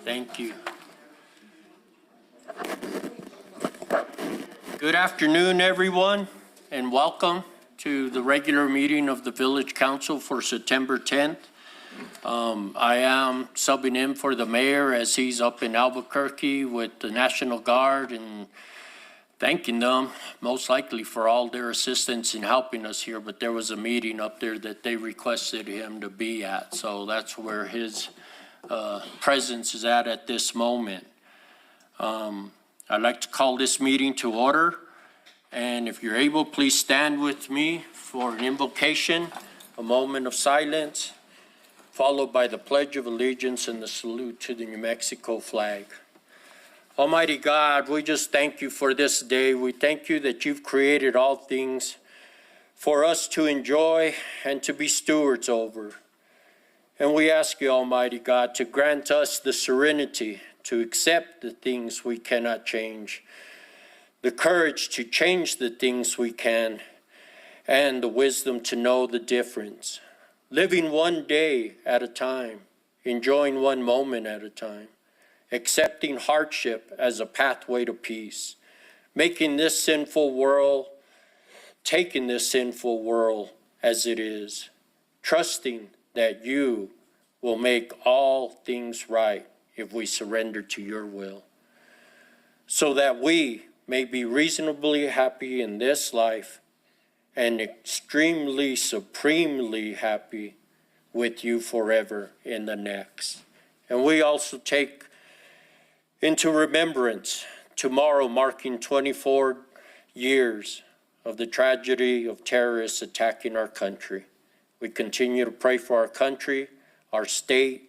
Thank you. Good afternoon, everyone, and welcome to the regular meeting of the Village Council for September 10th. I am subbing in for the mayor as he's up in Albuquerque with the National Guard and thanking them most likely for all their assistance in helping us here. But there was a meeting up there that they requested him to be at. So that's where his presence is at this moment. I'd like to call this meeting to order. And if you're able, please stand with me for an invocation, a moment of silence, followed by the Pledge of Allegiance and the salute to the New Mexico flag. Almighty God, we just thank you for this day. We thank you that you've created all things for us to enjoy and to be stewards over. And we ask you, Almighty God, to grant us the serenity to accept the things we cannot change, the courage to change the things we can, and the wisdom to know the difference. Living one day at a time, enjoying one moment at a time, accepting hardship as a pathway to peace, taking this sinful world as it is, trusting that you will make all things right if we surrender to your will, so that we may be reasonably happy in this life and extremely, supremely happy with you forever in the next. And we also take into remembrance tomorrow marking 24 years of the tragedy of terrorists attacking our country. We continue to pray for our country, our state,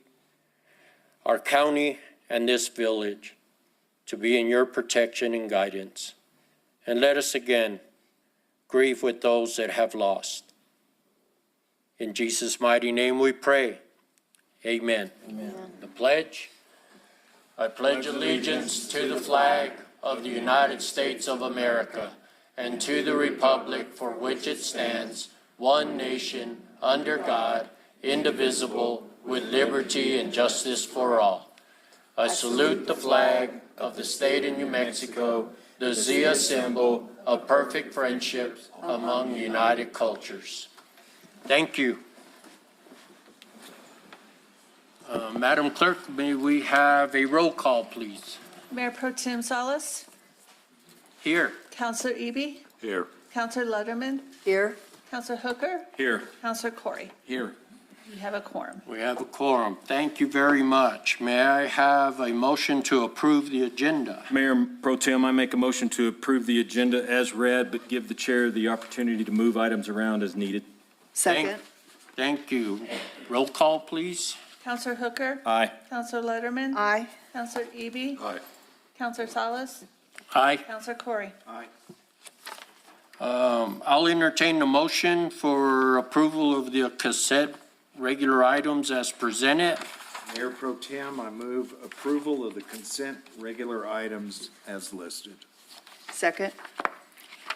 our county, and this village to be in your protection and guidance. And let us again grieve with those that have lost. In Jesus' mighty name we pray. Amen. Amen. The pledge. I pledge allegiance to the flag of the United States of America and to the republic for which it stands, one nation, under God, indivisible, with liberty and justice for all. I salute the flag of the state of New Mexico, the Zia symbol of perfect friendship among united cultures. Thank you. Madam Clerk, may we have a roll call, please? Mayor Pro Tem Salas. Here. Councilor Eby. Here. Councilor Letterman. Here. Councilor Hooker. Here. Councilor Corey. Here. We have a quorum. We have a quorum. Thank you very much. May I have a motion to approve the agenda? Mayor Pro Tem, I make a motion to approve the agenda as read, but give the chair the opportunity to move items around as needed. Second. Thank you. Roll call, please. Councilor Hooker. Aye. Councilor Letterman. Aye. Councilor Eby. Aye. Councilor Salas. Aye. Councilor Corey. Aye. I'll entertain the motion for approval of the consent regular items as presented. Mayor Pro Tem, I move approval of the consent regular items as listed. Second.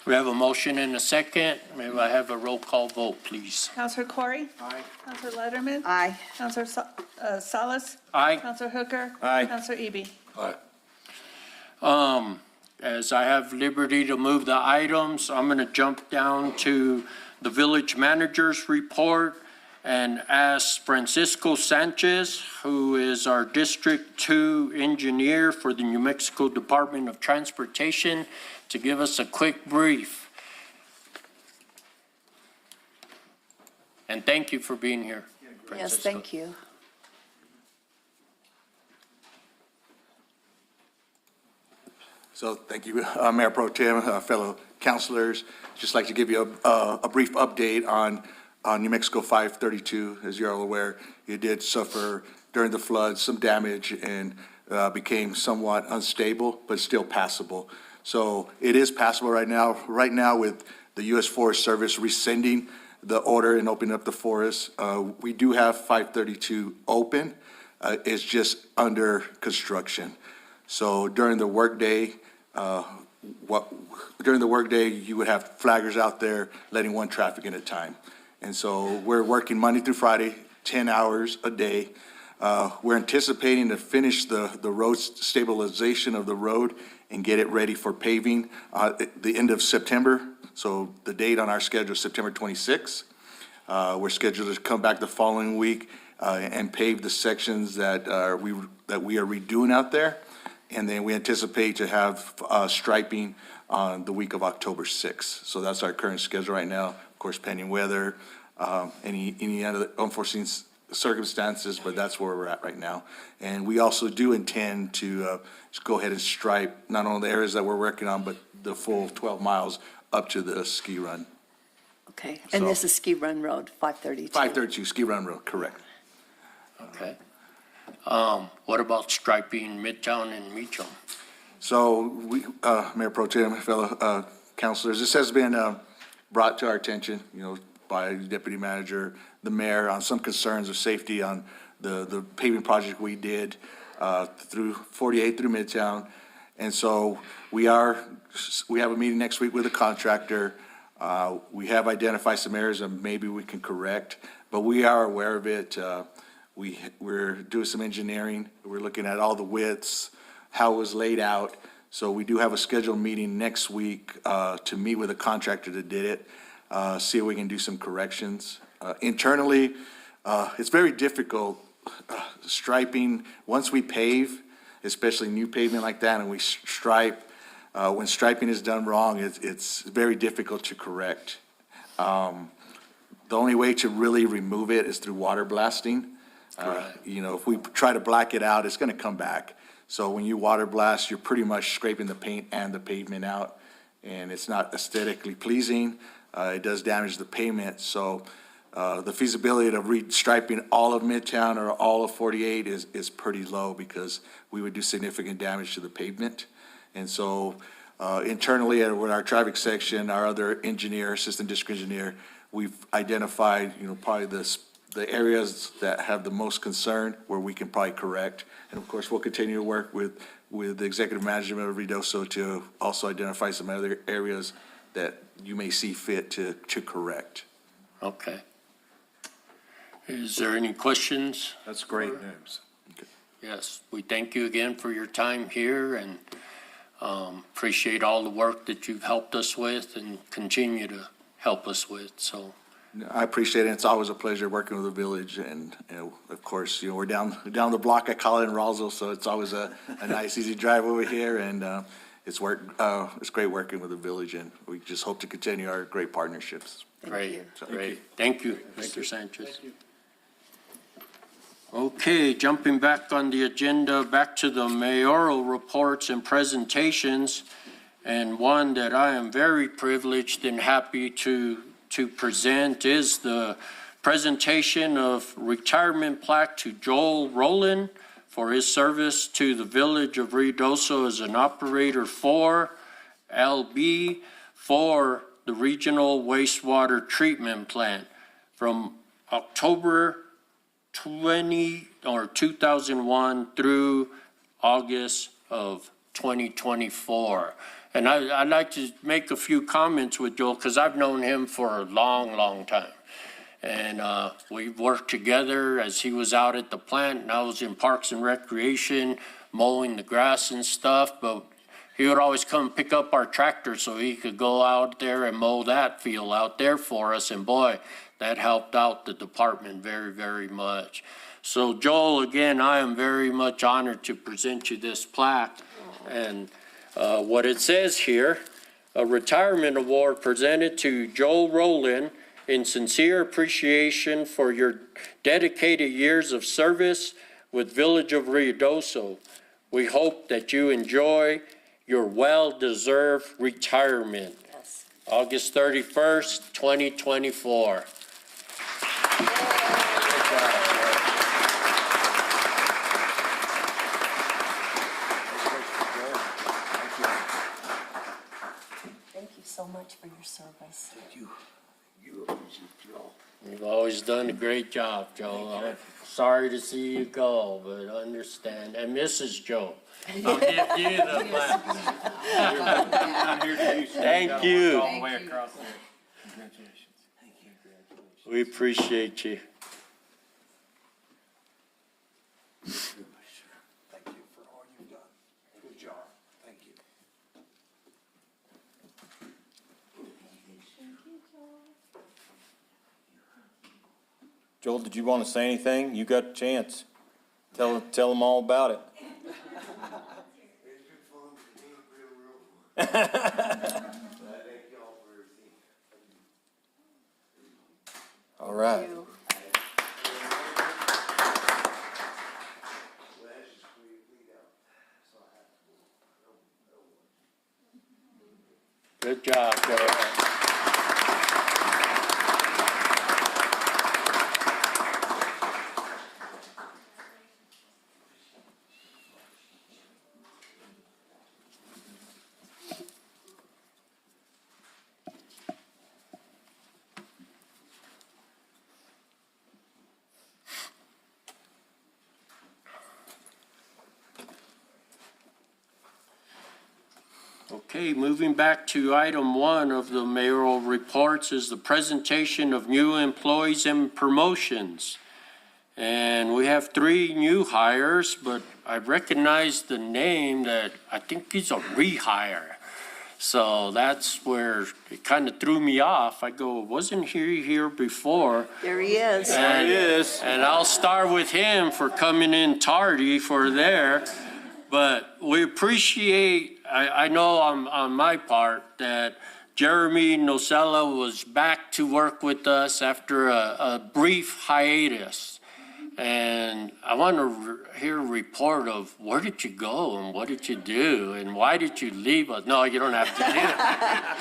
We have a motion and a second. May I have a roll call vote, please? Councilor Corey. Aye. Councilor Letterman. Aye. Councilor Salas. Aye. Councilor Hooker. Aye. Councilor Eby. Aye. As I have liberty to move the items, I'm going to jump down to the village manager's report and ask Francisco Sanchez, who is our District 2 engineer for the New Mexico Department of Transportation, to give us a quick brief. And thank you for being here, Francisco. Yes, thank you. So thank you, Mayor Pro Tem, fellow councilors. Just like to give you a brief update on New Mexico 532. As you're all aware, it did suffer during the floods some damage and became somewhat unstable, but still passable. So it is passable right now. Right now, with the U.S. Forest Service rescinding the order and opening up the forest, we do have 532 open. It's just under construction. So during the workday, you would have flaggers out there letting one traffic in at a time. And so we're working Monday through Friday, 10 hours a day. We're anticipating to finish the road stabilization of the road and get it ready for paving at the end of September. So the date on our schedule is September 26th. We're scheduled to come back the following week and pave the sections that we are redoing out there. And then we anticipate to have striping on the week of October 6th. So that's our current schedule right now. Of course, pending weather, any other unforeseen circumstances, but that's where we're at right now. And we also do intend to just go ahead and stripe not only the areas that we're working on, but the full 12 miles up to the ski run. Okay, and this is Ski Run Road, 532. 532 Ski Run Road, correct. Okay. What about striping Midtown and Meacham? So we, Mayor Pro Tem, fellow councilors, this has been brought to our attention, by the deputy manager, the mayor, on some concerns of safety on the paving project we did through 48 through Midtown. And so we have a meeting next week with the contractor. We have identified some areas that maybe we can correct, but we are aware of it. We're doing some engineering. We're looking at all the widths, how it was laid out. So we do have a scheduled meeting next week to meet with the contractor that did it, see if we can do some corrections. Internally, it's very difficult striping, once we pave, especially new pavement like that, and we stripe, when striping is done wrong, it's very difficult to correct. The only way to really remove it is through water blasting. If we try to black it out, it's gonna come back. So when you water blast, you're pretty much scraping the paint and the pavement out, and it's not aesthetically pleasing. It does damage the pavement, so the feasibility of restriping all of Midtown or all of 48 is pretty low because we would do significant damage to the pavement. And so internally with our traffic section, our other engineer, assistant district engineer, we've identified, probably the areas that have the most concern where we can probably correct. And of course, we'll continue to work with the executive management of Ruidoso to also identify some other areas that you may see fit to correct. Okay. Is there any questions? That's great news. Yes, we thank you again for your time here and appreciate all the work that you've helped us with and continue to help us with, so. I appreciate it. It's always a pleasure working with the village, and of course, we're down the block. I call it in Roswell, so it's always a nice, easy drive over here, and it's great working with the village, and we just hope to continue our great partnerships. Great. Thank you, Mr. Sanchez. Okay, jumping back on the agenda, back to the mayoral reports and presentations, and one that I am very privileged and happy to present is the presentation of retirement plaque to Joel Rowland for his service to the village of Ruidoso as an operator for LB for the regional wastewater treatment plant from October 2001 through August of 2024. And I'd like to make a few comments with Joel because I've known him for a long, long time. And we've worked together as he was out at the plant and I was in Parks and Recreation mowing the grass and stuff. But he would always come pick up our tractor so he could go out there and mow that field out there for us. And boy, that helped out the department very, very much. So Joel, again, I am very much honored to present you this plaque. And what it says here, a retirement award presented to Joel Rowland in sincere appreciation for your dedicated years of service with Village of Ruidoso. We hope that you enjoy your well-deserved retirement. Yes. August 31st, 2024. Thank you so much for your service. You've always done a great job, Joe. I'm sorry to see you go, but understand. And Mrs. Joe, I'll give you the plaque. Thank you. All the way across there. Congratulations. We appreciate you. Joel, did you want to say anything? You got a chance. Tell them all about it. All right. Good job, Joel. Okay, moving back to item 1 of the mayoral reports is the presentation of new employees and promotions. And we have 3 new hires, but I recognize the name that I think he's a rehire. So that's where it kind of threw me off. I go, wasn't he here before? There he is. And, and I'll start with him for coming in tardy for there. But we appreciate, I know on my part, that Jeremy Nocella was back to work with us after a brief hiatus. And I want to hear a report of where did you go and what did you do and why did you leave us? No, you don't have to do that.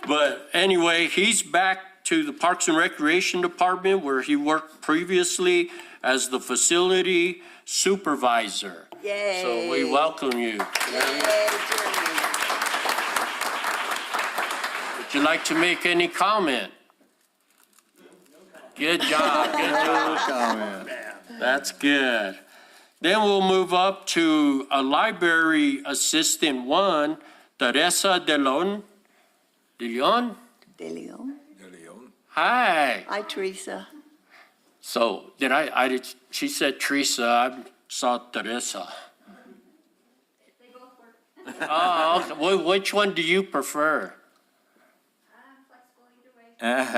But anyway, he's back to the Parks and Recreation Department where he worked previously as the facility supervisor. Yay. So we welcome you. Yay, Jeremy. Would you like to make any comment? Good job, good job. That's good. Then we'll move up to a library assistant 1, Teresa De Leon. De Leon. Hi. Hi, Teresa. So she said Teresa, I saw Teresa. They both work. Oh, okay. Which one do you prefer? I'm flexible either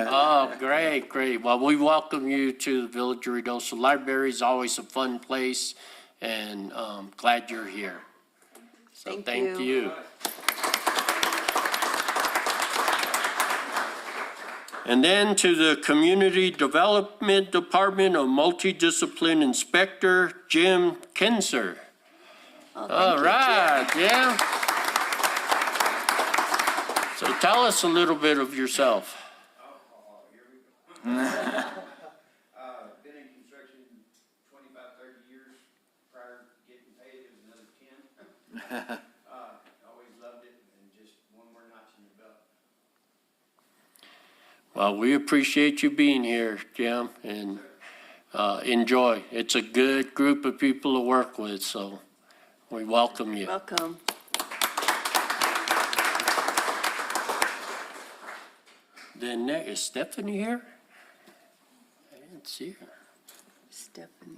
way. Oh, great, great. Well, we welcome you to the Village of Ruidoso. Library is always a fun place, and glad you're here. So thank you. And then to the Community Development Department, a multidiscipline inspector, Jim Kinzer. All right, Jim. So tell us a little bit of yourself. Been in construction 25, 30 years. Prior to getting paid, it was another 10. Always loved it and just one more notch in the belt. Well, we appreciate you being here, Jim, and enjoy. It's a good group of people to work with, so we welcome you. Welcome. Then is Stephanie here? I didn't see her. Stephanie.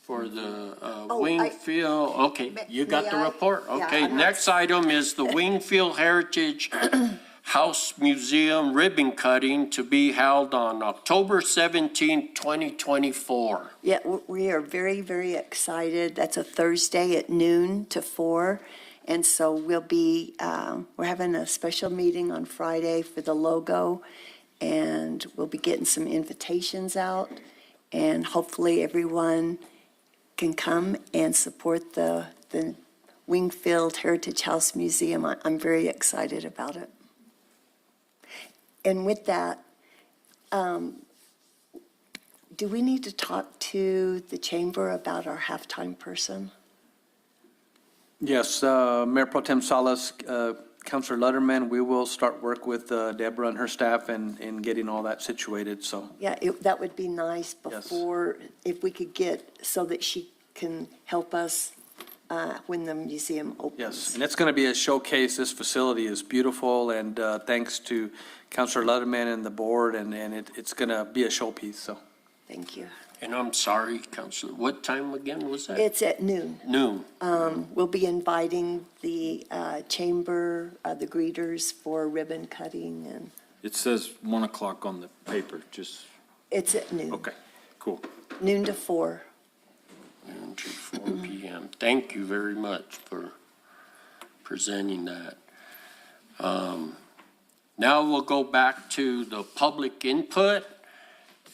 For the Oh, Wingfield, okay, you got the may I? report? Yeah, Okay, I'm not- next item is the Wingfield Heritage House Museum ribbon cutting to be held on October 17, 2024. Yeah, we are very, very excited. That's a Thursday at noon to 4. And so we'll be, we're having a special meeting on Friday for the logo. And we'll be getting some invitations out. And hopefully everyone can come and support the Wingfield Heritage House Museum. I'm very excited about it. And with that, do we need to talk to the chamber about our halftime person? Yes, Mayor Pro Tem Salas, Councilor Lutterman, we will start work with Deborah and her staff in getting all that situated, so. Yeah, that would be nice Yes. before, if we could get, so that she can help us when the museum opens. Yes, and it's going to be a showcase. This facility is beautiful, and thanks to Councilor Lutterman and the board, and it's going to be a showpiece, so. Thank you. And I'm sorry, Counselor, what time again was that? It's at noon. Noon. We'll be inviting the chamber, the greeters for ribbon cutting, and It says 1 o'clock on the paper, just. It's at noon, Okay, cool. noon to 4. Noon to 4 p.m. Thank you very much for presenting that. Now we'll go back to the public input,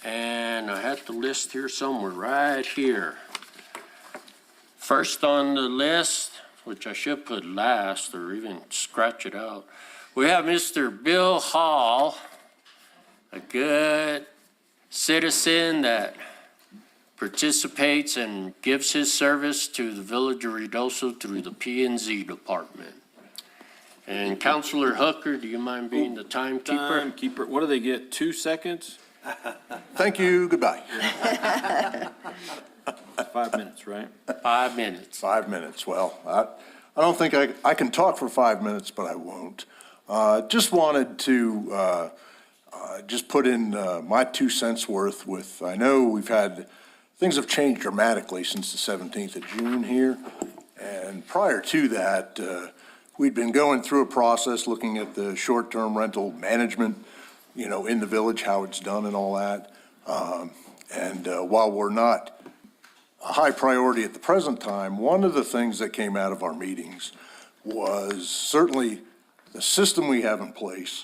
and I had the list here somewhere, right here. First on the list, which I should put last or even scratch it out, we have Mr. Bill Hall, a good citizen that participates and gives his service to the Village of Ruidoso through the P&Z department. And Counselor Hooker, do you mind being the timekeeper? Timekeeper, what do they get, 2 seconds? Thank you, goodbye. 5 minutes, right? 5 minutes. 5 minutes, well, I don't think I can talk for 5 minutes, but I won't. Just wanted to just put in my 2 cents worth with, I know things have changed dramatically since the 17th of June here, and prior to that, we'd been going through a process looking at the short-term rental management, in the village, how it's done and all that. And while we're not a high priority at the present time, one of the things that came out of our meetings was certainly the system we have in place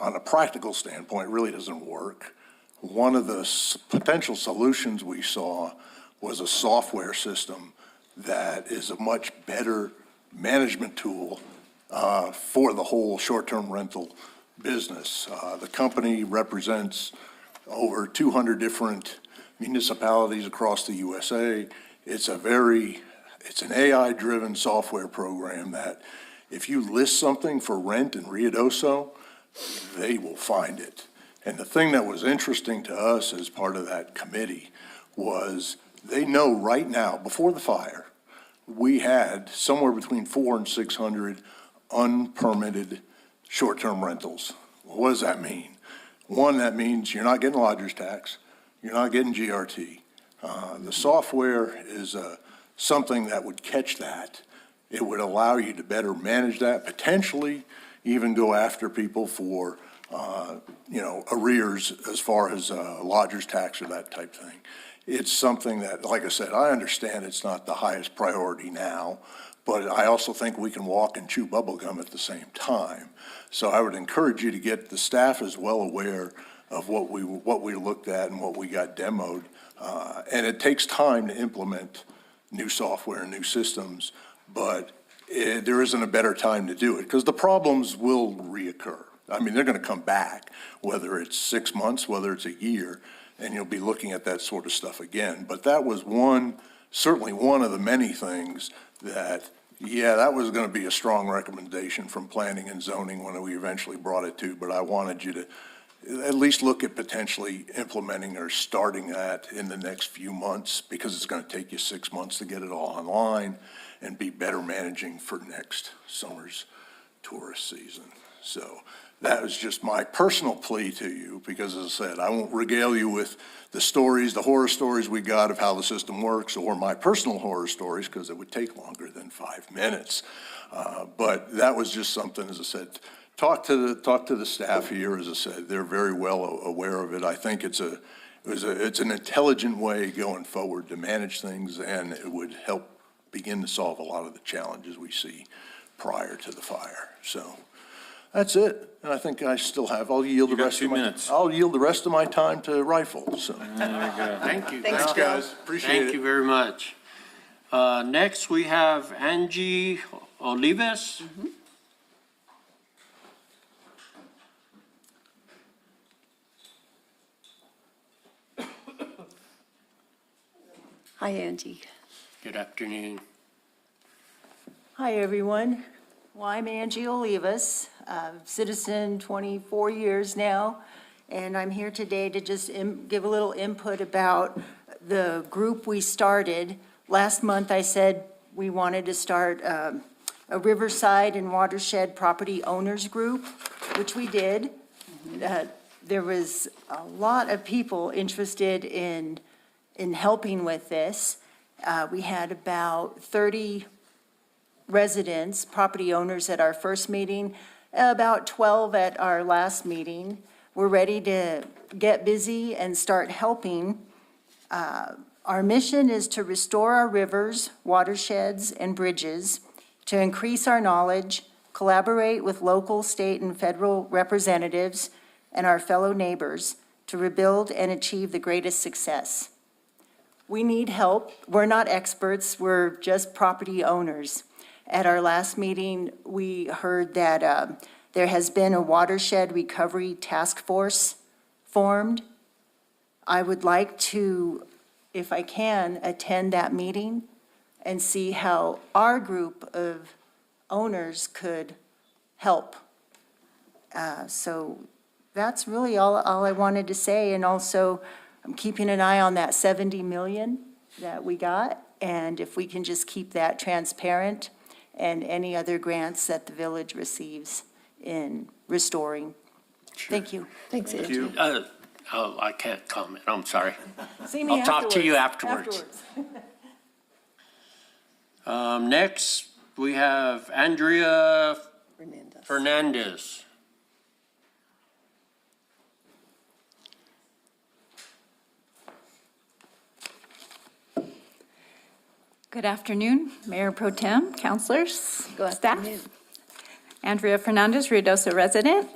on a practical standpoint really doesn't work. One of the potential solutions we saw was a software system that is a much better management tool for the whole short-term rental business. The company represents over 200 different municipalities across the USA. It's an AI-driven software program that if you list something for rent in Ruidoso, they will find it. And the thing that was interesting to us as part of that committee was they know right now, before the fire, we had somewhere between 400 and 600 unpermitted short-term rentals. What does that mean? One, that means you're not getting lodger's tax, you're not getting GRT. The software is something that would catch that. It would allow you to better manage that, potentially even go after people for, arrears as far as lodger's tax or that type thing. It's something that, like I said, I understand it's not the highest priority now, but I also think we can walk and chew bubble gum at the same time. So I would encourage you to get the staff as well aware of what we looked at and what we got demoed. And it takes time to implement new software and new systems, but there isn't a better time to do it because the problems will reoccur. I mean, they're going to come back, whether it's 6 months, whether it's a year, and you'll be looking at that sort of stuff again. But that was certainly one of the many things that, that was going to be a strong recommendation from planning and zoning when we eventually brought it to, but I wanted you to at least look at potentially implementing or starting that in the next few months because it's going to take you 6 months to get it all online and be better managing for next summer's tourist season. So that was just my personal plea to you because, as I said, I won't regale you with the horror stories we got of how the system works or my personal horror stories because it would take longer than 5 minutes. But that was just something, as I said, talk to the staff here. As I said, they're very well aware of it. I think it's an intelligent way going forward to manage things, and it would help begin to solve a lot of the challenges we see prior to the fire. So that's it. And I think I still have, I'll yield the rest of my 2 minutes. I'll yield the rest of my time to Rifle, so. Thank you. Thanks, Thanks, Bill. guys, appreciate it. Thank you very much. Next, we have Angie Olivas. Hi, Angie. Good afternoon. Hi, everyone. Well, I'm Angie Olivas, citizen 24 years now, and I'm here today to just give a little input about the group we started. Last month, I said we wanted to start a Riverside and Watershed Property Owners Group, which we did. There was a lot of people interested in helping with this. We had about 30 residents, property owners at our first meeting, about 12 at our last meeting. we're ready to get busy and start helping. Our mission is to restore our rivers, watersheds, and bridges, to increase our knowledge, collaborate with local, state, and federal representatives and our fellow neighbors to rebuild and achieve the greatest success. We need help. We're not experts, we're just property owners. At our last meeting, we heard that there has been a watershed recovery task force formed. I would like to, if I can, attend that meeting and see how our group of owners could help. So that's really all I wanted to say. And also, I'm keeping an eye on that 70 million that we got. And if we can just keep that transparent and any other grants that the village receives in restoring. Thank you. Thanks, Angie. Oh, I can't comment, I'm sorry. See me I'll talk to you afterwards. Next, we have Andrea Hernandez. Fernandez. Good afternoon, Mayor Pro Tem, councilors, Good staff. afternoon. Andrea Fernandez, Ruidoso resident.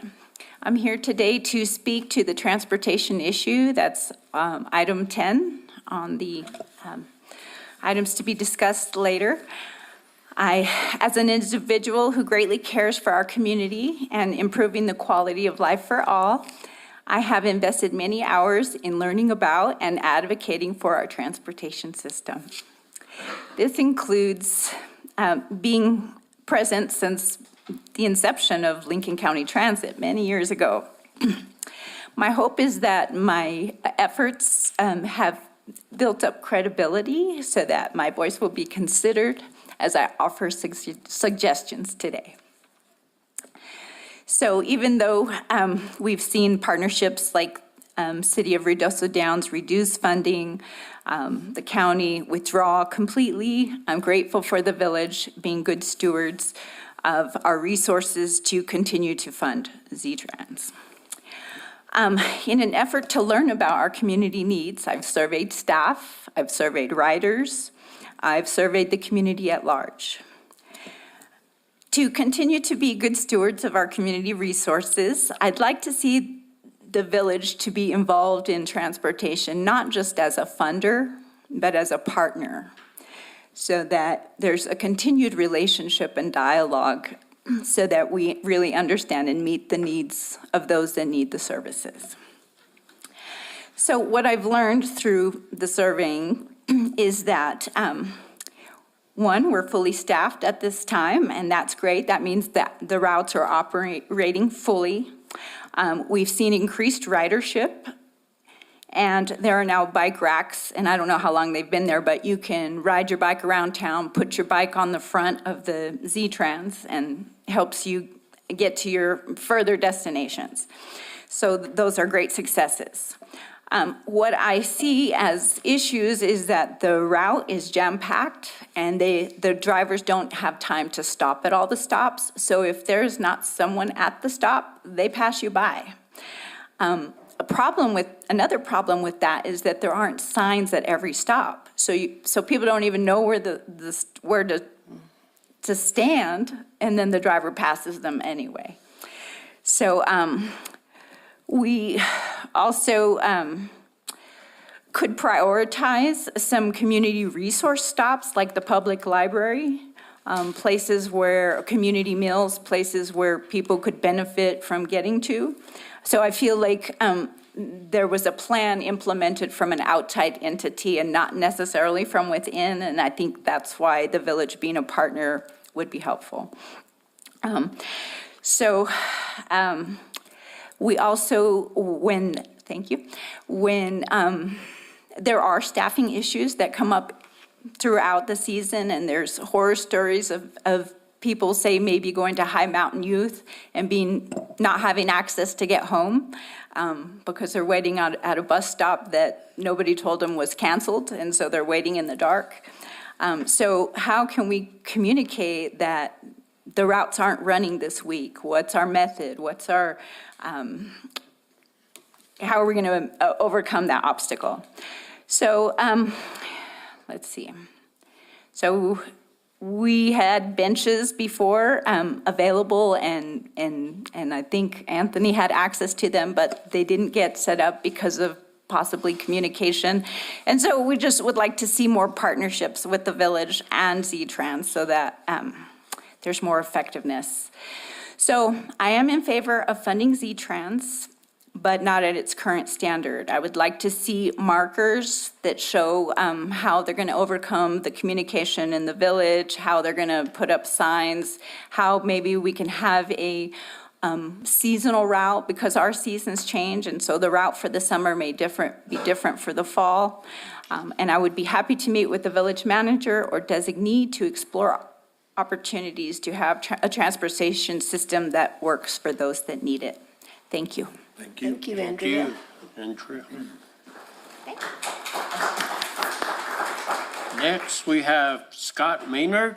I'm here today to speak to the transportation issue. That's item 10 on the items to be discussed later. As an individual who greatly cares for our community and improving the quality of life for all, I have invested many hours in learning about and advocating for our transportation system. This includes being present since the inception of Lincoln County Transit many years ago. My hope is that my efforts have built up credibility so that my voice will be considered as I offer suggestions today. So even though we've seen partnerships like City of Ruidoso Downs reduce funding, the county withdraw completely, I'm grateful for the village being good stewards of our resources to continue to fund Z-Trans. In an effort to learn about our community needs, I've surveyed staff, I've surveyed riders, I've surveyed the community at large. To continue to be good stewards of our community resources, I'd like to see the village to be involved in transportation, not just as a funder, but as a partner, so that there's a continued relationship and dialogue so that we really understand and meet the needs of those that need the services. So what I've learned through the surveying is that, one, we're fully staffed at this time, and that's great. That means that the routes are operating fully. We've seen increased ridership, and there are now bike racks, and I don't know how long they've been there, but you can ride your bike around town, put your bike on the front of the Z-Trans, and helps you get to your further destinations. So those are great successes. What I see as issues is that the route is jam-packed, and the drivers don't have time to stop at all the stops. So if there's not someone at the stop, they pass you by. Another problem with that is that there aren't signs at every stop. So people don't even know where to stand, and then the driver passes them anyway. So we also could prioritize some community resource stops like the public library, places where community meals, places where people could benefit from getting to. So I feel like there was a plan implemented from an outside entity and not necessarily from within, and I think that's why the village being a partner would be helpful. We also, when there are staffing issues that come up throughout the season, and there's horror stories of people, say, maybe going to High Mountain Youth and not having access to get home because they're waiting at a bus stop that nobody told them was canceled, and so they're waiting in the dark. So how can we communicate that the routes aren't running this week? What's our method? What's our how are we going to overcome that obstacle? So let's see. So we had benches before available, and I think Anthony had access to them, but they didn't get set up because of possibly communication. And so we just would like to see more partnerships with the village and Z-Trans so that there's more effectiveness. So I am in favor of funding Z-Trans, but not at its current standard. I would like to see markers that show how they're going to overcome the communication in the village, how they're going to put up signs, how maybe we can have a seasonal route, because our seasons change, and so the route for the summer may be different for the fall. And I would be happy to meet with the village manager or designee to explore opportunities to have a transportation system that works for those that need it. Thank you. Thank you. Thank you, Thank Andrea. you, Andrea. Next, we have Scott Maynard.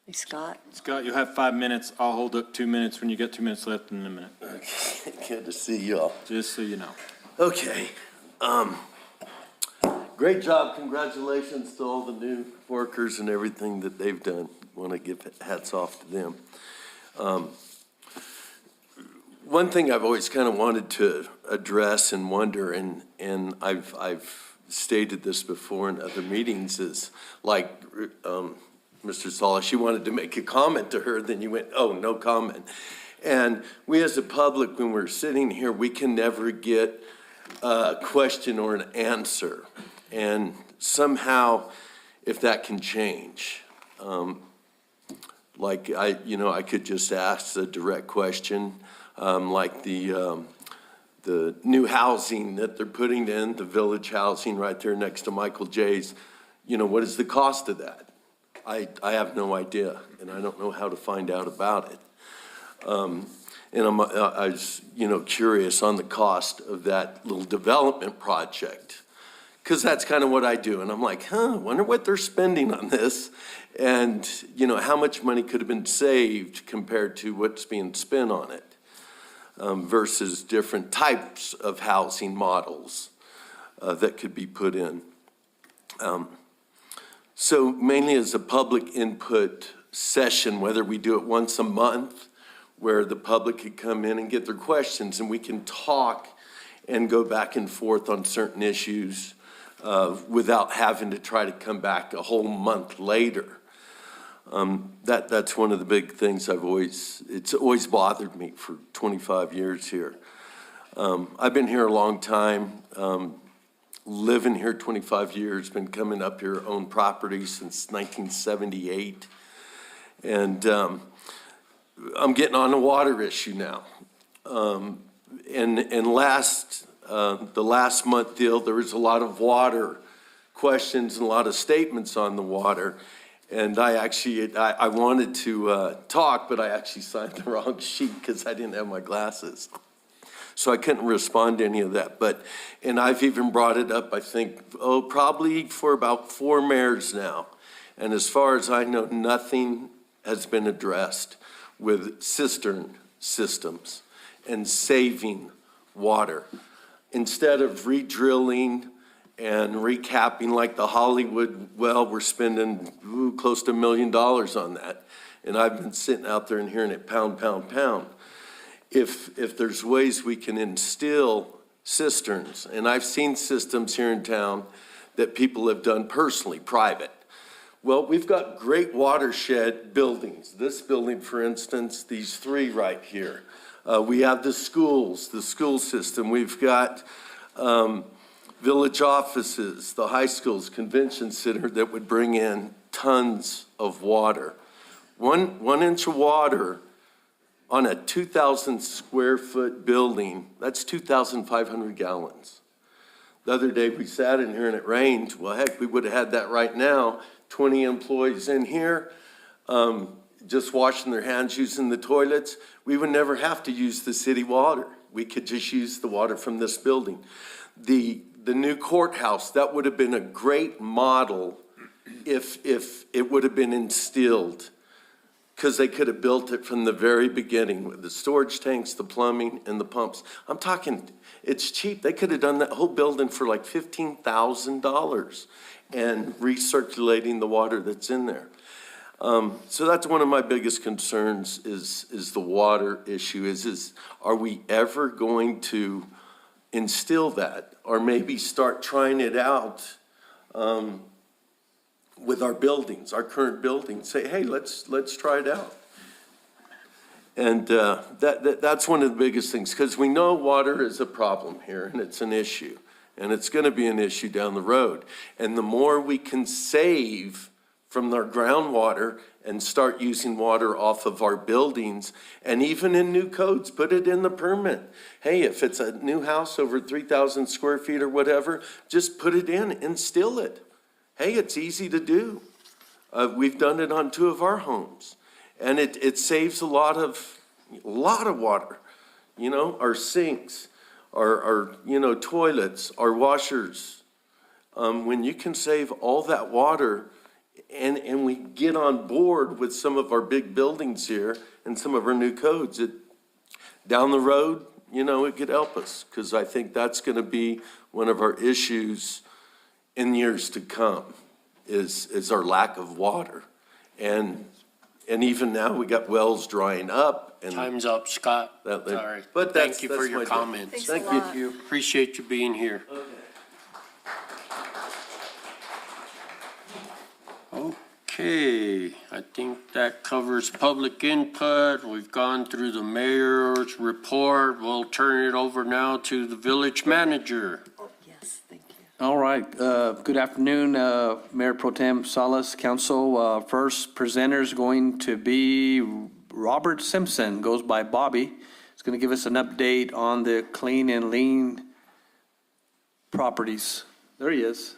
Hey, Scott. Scott, you have 5 minutes. I'll hold up 2 minutes when you get 2 minutes left in a minute, Good to see you all. just so you know. Okay. Great job. Congratulations to all the new workers and everything that they've done. Want to give hats off to them. One thing I've always kind of wanted to address and wonder, and I've stated this before in other meetings, is like, Mr. Salas, you wanted to make a comment to her, then you went, oh, no comment. And we as a public, when we're sitting here, we can never get a question or an answer. And somehow, if that can change, like I could just ask a direct question, like the new housing that they're putting in, the village housing right there next to Michael J's, what is the cost of that? I have no idea, and I don't know how to find out about it. And I was, curious on the cost of that little development project, because that's kind of what I do. And I'm like, I wonder what they're spending on this, and, how much money could have been saved compared to what's being spent on it, versus different types of housing models that could be put in. So mainly as a public input session, whether we do it once a month, where the public could come in and get their questions, and we can talk and go back and forth on certain issues without having to try to come back a whole month later. That's one of the big things it's always bothered me for 25 years here. I've been here a long time. Living here 25 years, been coming up here, owned property since 1978. And I'm getting on the water issue now. And the last month deal, there was a lot of water questions and a lot of statements on the water. And I wanted to talk, but I actually signed the wrong sheet because I didn't have my glasses. So I couldn't respond to any of that. And I've even brought it up, I think, probably for about 4 mayors now. And as far as I know, nothing has been addressed with cistern systems and saving water. Instead of re-drilling and recapping like the Hollywood well, we're spending close to $1 million on that. And I've been sitting out there and hearing it pound, pound, pound. If there's ways we can instill cisterns, and I've seen systems here in town that people have done personally, private. Well, we've got great watershed buildings. This building, for instance, these 3 right here. We have the school system. We've got village offices, the high schools, convention center that would bring in tons of water. One inch of water on a 2,000 square foot building, that's 2,500 gallons. The other day we sat in here and it rained. Well, heck, we would have had that right now. 20 employees in here, just washing their hands, using the toilets. We would never have to use the city water. We could just use the water from this building. The new courthouse, that would have been a great model if it would have been instilled, because they could have built it from the very beginning with the storage tanks, the plumbing, and the pumps. I'm talking, it's cheap. They could have done that whole building for like $15,000 and recirculating the water that's in there. So that's one of my biggest concerns is the water issue is are we ever going to instill that or maybe start trying it out with our buildings, our current buildings, say, hey, let's try it out. And that's one of the biggest things, because we know water is a problem here, and it's an issue, and it's going to be an issue down the road. And the more we can save from our groundwater and start using water off of our buildings, and even in new codes, put it in the permit. Hey, if it's a new house over 3,000 square feet or whatever, just put it in, instill it. Hey, it's easy to do. We've done it on 2 of our homes, and it saves a lot of water. You know, our sinks, our toilets, our washers. When you can save all that water, and we get on board with some of our big buildings here and some of our new codes, down the road, it could help us, because I think that's going to be one of our issues in years to come is our lack of water. And even now, we got wells drying up. And Time's up, Scott. Sorry. But thank you for that's your my deal. comments. Thank you. Appreciate you being here. Okay, I think that covers public input. We've gone through the mayor's report. We'll turn it over now to the village manager. Yes, thank you. All right, good afternoon, Mayor Pro Tem Salas, Council. First presenter is going to be Robert Simpson, goes by Bobby. He's going to give us an update on the clean and lean properties. There he is.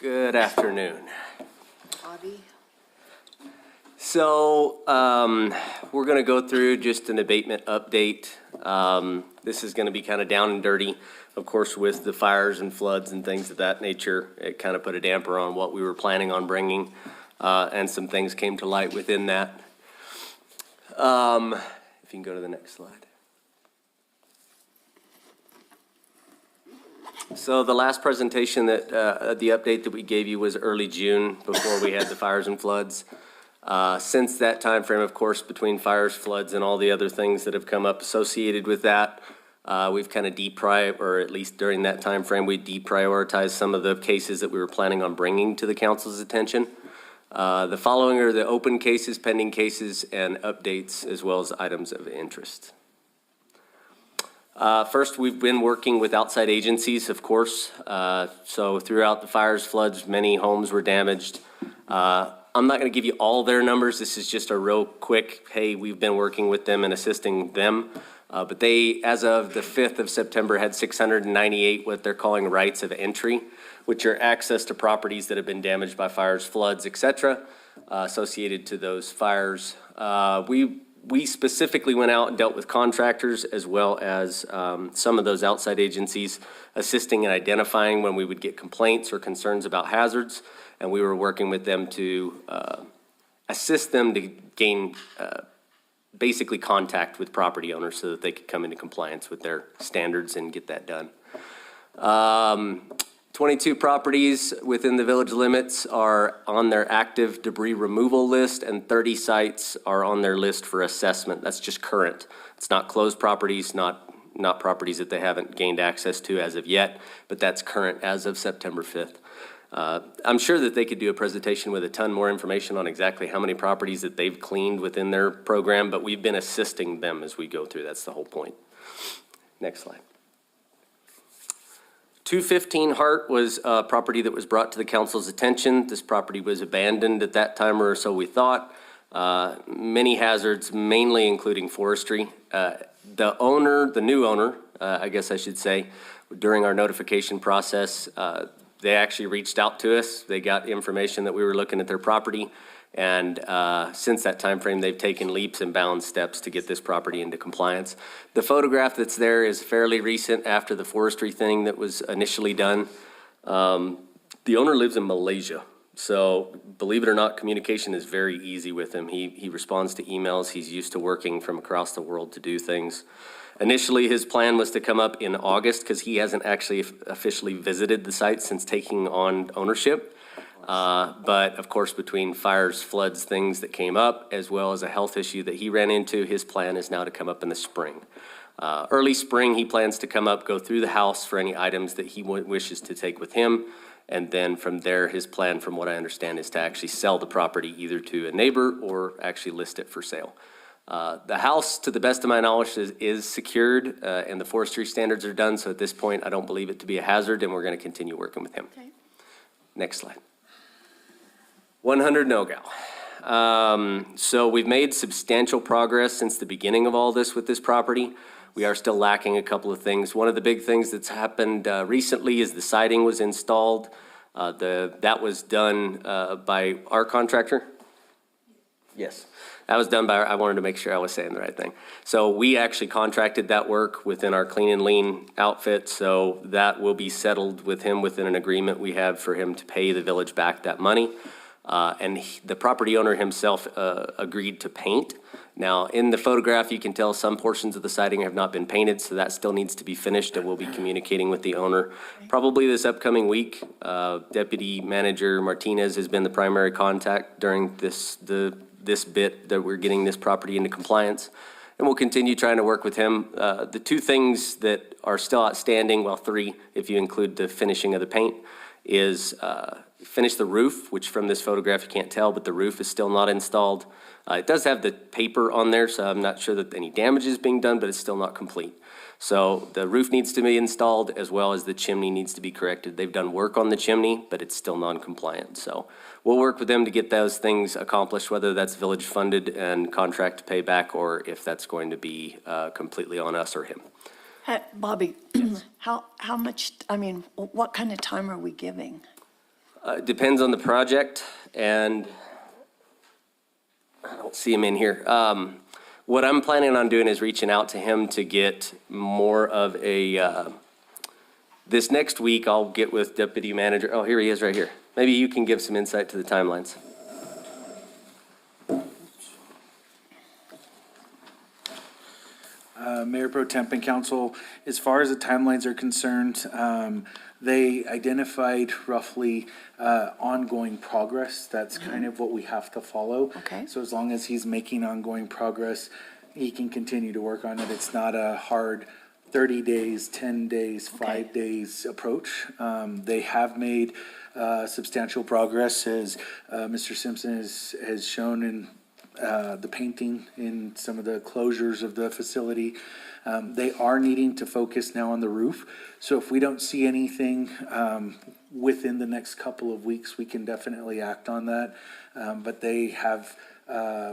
Good afternoon. Bobby? So we're going to go through just an abatement update. This is going to be kind of down and dirty. Of course, with the fires and floods and things of that nature, it kind of put a damper on what we were planning on bringing, and some things came to light within that. If you can go to the next slide. So the last presentation that, the update that we gave you was early June, before we had the fires and floods. Since that time frame, of course, between fires, floods, and all the other things that have come up associated with that, we've kind of or at least during that time frame, we deprioritized some of the cases that we were planning on bringing to the council's attention. The following are the open cases, pending cases, and updates, as well as items of interest. First, we've been working with outside agencies, of course. So throughout the fires, floods, many homes were damaged. I'm not going to give you all their numbers. This is just a real quick, hey, we've been working with them and assisting them. But they, as of the 5th of September, had 698 what they're calling rights of entry, which are access to properties that have been damaged by fires, floods, et cetera, associated to those fires. We specifically went out and dealt with contractors, as well as some of those outside agencies, assisting in identifying when we would get complaints or concerns about hazards. And we were working with them to assist them to gain basically contact with property owners so that they could come into compliance with their standards and get that done. 22 properties within the village limits are on their active debris removal list, and 30 sites are on their list for assessment. That's just current. It's not closed properties, not properties that they haven't gained access to as of yet, but that's current as of September 5th. I'm sure that they could do a presentation with a ton more information on exactly how many properties that they've cleaned within their program, but we've been assisting them as we go through. That's the whole point. Next slide. 215 Hart was a property that was brought to the council's attention. This property was abandoned at that time, or so we thought. Many hazards, mainly including forestry. The owner, the new owner, I guess I should say, during our notification process, they actually reached out to us. They got information that we were looking at their property, And since that time frame, they've taken leaps and bounds steps to get this property into compliance. The photograph that's there is fairly recent after the forestry thing that was initially done. The owner lives in Malaysia, so believe it or not, communication is very easy with him. He responds to emails. He's used to working from across the world to do things. Initially, his plan was to come up in August because he hasn't actually officially visited the site since taking on ownership. But of course, between fires, floods, things that came up, as well as a health issue that he ran into, his plan is now to come up in the spring. Early spring, he plans to come up, go through the house for any items that he wishes to take with him. And then from there, his plan, from what I understand, is to actually sell the property either to a neighbor or actually list it for sale. The house, to the best of my knowledge, is secured and the forestry standards are done. So at this point, I don't believe it to be a hazard, and we're going to continue working with him. Okay. Next slide. 100 No-Gal. So we've made substantial progress since the beginning of all this with this property. We are still lacking a couple of things. One of the big things that's happened recently is the siding was installed. That was done by our contractor. Yes, that was done by, I wanted to make sure I was saying the right thing. So we actually contracted that work within our Clean and Lean outfit. So that will be settled with him within an agreement we have for him to pay the village back that money. The property owner himself agreed to paint. Now, in the photograph, you can tell some portions of the siding have not been painted, so that still needs to be finished, and we'll be communicating with the owner probably this upcoming week. Deputy Manager Martinez has been the primary contact during this bit that we're getting this property into compliance, and we'll continue trying to work with him. The two things that are still outstanding, well, three, if you include the finishing of the paint, is finish the roof, which from this photograph you can't tell, but the roof is still not installed. It does have the paper on there, so I'm not sure that any damage is being done, but it's still not complete. So the roof needs to be installed as well as the chimney needs to be corrected. They've done work on the chimney, but it's still non-compliant. So we'll work with them to get those things accomplished, whether that's village funded and contract to pay back, or if that's going to be completely on us or him. Bobby, how much, what kind of time are we giving? Depends on the project, and I don't see him in here. What I'm planning on doing is reaching out to him to get more of a, this next week I'll get with Deputy Manager, oh, here he is right here. Maybe you can give some insight to the timelines. Mayor Pro Temp and Council, as far as the timelines are concerned, they identified roughly ongoing progress. That's kind of what we have to follow. Okay. So as long as he's making ongoing progress, he can continue to work on it. It's not a hard 30 days, 10 days, 5 days approach. They have made substantial progress, as Mr. Simpson has shown in the painting in some of the closures of the facility. They are needing to focus now on the roof. So if we don't see anything within the next couple of weeks, we can definitely act on that. But they have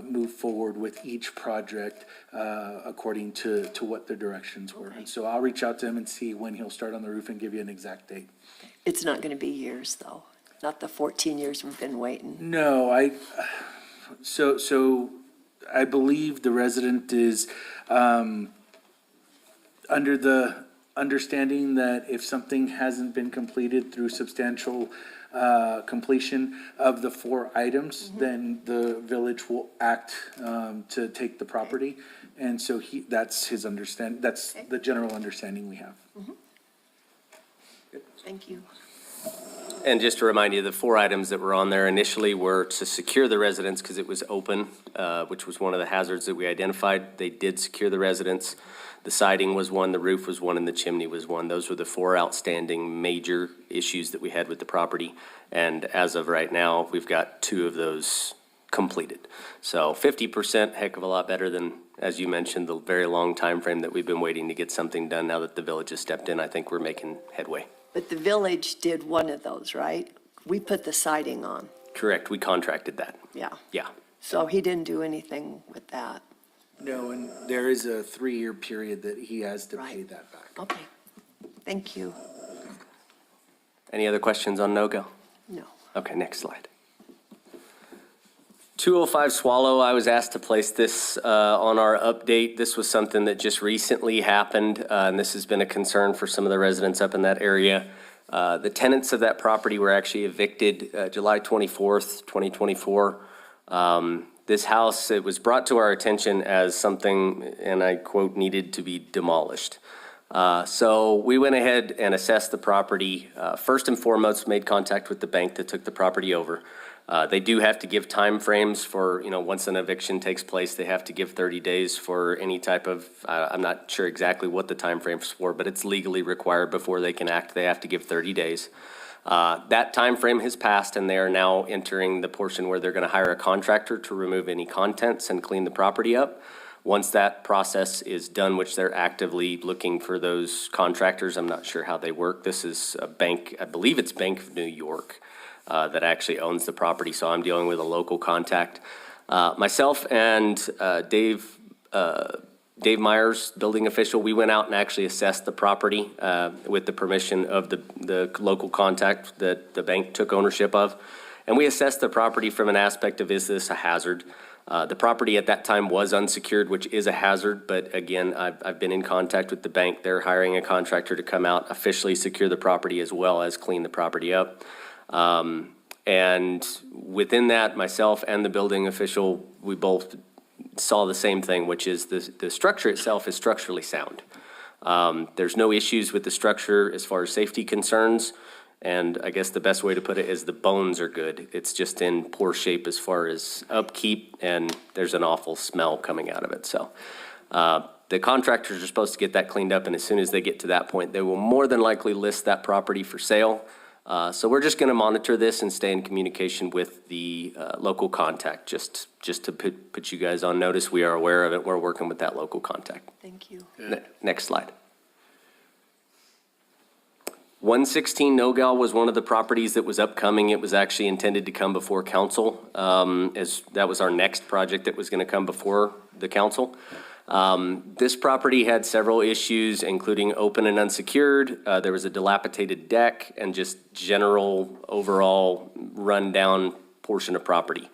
moved forward with each project according to what their directions were. And so I'll reach out to him and see when he'll start on the roof and give you an exact date. It's not going to be years, though, not the 14 years we've been waiting. No, so I believe the resident is under the understanding that if something hasn't been completed through substantial completion of the 4 items, then the village will act to take the property. And so that's his understanding, that's the general understanding we have. Thank you. And just to remind you, the 4 items that were on there initially were to secure the residence because it was open, which was one of the hazards that we identified. They did secure the residence. The siding was one, the roof was one, and the chimney was one. Those were the 4 outstanding major issues that we had with the property. And as of right now, we've got 2 of those completed. So 50%, heck of a lot better than, as you mentioned, the very long time frame that we've been waiting to get something done. Now that the village has stepped in, I think we're making headway. But the village did one of those, right? We put the siding on. Correct, we contracted that. Yeah. Yeah. So he didn't do anything with that. No, and there is a 3-year period that he has to pay Right. that back. Okay. Thank you. Any other questions on no-go? No. Okay, next slide. 205 Swallow, I was asked to place this on our update. This was something that just recently happened, and this has been a concern for some of the residents up in that area. The tenants of that property were actually evicted July 24th, 2024. This house, it was brought to our attention as something, and I quote, needed to be demolished. So we went ahead and assessed the property. First and foremost, made contact with the bank that took the property over. They do have to give timeframes for, once an eviction takes place, they have to give 30 days for any type of, I'm not sure exactly what the timeframe's for, but it's legally required before they can act. They have to give 30 days. That timeframe has passed, and they are now entering the portion where they're going to hire a contractor to remove any contents and clean the property up. Once that process is done, which they're actively looking for those contractors, I'm not sure how they work. This is a bank, I believe it's Bank of New York. That actually owns the property, so I'm dealing with a local contact. Myself and Dave Myers, building official, we went out and actually assessed the property with the permission of the local contact that the bank took ownership of. And we assessed the property from an aspect of, is this a hazard? The property at that time was unsecured, which is a hazard, but again, I've been in contact with the bank. They're hiring a contractor to come out, officially secure the property as well as clean the property up. And within that, myself and the building official, we both saw the same thing, which is the structure itself is structurally sound. There's no issues with the structure as far as safety concerns. And I guess the best way to put it is the bones are good. It's just in poor shape as far as upkeep, and there's an awful smell coming out of it. So the contractors are supposed to get that cleaned up, and as soon as they get to that point, they will more than likely list that property for sale. So we're just going to monitor this and stay in communication with the local contact, just to put you guys on notice. We are aware of it. We're working with that local contact. Thank you. Next slide. 116 Nogal was one of the properties that was upcoming. It was actually intended to come before council, as that was our next project that was going to come before the council. This property had several issues, including open and unsecured. There was a dilapidated deck and just general overall rundown portion of property.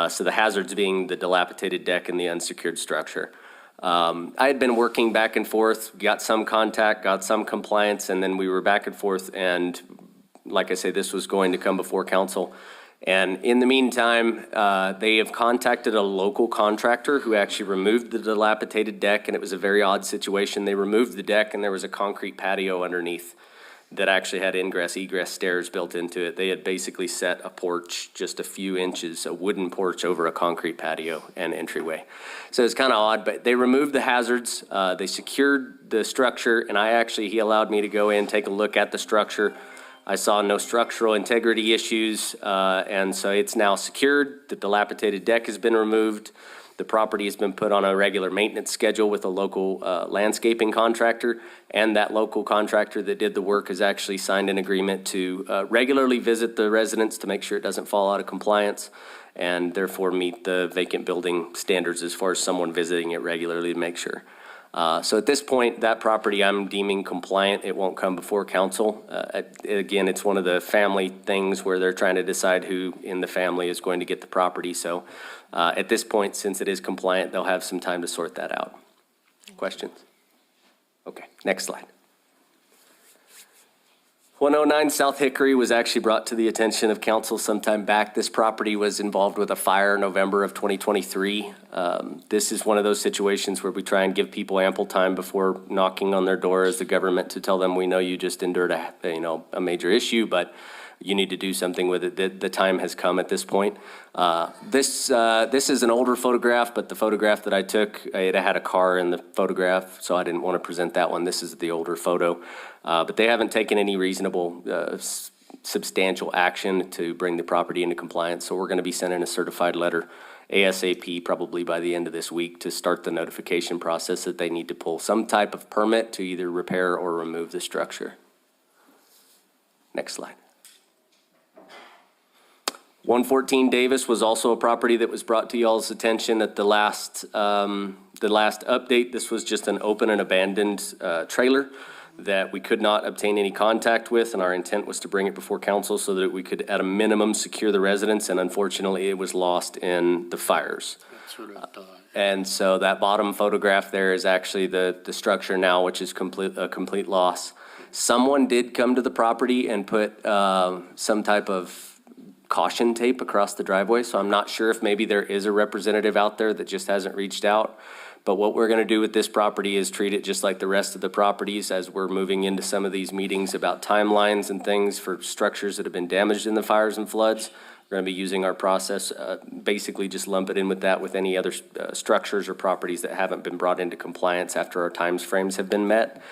So the hazards being the dilapidated deck and the unsecured structure. I had been working back and forth, got some contact, got some compliance, and then we were back and forth. And like I say, this was going to come before council. And in the meantime, they have contacted a local contractor who actually removed the dilapidated deck, and it was a very odd situation. They removed the deck, and there was a concrete patio underneath that actually had ingress-egress stairs built into it. They had basically set a porch just a few inches, a wooden porch over a concrete patio and entryway. So it's kind of odd, but they removed the hazards. They secured the structure, and he allowed me to go in, take a look at the structure. I saw no structural integrity issues, and so it's now secured. The dilapidated deck has been removed. The property has been put on a regular maintenance schedule with a local landscaping contractor, and that local contractor that did the work has actually signed an agreement to regularly visit the residence to make sure it doesn't fall out of compliance, and therefore meet the vacant building standards as far as someone visiting it regularly to make sure. So at this point, that property I'm deeming compliant. It won't come before council. Again, it's one of the family things where they're trying to decide who in the family is going to get the property. So at this point, since it is compliant, they'll have some time to sort that out. Questions? Okay, next slide. 109 South Hickory was actually brought to the attention of council sometime back. This property was involved with a fire in November of 2023. This is one of those situations where we try and give people ample time before knocking on their door as the government to tell them, we know you just endured a major issue, but you need to do something with it. The time has come at this point. This is an older photograph, but the photograph that I took, it had a car in the photograph, so I didn't want to present that one. This is the older photo. But they haven't taken any reasonable, substantial action to bring the property into compliance. So we're going to be sending a certified letter ASAP, probably by the end of this week, to start the notification process that they need to pull some type of permit to either repair or remove the structure. Next slide. 114 Davis was also a property that was brought to y'all's attention at the last update. This was just an open and abandoned trailer that we could not obtain any contact with, and our intent was to bring it before council so that we could, at a minimum, secure the residence, and unfortunately, it was lost in the fires. That's what I thought. And so that bottom photograph there is actually the structure now, which is a complete loss. Someone did come to the property and put some type of caution tape across the driveway, so I'm not sure if maybe there is a representative out there that just hasn't reached out. But what we're gonna do with this property is treat it just like the rest of the properties as we're moving into some of these meetings about timelines and things for structures that have been damaged in the fires and floods. We're gonna be using our process, basically just lump it in with that with any other structures or properties that haven't been brought into compliance after our times frames have been met.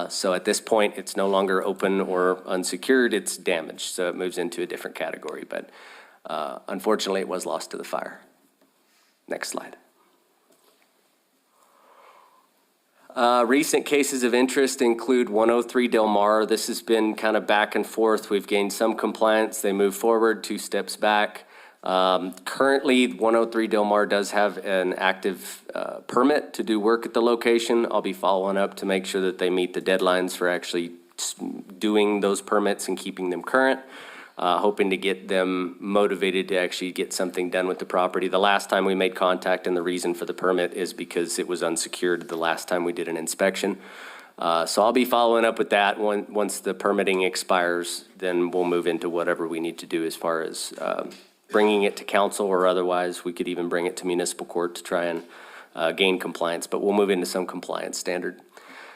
So at this point, it's no longer open or unsecured, it's damaged, so it moves into a different category. But unfortunately, it was lost to the fire. Next slide. Recent cases of interest include 103 Del Mar. This has been kind of back and forth. We've gained some compliance. They move forward, 2 steps back. Currently, 103 Del Mar does have an active permit to do work at the location. I'll be following up to make sure that they meet the deadlines for actually doing those permits and keeping them current. Hoping to get them motivated to actually get something done with the property. The last time we made contact, and the reason for the permit is because it was unsecured the last time we did an inspection. So I'll be following up with that. Once the permitting expires, then we'll move into whatever we need to do as far as bringing it to council, or otherwise we could even bring it to municipal court to try and gain compliance, but we'll move into some compliance standard.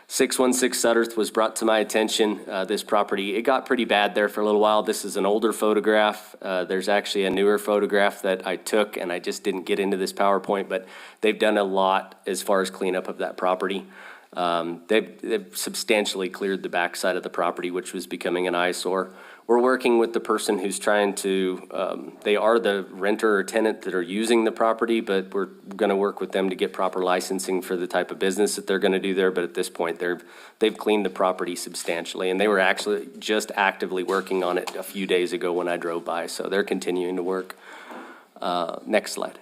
616 Sutterth was brought to my attention. This property, it got pretty bad there for a little while. This is an older photograph. There's actually a newer photograph that I took, and I just didn't get into this PowerPoint, but they've done a lot as far as cleanup of that property. They've substantially cleared the backside of the property, which was becoming an eyesore. We're working with the person who's trying to, they are the renter or tenant that are using the property, but we're gonna work with them to get proper licensing for the type of business that they're gonna do there. But at this point, they've cleaned the property substantially, and they were actually just actively working on it a few days ago when I drove by, so they're continuing to work. Next slide.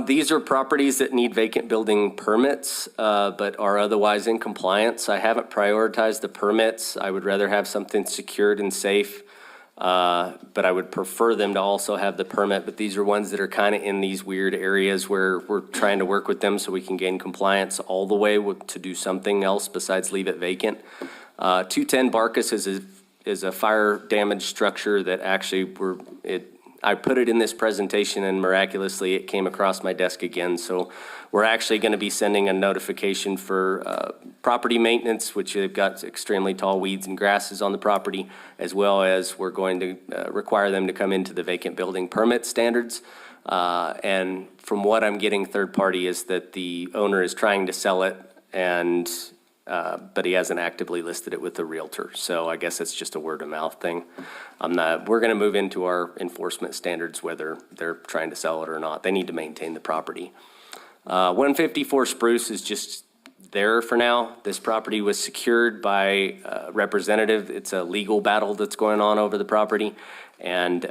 These are properties that need vacant building permits, but are otherwise in compliance. I haven't prioritized the permits. I would rather have something secured and safe, but I would prefer them to also have the permit. But these are ones that are kind of in these weird areas where we're trying to work with them so we can gain compliance all the way to do something else besides leave it vacant. 210 Barkus is a fire damaged structure that actually I put it in this presentation, and miraculously it came across my desk again. So we're actually going to be sending a notification for property maintenance, which they've got extremely tall weeds and grasses on the property, as well as we're going to require them to come into the vacant building permit standards. And from what I'm getting third party is that the owner is trying to sell it, and but he hasn't actively listed it with the realtor. So I guess it's just a word of mouth thing. We're gonna move into our enforcement standards, whether they're trying to sell it or not. They need to maintain the property. 154 Spruce is just there for now. This property was secured by a representative. It's a legal battle that's going on over the property. And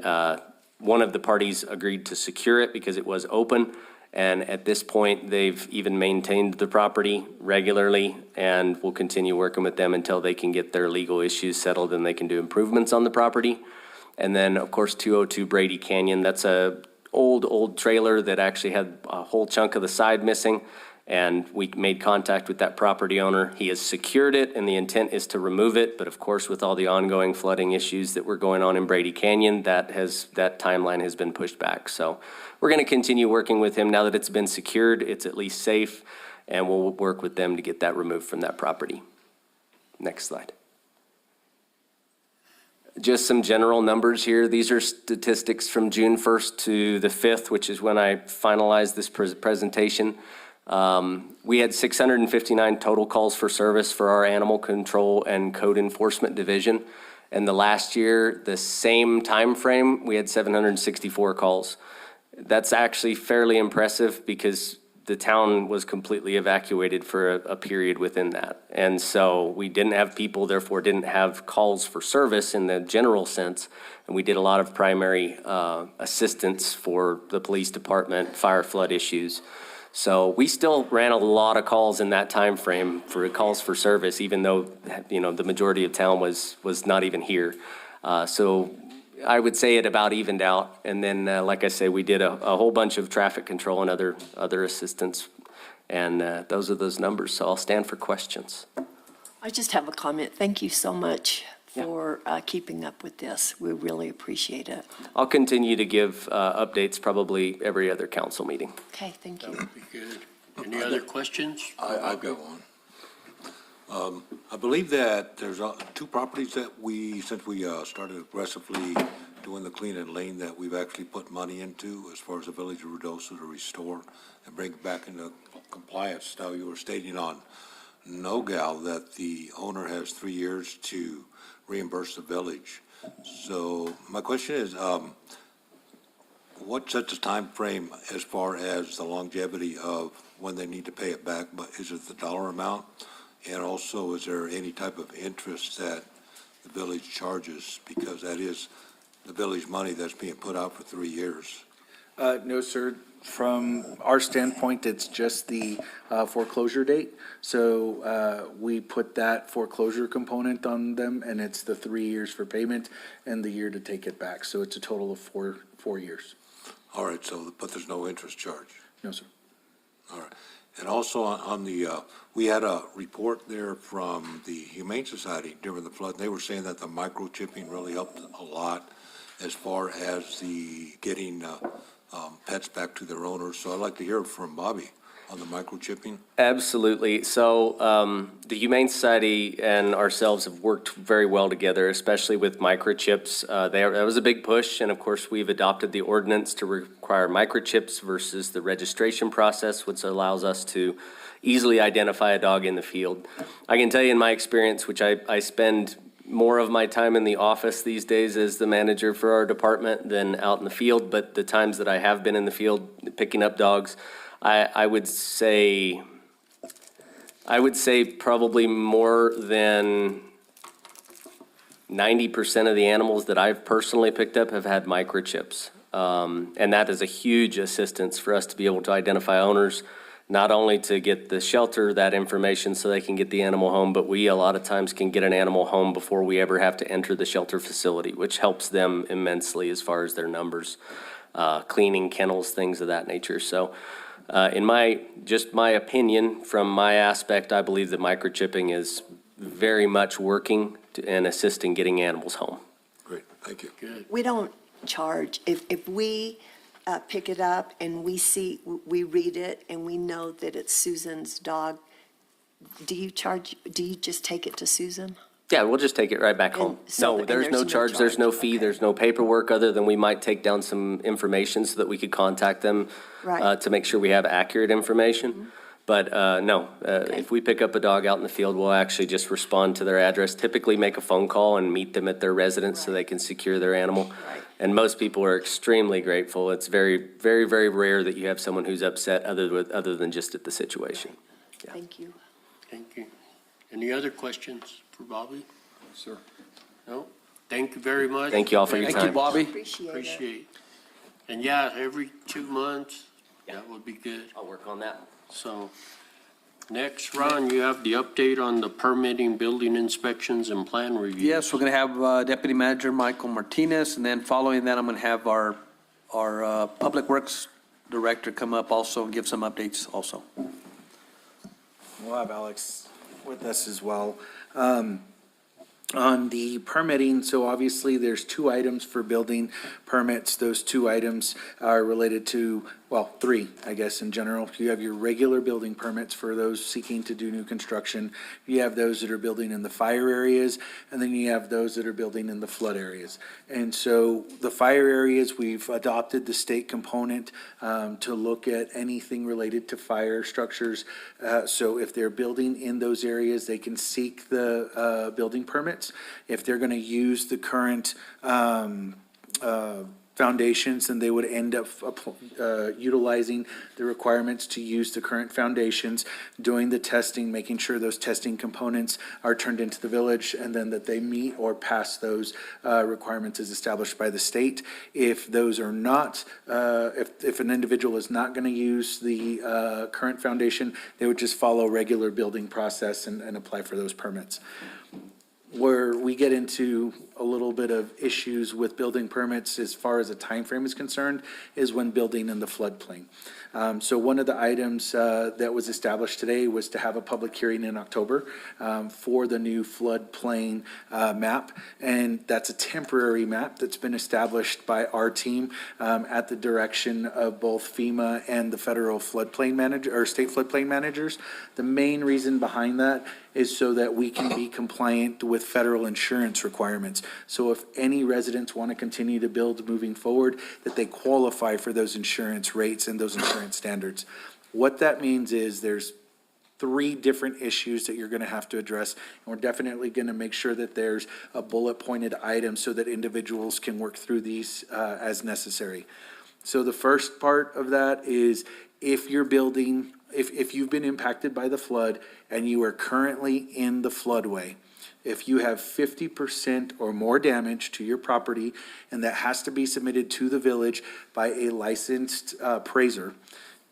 one of the parties agreed to secure it because it was open. And at this point, they've even maintained the property regularly, and we'll continue working with them until they can get their legal issues settled and they can do improvements on the property. And then, of course, 202 Brady Canyon, that's a old trailer that actually had a whole chunk of the side missing. And we made contact with that property owner. He has secured it, and the intent is to remove it. But of course, with all the ongoing flooding issues that were going on in Brady Canyon, that timeline has been pushed back. So we're going to continue working with him now that it's been secured. It's at least safe, and we'll work with them to get that removed from that property. Next slide. Just some general numbers here. These are statistics from June 1st to the 5th, which is when I finalized this presentation. We had 659 total calls for service for our animal control and code enforcement division. And the last year, the same time frame, we had 764 calls. That's actually fairly impressive because the town was completely evacuated for a period within that. And so we didn't have people, therefore didn't have calls for service in the general sense. And we did a lot of primary assistance for the police department, fire flood issues. So we still ran a lot of calls in that time frame for calls for service, even though, the majority of town was not even here. So I would say it about evened out. And then, like I say, we did a whole bunch of traffic control and other assistance. And those are those numbers. So I'll stand for questions. I just have a comment. Thank you so much for keeping up with this. We really appreciate it. I'll continue to give updates probably every other council meeting. Okay, thank you. That would be good. Any other questions? I've got one. I believe that there's two properties that since we started aggressively doing the clean and lane, that we've actually put money into as far as the village of Ruidoso to restore and bring back into compliance. Now, you were stating on No-Gal that the owner has 3 years to reimburse the village. So my question is, what sets the time frame as far as the longevity of when they need to pay it back? But is it the dollar amount? And also, is there any type of interest that the village charges? Because that is the village money that's being put out for 3 years. No, sir. From our standpoint, it's just the foreclosure date. So we put that foreclosure component on them, and it's the 3 years for payment and the year to take it back. So it's a total of four years. All right, so, but there's no interest charge? No, sir. All right. And also on the, we had a report there from the Humane Society during the flood. They were saying that the microchipping really helped a lot as far as the getting pets back to their owners. So I'd like to hear from Bobby on the microchipping. Absolutely. So the Humane Society and ourselves have worked very well together, especially with microchips. That was a big push, and of course, we've adopted the ordinance to require microchips versus the registration process, which allows us to easily identify a dog in the field. I can tell you in my experience, which I spend more of my time in the office these days as the manager for our department than out in the field, but the times that I have been in the field picking up dogs, I would say probably more than 90% of the animals that I've personally picked up have had microchips. And that is a huge assistance for us to be able to identify owners, not only to get the shelter that information so they can get the animal home, but we a lot of times can get an animal home before we ever have to enter the shelter facility, which helps them immensely as far as their numbers, cleaning kennels, things of that nature. So in my opinion, from my aspect, I believe that microchipping is very much working and assisting getting animals home. Great, thank you. Good. We don't charge. If we pick it up and we read it and we know that it's Susan's dog, do you just take it to Susan? Yeah, we'll just take it right back home. No, there's no charge, there's no fee, there's no paperwork, other than we might take down some information so that we could contact them Right. to make sure we have accurate information. But no, if we pick up a dog out in the field, we'll actually just respond to their address, typically make a phone call and meet them at their residence so they can secure their animal. Right. And most people are extremely grateful. It's very, very, very rare that you have someone who's upset other than just at the situation. Yeah. Thank you. Thank you. Any other questions for Bobby? Sir. No? Thank you very much. Thank you all for your Thank you, time. Bobby. Appreciate it. Appreciate. And yeah, every 2 months, that would be good. I'll work on that. So, next, Ron, you have the update on the permitting, building inspections, and plan reviews. Yes, we're going to have Deputy Manager Michael Martinez, and then following that, I'm going to have our Public Works Director come up also and give some updates also. We'll have Alex with us as well. On the permitting, so obviously there's 2 items for building permits. Those 2 items are related to, well, 3, I guess, in general. You have your regular building permits for those seeking to do new construction. You have those that are building in the fire areas, and then you have those that are building in the flood areas. And so the fire areas, we've adopted the state component to look at anything related to fire structures. So if they're building in those areas, they can seek the building permits. If they're going to use the current foundations, then they would end up utilizing the requirements to use the current foundations, doing the testing, making sure those testing components are turned into the village, and then that they meet or pass those requirements as established by the state. If those are not, if an individual is not going to use the current foundation, they would just follow regular building process and apply for those permits. Where we get into a little bit of issues with building permits as far as a time frame is concerned is when building in the floodplain. So one of the items that was established today was to have a public hearing in October for the new floodplain map. And that's a temporary map that's been established by our team at the direction of both FEMA and the federal floodplain manager, or state floodplain managers. The main reason behind that is so that we can be compliant with federal insurance requirements. So if any residents want to continue to build moving forward, that they qualify for those insurance rates and those insurance standards. What that means is there's 3 different issues that you're going to have to address. And we're definitely going to make sure that there's a bullet pointed item so that individuals can work through these as necessary. So the first part of that is if you're building, if you've been impacted by the flood and you are currently in the floodway, if you have 50% or more damage to your property, and that has to be submitted to the village by a licensed appraiser,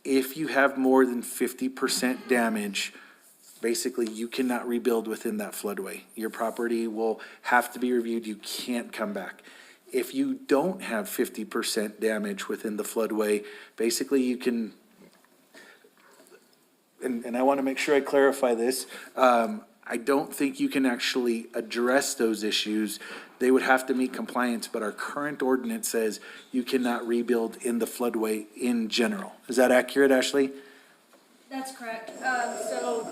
if you have more than 50% damage, basically you cannot rebuild within that floodway. Your property will have to be reviewed. You can't come back. If you don't have 50% damage within the floodway, basically you can, and I want to make sure I clarify this, I don't think you can actually address those issues. They would have to meet compliance, but our current ordinance says you cannot rebuild in the floodway in general. Is that accurate, Ashley? That's correct. So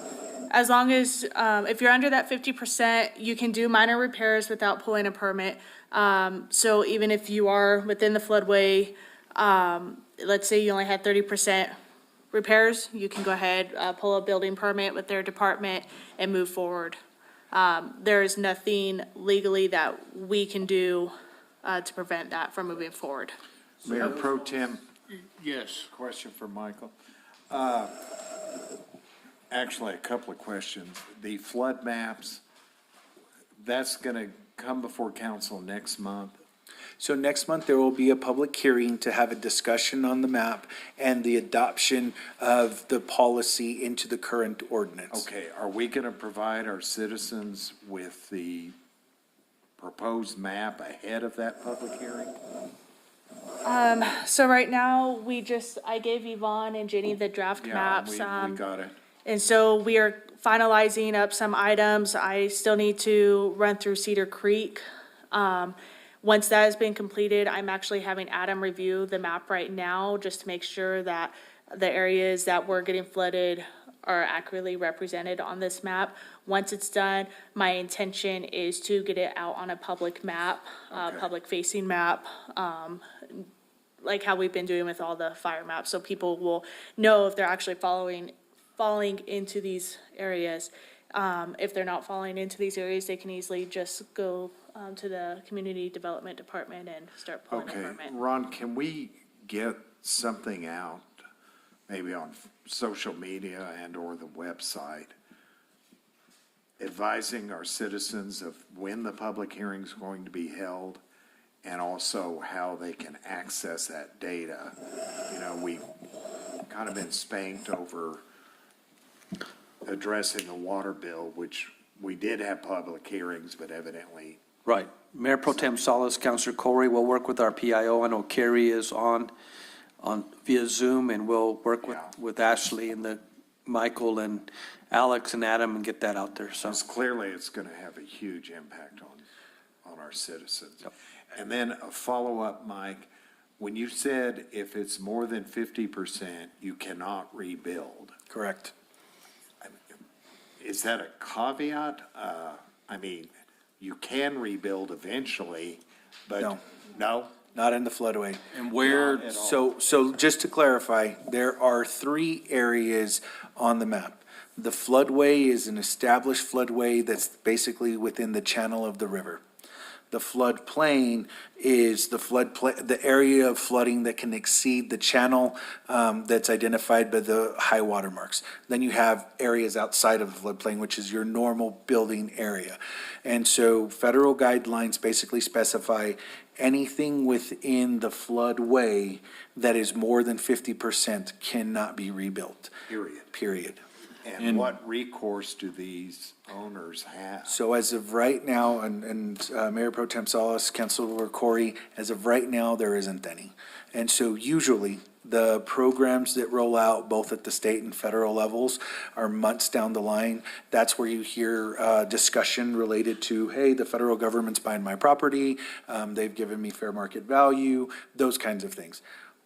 as long as, if you're under that 50%, you can do minor repairs without pulling a permit. So even if you are within the floodway, let's say you only had 30% repairs, you can go ahead, pull a building permit with their department and move forward. There is nothing legally that we can do to prevent that from moving forward. Mayor Pro Tem, Yes. question for Michael. Actually, a couple of questions. The flood maps, that's going to come before council next month? So next month, there will be a public hearing to have a discussion on the map and the adoption of the policy into the current ordinance. Okay, are we going to provide our citizens with the proposed map ahead of that public hearing? So right now, I gave Yvonne and Jenny the draft Yeah, maps. we got it. And so we are finalizing up some items. I still need to run through Cedar Creek. Once that has been completed, I'm actually having Adam review the map right now, just to make sure that the areas that were getting flooded are accurately represented on this map. Once it's done, my intention is to get it out on a public map, public-facing map, like how we've been doing with all the fire maps, so people will know if they're actually falling into these areas. If they're not falling into these areas, they can easily just go to the Community Development Department and start pulling a Okay, permit. Ron, can we get something out, maybe on social media and/or the website, advising our citizens of when the public hearing is going to be held and also how they can access that data? You know, we've kind of been spanked over addressing the water bill, which we did have public hearings, but evidently. Right. Mayor Pro Tem Salas, Councilor Corey will work with our PIO. I know Kerry is on via Zoom, and we'll work with Ashley and Michael and Alex and Adam and get that out there, so. Clearly, it's going to have a huge impact on our citizens. And then a follow-up, Mike, when you said if it's more than 50%, you cannot rebuild. Correct. Is that a caveat? I mean, you can rebuild eventually, but. No. No? Not in the floodway. And where, Not at all. So just to clarify, there are 3 areas on the map. The floodway is an established floodway that's basically within the channel of the river. The floodplain is the area of flooding that can exceed the channel that's identified by the high water marks. Then you have areas outside of the floodplain, which is your normal building area. And so federal guidelines basically specify anything within the floodway that is more than 50% cannot be rebuilt. Period. And what recourse do these owners have? So as of right now, and Mayor Pro Tem Salas, Councilor Corey, as of right now, there isn't any. And so usually, the programs that roll out both at the state and federal levels are months down the line. That's where you hear discussion related to, hey, the federal government's buying my property, they've given me fair market value, those kinds of things.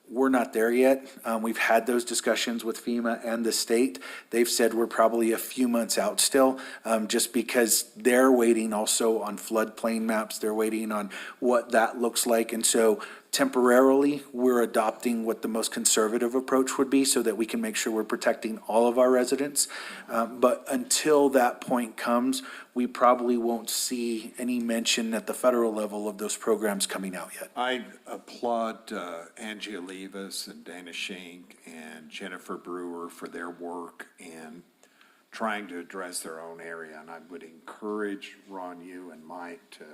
We're not there yet. We've had those discussions with FEMA and the state. They've said we're probably a few months out still, just because they're waiting also on floodplain maps. They're waiting on what that looks like. And so temporarily, we're adopting what the most conservative approach would be so that we can make sure we're protecting all of our residents. But until that point comes, we probably won't see any mention at the federal level of those programs coming out yet. I applaud Angie Olivas and Dana Shink and Jennifer Brewer for their work in trying to address their own area. And I would encourage Ron, you and Mike to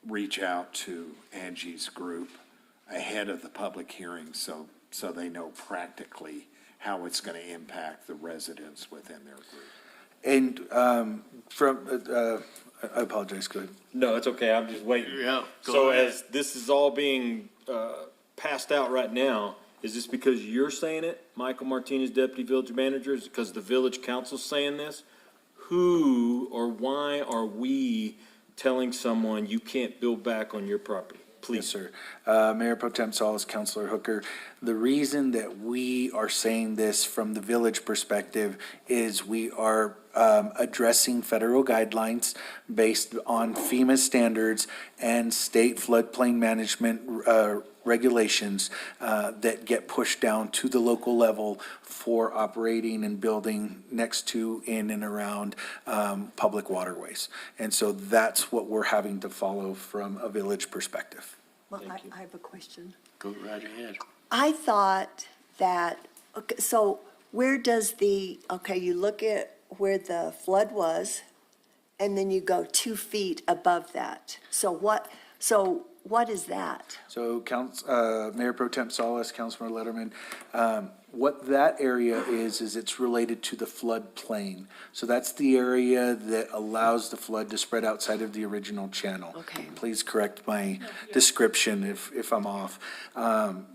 reach out to Angie's group ahead of the public hearing so they know practically how it's going to impact the residents within their group. And I apologize, go ahead. No, it's okay, I'm just waiting. Yeah, go So ahead. as this is all being passed out right now, is this because you're saying it, Michael Martinez, Deputy Village Manager? Is it because the Village Council's saying this? Who or why are we telling someone you can't build back on your property? Please. Yes, sir. Mayor Pro Tem Salas, Councilor Hooker, the reason that we are saying this from the village perspective is we are addressing federal guidelines based on FEMA standards and state floodplain management regulations that get pushed down to the local level for operating and building next to, in, and around public waterways. And so that's what we're having to follow from a village perspective. Well, I have a question. Go right ahead. I thought that, okay, so where does you look at where the flood was, and then you go 2 feet above that. So what is that? So Mayor Pro Tem Salas, Councilman Letterman, what that area is it's related to the floodplain. So that's the area that allows the flood to spread outside of the original channel. Okay. Please correct my description if I'm off.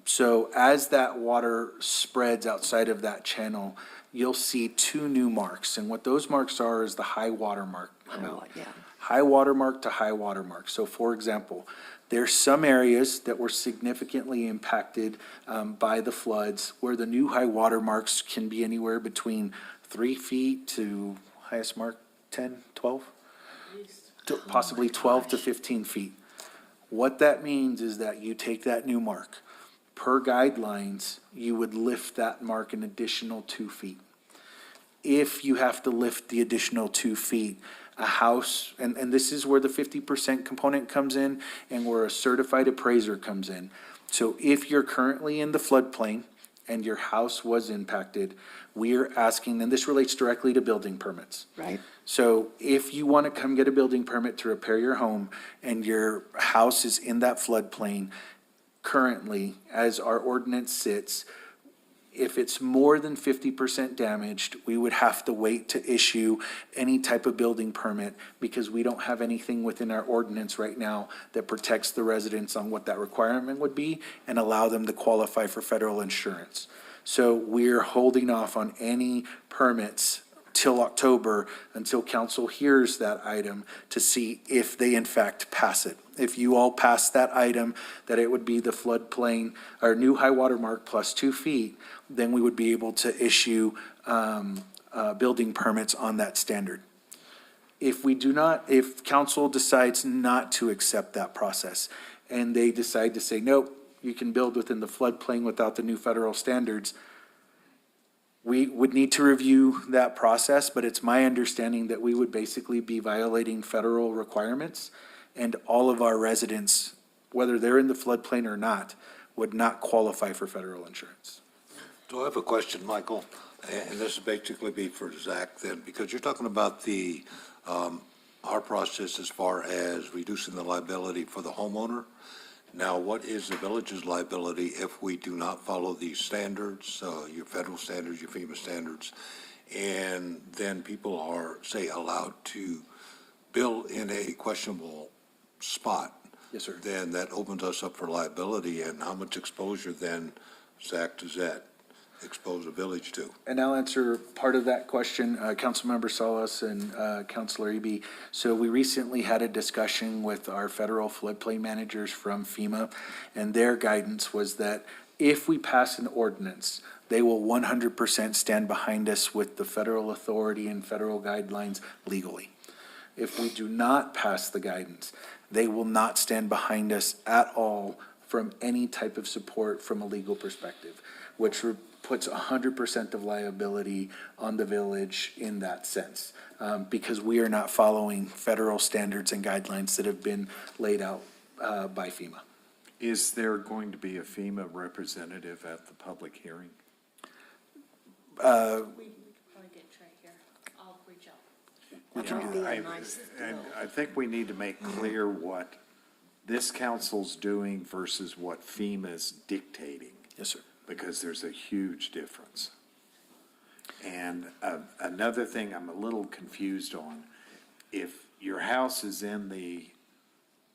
So as that water spreads outside of that channel, you'll see 2 new marks. And what those marks are is the high water mark amount. Yeah. High water mark to high water mark. So for example, there's some areas that were significantly impacted by the floods where the new high water marks can be anywhere between 3 feet to highest mark 10, 12? Possibly 12 to 15 feet. What that means is that you take that new mark. Per guidelines, you would lift that mark an additional 2 feet. If you have to lift the additional 2 feet, a house, and this is where the 50% component comes in and where a certified appraiser comes in. So if you're currently in the floodplain and your house was impacted, we are asking, and this relates directly to building permits. Right. So if you want to come get a building permit to repair your home and your house is in that floodplain, currently, as our ordinance sits, if it's more than 50% damaged, we would have to wait to issue any type of building permit because we don't have anything within our ordinance right now that protects the residents on what that requirement would be and allow them to qualify for federal insurance. So we're holding off on any permits till October until council hears that item to see if they in fact pass it. If you all pass that item, that it would be the floodplain or new high water mark plus 2 feet, then we would be able to issue building permits on that standard. If we do not, if council decides not to accept that process and they decide to say, nope, you can build within the floodplain without the new federal standards, we would need to review that process, but it's my understanding that we would basically be violating federal requirements. and all of our residents, whether they're in the floodplain or not, would not qualify for federal insurance. So I have a question, Michael, and this would basically be for Zach then, because you're talking about the, our process as far as reducing the liability for the homeowner. Now, what is the village's liability if we do not follow these standards, your federal standards, your FEMA standards, and then people are, say, allowed to build in a questionable spot? Yes, sir. Then that opens us up for liability, and how much exposure then, Zach, does that expose the village to? And I'll answer part of that question, Councilmember Salas and Councilor Eby. So we recently had a discussion with our federal floodplain managers from FEMA, and their guidance was that if we pass an ordinance, they will 100% stand behind us with the federal authority and federal guidelines legally. If we do not pass the guidance, they will not stand behind us at all from any type of support from a legal perspective, which puts 100% of liability on the village in that sense, because we are not following federal standards and guidelines that have been laid out by FEMA. Is there going to be a FEMA representative at the public hearing? We could probably get Trey here. I'll reach out. You know, and I think we need to make clear what this council's doing versus what FEMA's dictating. Yes, sir. Because there's a huge difference. And another thing I'm a little confused on, if your house is in the,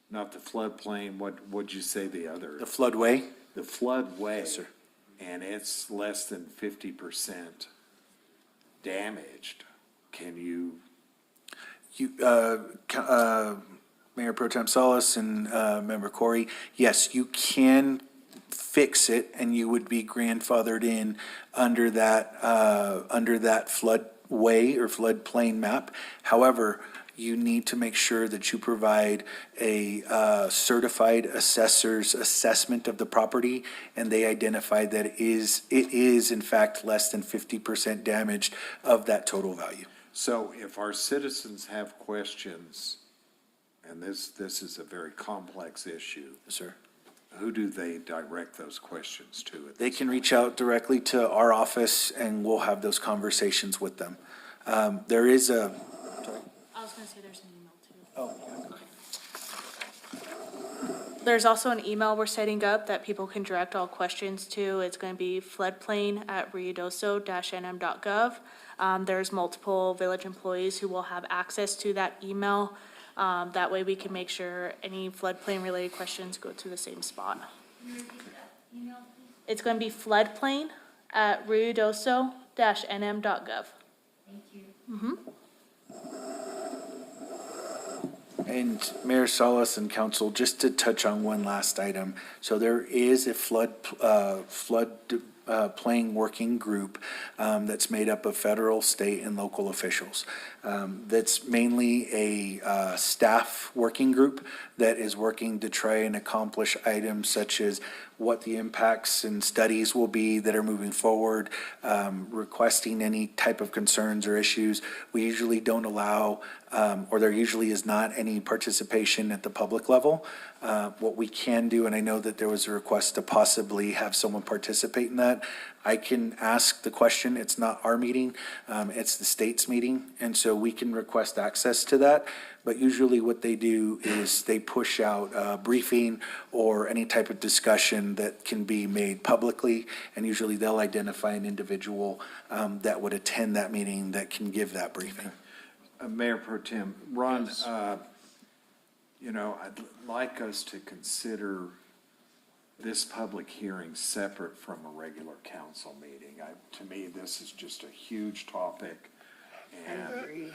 not the floodplain, what'd you say the other? The floodway? The floodway. Yes, sir. And it's less than 50% damaged, can you? Mayor Pro Tem Salas and Member Corey, yes, you can fix it and you would be grandfathered in under that floodway or floodplain map. However, you need to make sure that you provide a certified assessor's assessment of the property, and they identify that it is in fact less than 50% damaged of that total value. So if our citizens have questions, and this is a very complex issue. Yes, sir. Who do they direct those questions to? They can reach out directly to our office and we'll have those conversations with them. There is a. I was gonna say there's an email too. Oh. There's also an email we're setting up that people can direct all questions to. It's gonna be floodplain@ruidoso-nm.gov. There's multiple village employees who will have access to that email. That way we can make sure any floodplain related questions go to the same spot. It's going to be floodplain@ruidoso-nm.gov. Thank you. And Mayor Salas and Council, just to touch on one last item. So there is a floodplain working group that's made up of federal, state, and local officials. That's mainly a staff working group that is working to try and accomplish items such as what the impacts and studies will be that are moving forward, requesting any type of concerns or issues. We usually don't allow, or there usually is not any participation at the public level. What we can do, and I know that there was a request to possibly have someone participate in that, I can ask the question. It's not our meeting, it's the state's meeting, and so we can request access to that. But usually what they do is they push out a briefing or any type of discussion that can be made publicly, and usually they'll identify an individual that would attend that meeting that can give that briefing. Mayor Pro Tem, Ron, you know, I'd like us to consider this public hearing separate from a regular council meeting. To me, this is just a huge topic. And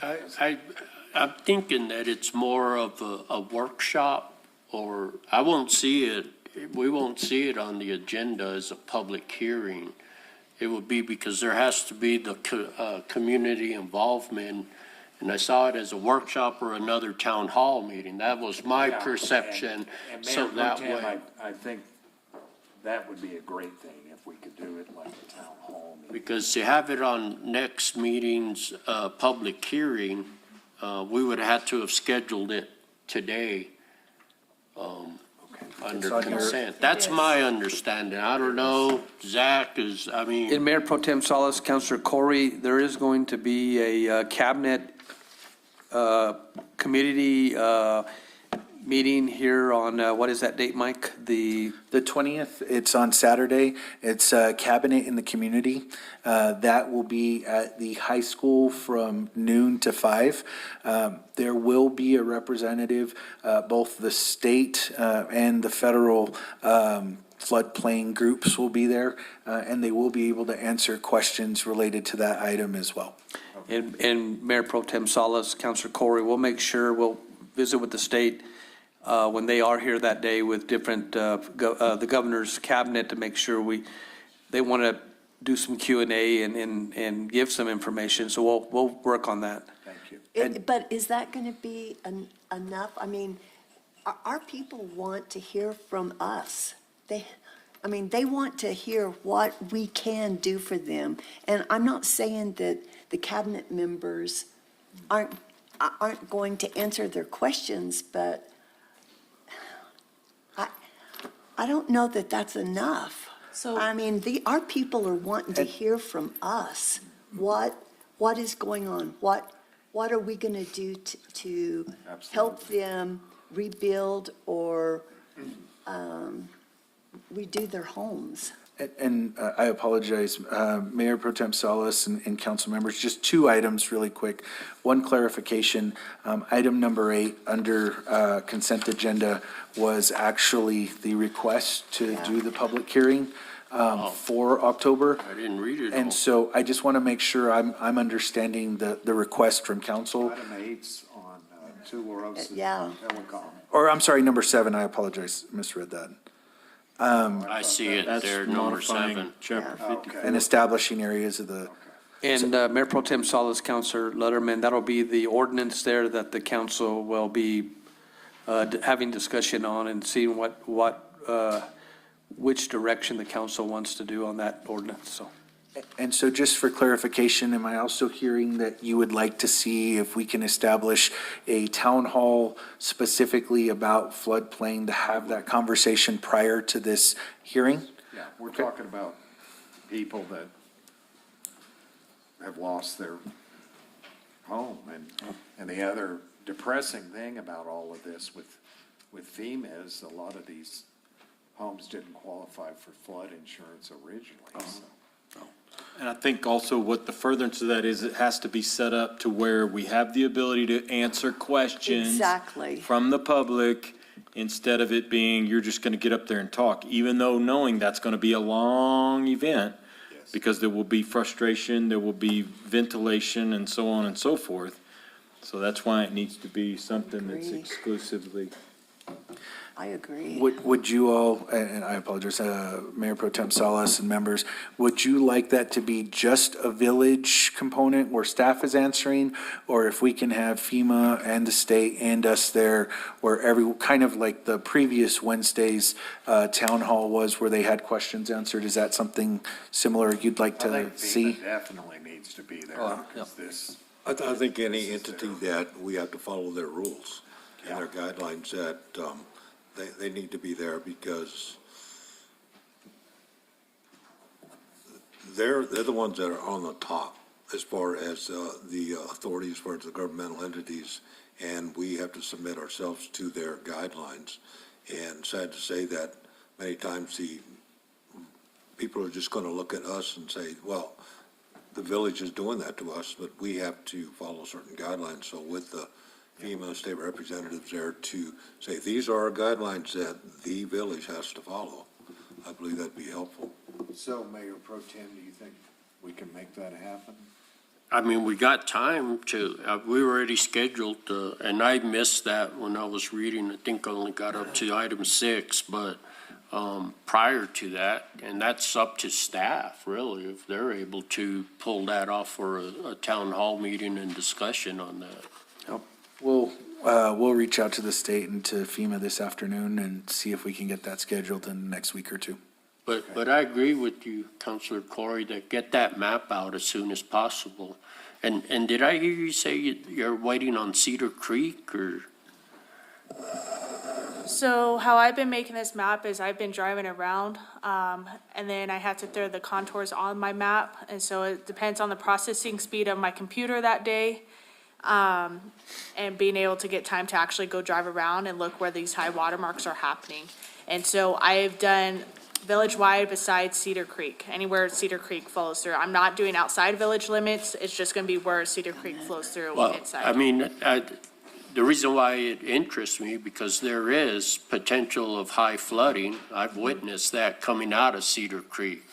I'm thinking that it's more of a workshop, or I won't see it, we won't see it on the agenda as a public hearing. It would be because there has to be the community involvement, and I saw it as a workshop or another town hall meeting. That was my perception. And So Mayor that Pro Tem, way, I think that would be a great thing if we could do it like a town hall meeting. because to have it on next meeting's public hearing, we would have had to have scheduled it today under consent. That's my understanding. I don't know, Zach is, I mean. In Mayor Pro Tem Salas, Councilor Corey, there is going to be a cabinet committee meeting here on, what is that date, Mike? The 20th, it's on Saturday. It's Cabinet in the Community. That will be at the high school from noon to 5. There will be a representative, both the state and the federal floodplain groups will be there, and they will be able to answer questions related to that item as well. And Mayor Pro Tem Salas, Councilor Corey, we'll make sure, we'll visit with the state when they are here that day with different, the governor's cabinet to make sure they want to do some Q&A and give some information. So we'll work on that. Thank you. But is that going to be enough? I mean, our people want to hear from us. They want to hear what we can do for them. And I'm not saying that the cabinet members aren't going to answer their questions, but I don't know that that's enough. So- I mean, our people are wanting to hear from us. What is going on? What are we going to do to help them rebuild or redo their homes? And I apologize, Mayor Pro Tem Salas and council members, just 2 items really quick. One clarification, item number 8 under consent agenda was actually the request to do the public hearing for October. I didn't read it all. And so I just want to make sure I'm understanding the request from council. Item 8's on 2 Yeah. Telecom. Or I'm sorry, number 7, I apologize, misread that. I see it That's there, number modifying 7. Chapter 50. And establishing areas of the, And Mayor Pro Tem Salas, Councilor Letterman, that'll be the ordinance there that the council will be having discussion on and seeing which direction the council wants to do on that ordinance, so. and so just for clarification, am I also hearing that you would like to see if we can establish a town hall specifically about floodplain to have that conversation prior to this hearing? Yeah, we're talking about people that have lost their home. And the other depressing thing about all of this with FEMA is a lot of these homes didn't qualify for flood insurance originally, so. And I think also what the furtherance of that is, it has to be set up to where we have the ability to answer questions Exactly. from the public, instead of it being, you're just gonna get up there and talk, even though knowing that's gonna be a long event, because there will be frustration, there will be ventilation, and so on and so forth. So that's why it needs to be something that's Agreed. exclusively. I agree. Would you all, and I apologize, Mayor Pro Tem Salas and members, would you like that to be just a village component where staff is answering? Or if we can have FEMA and the state and us there, where kind of like the previous Wednesday's town hall was, where they had questions answered, is that something similar you'd like I to think see? FEMA definitely needs to be there, because this, I think any entity that we have to follow their rules and their guidelines, that they need to be there, because they're the ones that are on the top as far as the authority, as far as the governmental entities, and we have to submit ourselves to their guidelines. And sad to say that many times the people are just going to look at us and say, well, the village is doing that to us, but we have to follow certain guidelines. So with the FEMA state representatives there to say, these are our guidelines that the village has to follow, I believe that'd be helpful. so Mayor Pro Tem, do you think we can make that happen? I mean, we got time to, we were already scheduled, and I missed that when I was reading. I think I only got up to item 6, but prior to that, and that's up to staff, really, if they're able to pull that off for a town hall meeting and discussion on that. We'll reach out to the state and to FEMA this afternoon and see if we can get that scheduled in the next week or two. But I agree with you, Councilor Corey, that get that map out as soon as possible. And did I hear you say you're waiting on Cedar Creek, or? So how I've been making this map is I've been driving around, and then I have to throw the contours on my map. And so it depends on the processing speed of my computer that day, and being able to get time to actually go drive around and look where these high water marks are happening. And so I've done village-wide besides Cedar Creek, anywhere Cedar Creek flows through. I'm not doing outside village limits, it's just gonna be where Cedar Creek flows through Well, inside. I mean, the reason why it interests me, because there is potential of high flooding. I've witnessed that coming out of Cedar Creek.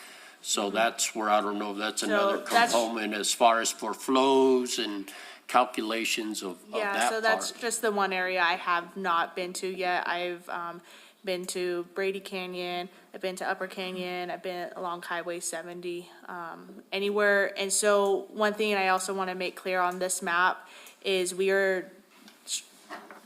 So that's where, I don't know if that's another that's- component as far as for flows and calculations of Yeah, that so that's part. just the one area I have not been to yet. I've been to Brady Canyon, I've been to Upper Canyon, I've been along Highway 70, anywhere. And so one thing I also want to make clear on this map is we are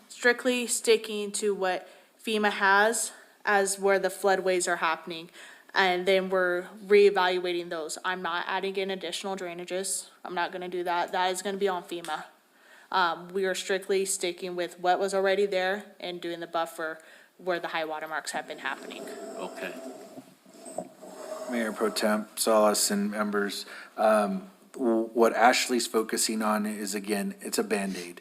strictly sticking to what FEMA has as where the floodways are happening. And then we're reevaluating those. I'm not adding in additional drainages. I'm not gonna do that. That is gonna be on FEMA. We are strictly sticking with what was already there and doing the buffer where the high water marks have been happening. Okay. Mayor Pro Tem Salas and members, what Ashley's focusing on is, again, it's a Band-Aid.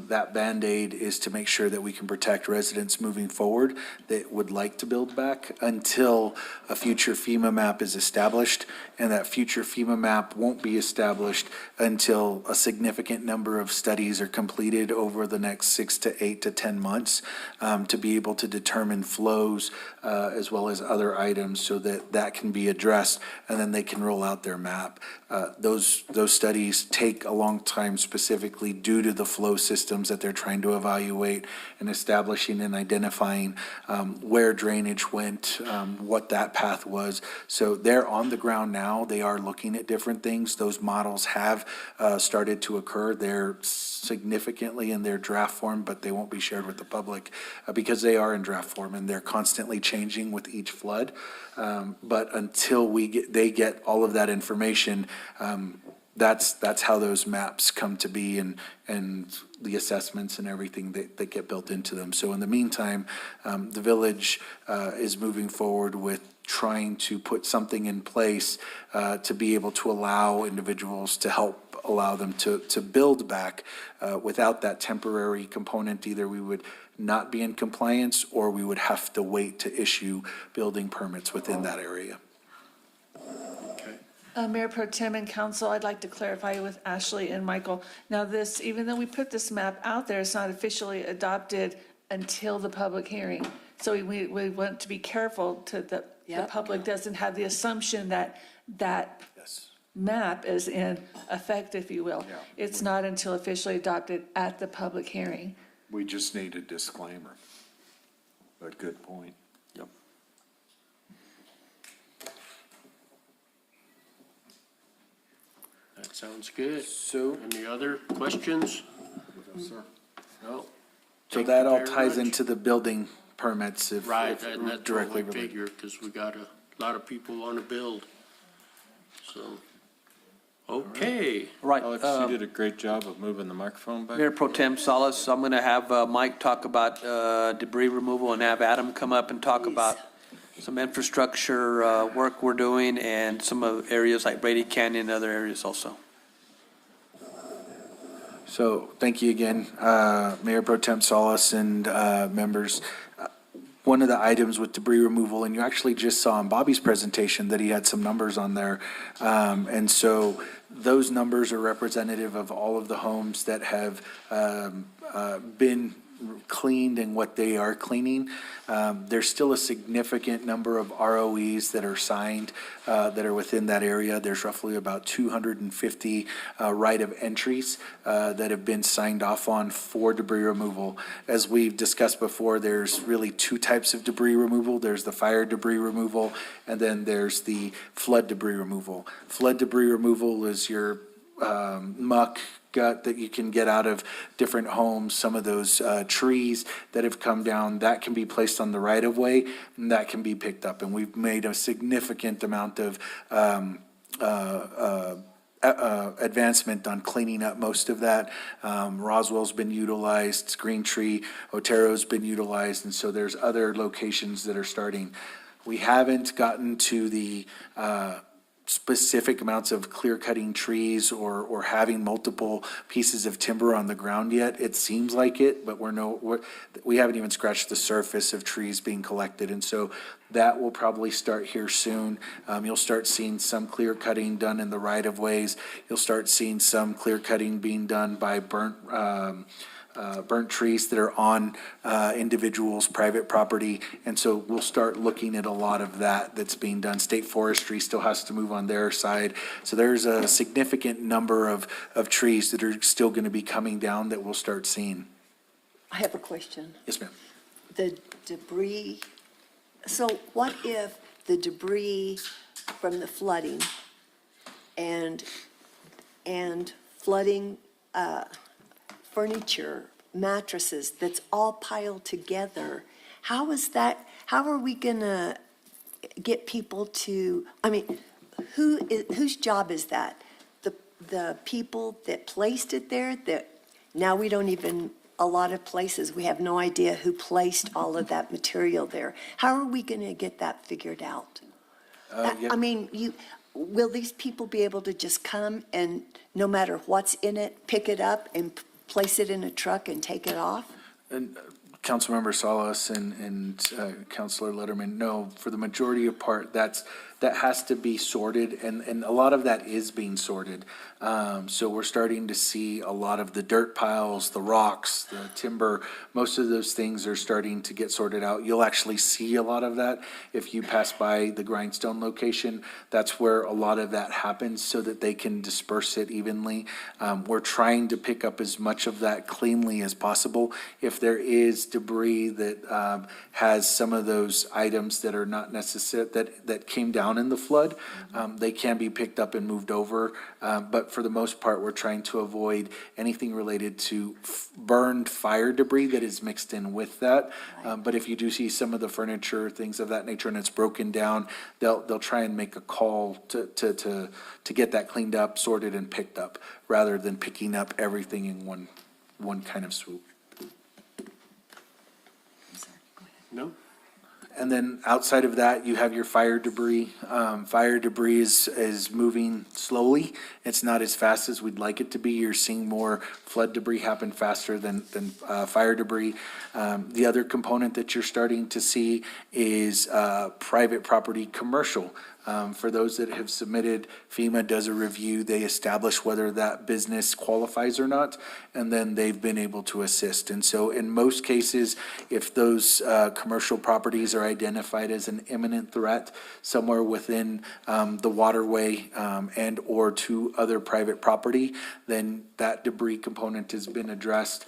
That Band-Aid is to make sure that we can protect residents moving forward that would like to build back until a future FEMA map is established. And that future FEMA map won't be established until a significant number of studies are completed over the next 6 to 8 to 10 months to be able to determine flows as well as other items so that that can be addressed and then they can roll out their map. Those studies take a long time specifically due to the flow systems that they're trying to evaluate and establishing and identifying where drainage went, what that path was. So they're on the ground now. They are looking at different things. Those models have started to occur. They're significantly in their draft form, but they won't be shared with the public because they are in draft form and they're constantly changing with each flood. But until they get all of that information, that's how those maps come to be and the assessments and everything that get built into them. So in the meantime, the village is moving forward with trying to put something in place to be able to allow individuals to help allow them to build back without that temporary component. Either we would not be in compliance or we would have to wait to issue building permits within that area. Mayor Pro Tem and Council, I'd like to clarify with Ashley and Michael. Now this, even though we put this map out there, it's not officially adopted until the public hearing. So we want to be careful to the public doesn't have the assumption that that map is in effect, if you will. Yeah. It's not until officially adopted at the public hearing. We just need a disclaimer. But good point. Yep. That sounds good. So, Any other questions? Sir. No? so Thank that you all very ties much. into the building permits if Right, if and that's what directly we related. figure, because we got a lot of people want to build. So, okay. Right. Alex, you did a great job of moving the microphone back. Mayor Pro Tem Salas, I'm going to have Mike talk about debris removal and have Adam come up and talk about some infrastructure work we're doing and some of areas like Brady Canyon and other areas also. So, thank you again, Mayor Pro Tem Salas and members. One of the items with debris removal, and you actually just saw in Bobby's presentation that he had some numbers on there. And so those numbers are representative of all of the homes that have been cleaned and what they are cleaning. There's still a significant number of ROEs that are signed that are within that area. There's roughly about 250 right of entries that have been signed off on for debris removal. As we've discussed before, there's really two types of debris removal. There's the fire debris removal, and then there's the flood debris removal. Flood debris removal is your muck, gut that you can get out of different homes, some of those trees that have come down, that can be placed on the right of way, and that can be picked up. And we've made a significant amount of advancement on cleaning up most of that. Roswell's been utilized, Green Tree, Otero's been utilized, and so there's other locations that are starting. We haven't gotten to the specific amounts of clear-cutting trees or having multiple pieces of timber on the ground yet. It seems like it, but we haven't even scratched the surface of trees being collected. And so that will probably start here soon. You'll start seeing some clear-cutting done in the right-of-ways. You'll start seeing some clear-cutting being done by burnt trees that are on individuals' private property. And so we'll start looking at a lot of that's being done. State Forestry still has to move on their side. So there's a significant number of trees that are still going to be coming down that we'll start seeing. I have a question. Yes, ma'am. The debris, so what if the debris from the flooding and flooding furniture, mattresses, that's all piled together, how are we gonna get people to, I mean, whose job is that? The people that placed it there, that now we don't even, a lot of places, we have no idea who placed all of that material there. How are we gonna get that figured out? I mean, will these people be able to just come and, no matter what's in it, pick it up and place it in a truck and take it off? And Councilmember Salas and Councilor Letterman, no, for the majority of part, that has to be sorted, and a lot of that is being sorted. So we're starting to see a lot of the dirt piles, the rocks, the timber, most of those things are starting to get sorted out. You'll actually see a lot of that if you pass by the Grindstone location. That's where a lot of that happens so that they can disperse it evenly. We're trying to pick up as much of that cleanly as possible. If there is debris that has some of those items that are not necessary, that came down in the flood, they can be picked up and moved over. But for the most part, we're trying to avoid anything related to burned fire debris that is mixed in with that. But if you do see some of the furniture, things of that nature, and it's broken down, they'll try and make a call to get that cleaned up, sorted, and picked up, rather than picking up everything in one kind of swoop. No? And then outside of that, you have your fire debris. Fire debris is moving slowly. It's not as fast as we'd like it to be. You're seeing more flood debris happen faster than fire debris. The other component that you're starting to see is private property commercial. For those that have submitted, FEMA does a review. They establish whether that business qualifies or not, and then they've been able to assist. And so in most cases, if those commercial properties are identified as an imminent threat somewhere within the waterway and or to other private property, then that debris component has been addressed.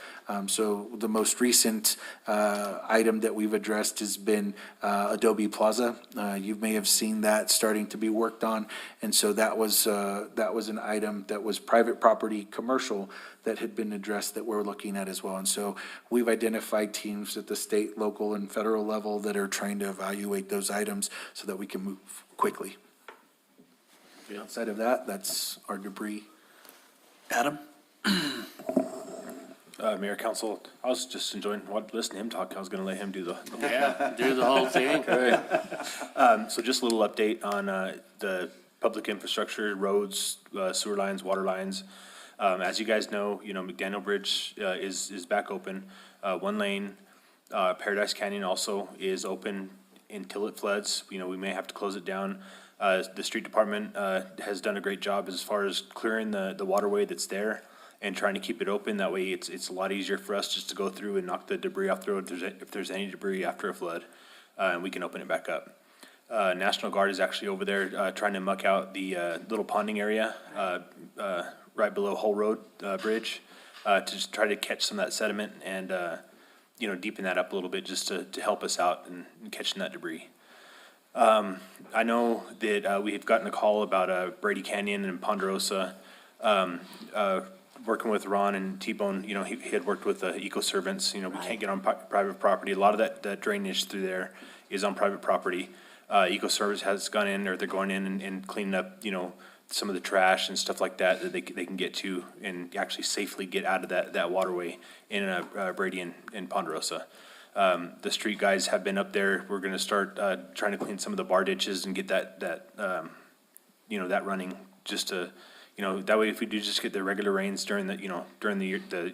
So the most recent item that we've addressed has been Adobe Plaza. You may have seen that starting to be worked on. And so that was an item that was private property commercial that had been addressed that we're looking at as well. And so we've identified teams at the state, local, and federal level that are trying to evaluate those items so that we can move quickly. Outside of that, that's our debris. Adam? Mayor, Council, I was just enjoying listening to him talk. I was going to let him do the do the whole thing. So just a little update on the public infrastructure, roads, sewer lines, water lines. As you guys know, McDaniel Bridge is back open. One lane, Paradise Canyon also is open until it floods. We may have to close it down. The street department has done a great job as far as clearing the waterway that's there and trying to keep it open. That way it's a lot easier for us just to go through and knock the debris off the road if there's any debris after a flood, and we can open it back up. National Guard is actually over there trying to muck out the little ponding area right below Hull Road Bridge to just try to catch some of that sediment and deepen that up a little bit just to help us out in catching that debris. I know that we have gotten a call about Brady Canyon and Ponderosa. Working with Ron and T-Bone, he had worked with Eco Servants. We can't get on private property. A lot of that drainage through there is on private property. Eco Service has gone in, or they're going in and cleaning up, some of the trash and stuff like that that they can get to and actually safely get out of that waterway in Brady and Ponderosa. The street guys have been up there. We're gonna start trying to clean some of the bar ditches and get that running, just to, that way if we do just get the regular rains during the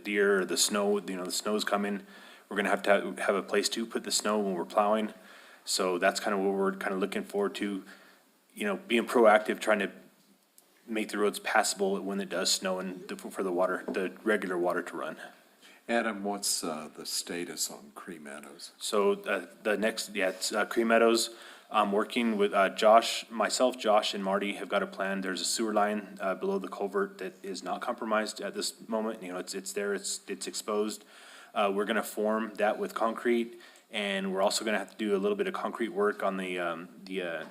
year or the snow, the snow's coming, we're gonna have to have a place to put the snow when we're plowing. So that's kind of what we're kind of looking forward to, being proactive, trying to make the roads passable when it does snow and for the regular water to run. Adam, what's the status on Cream Meadows? So it's Cream Meadows. I'm working with Josh, and Marty have got a plan. There's a sewer line below the culvert that is not compromised at this moment. It's there, it's exposed. We're gonna form that with concrete, and we're also gonna have to do a little bit of concrete work on the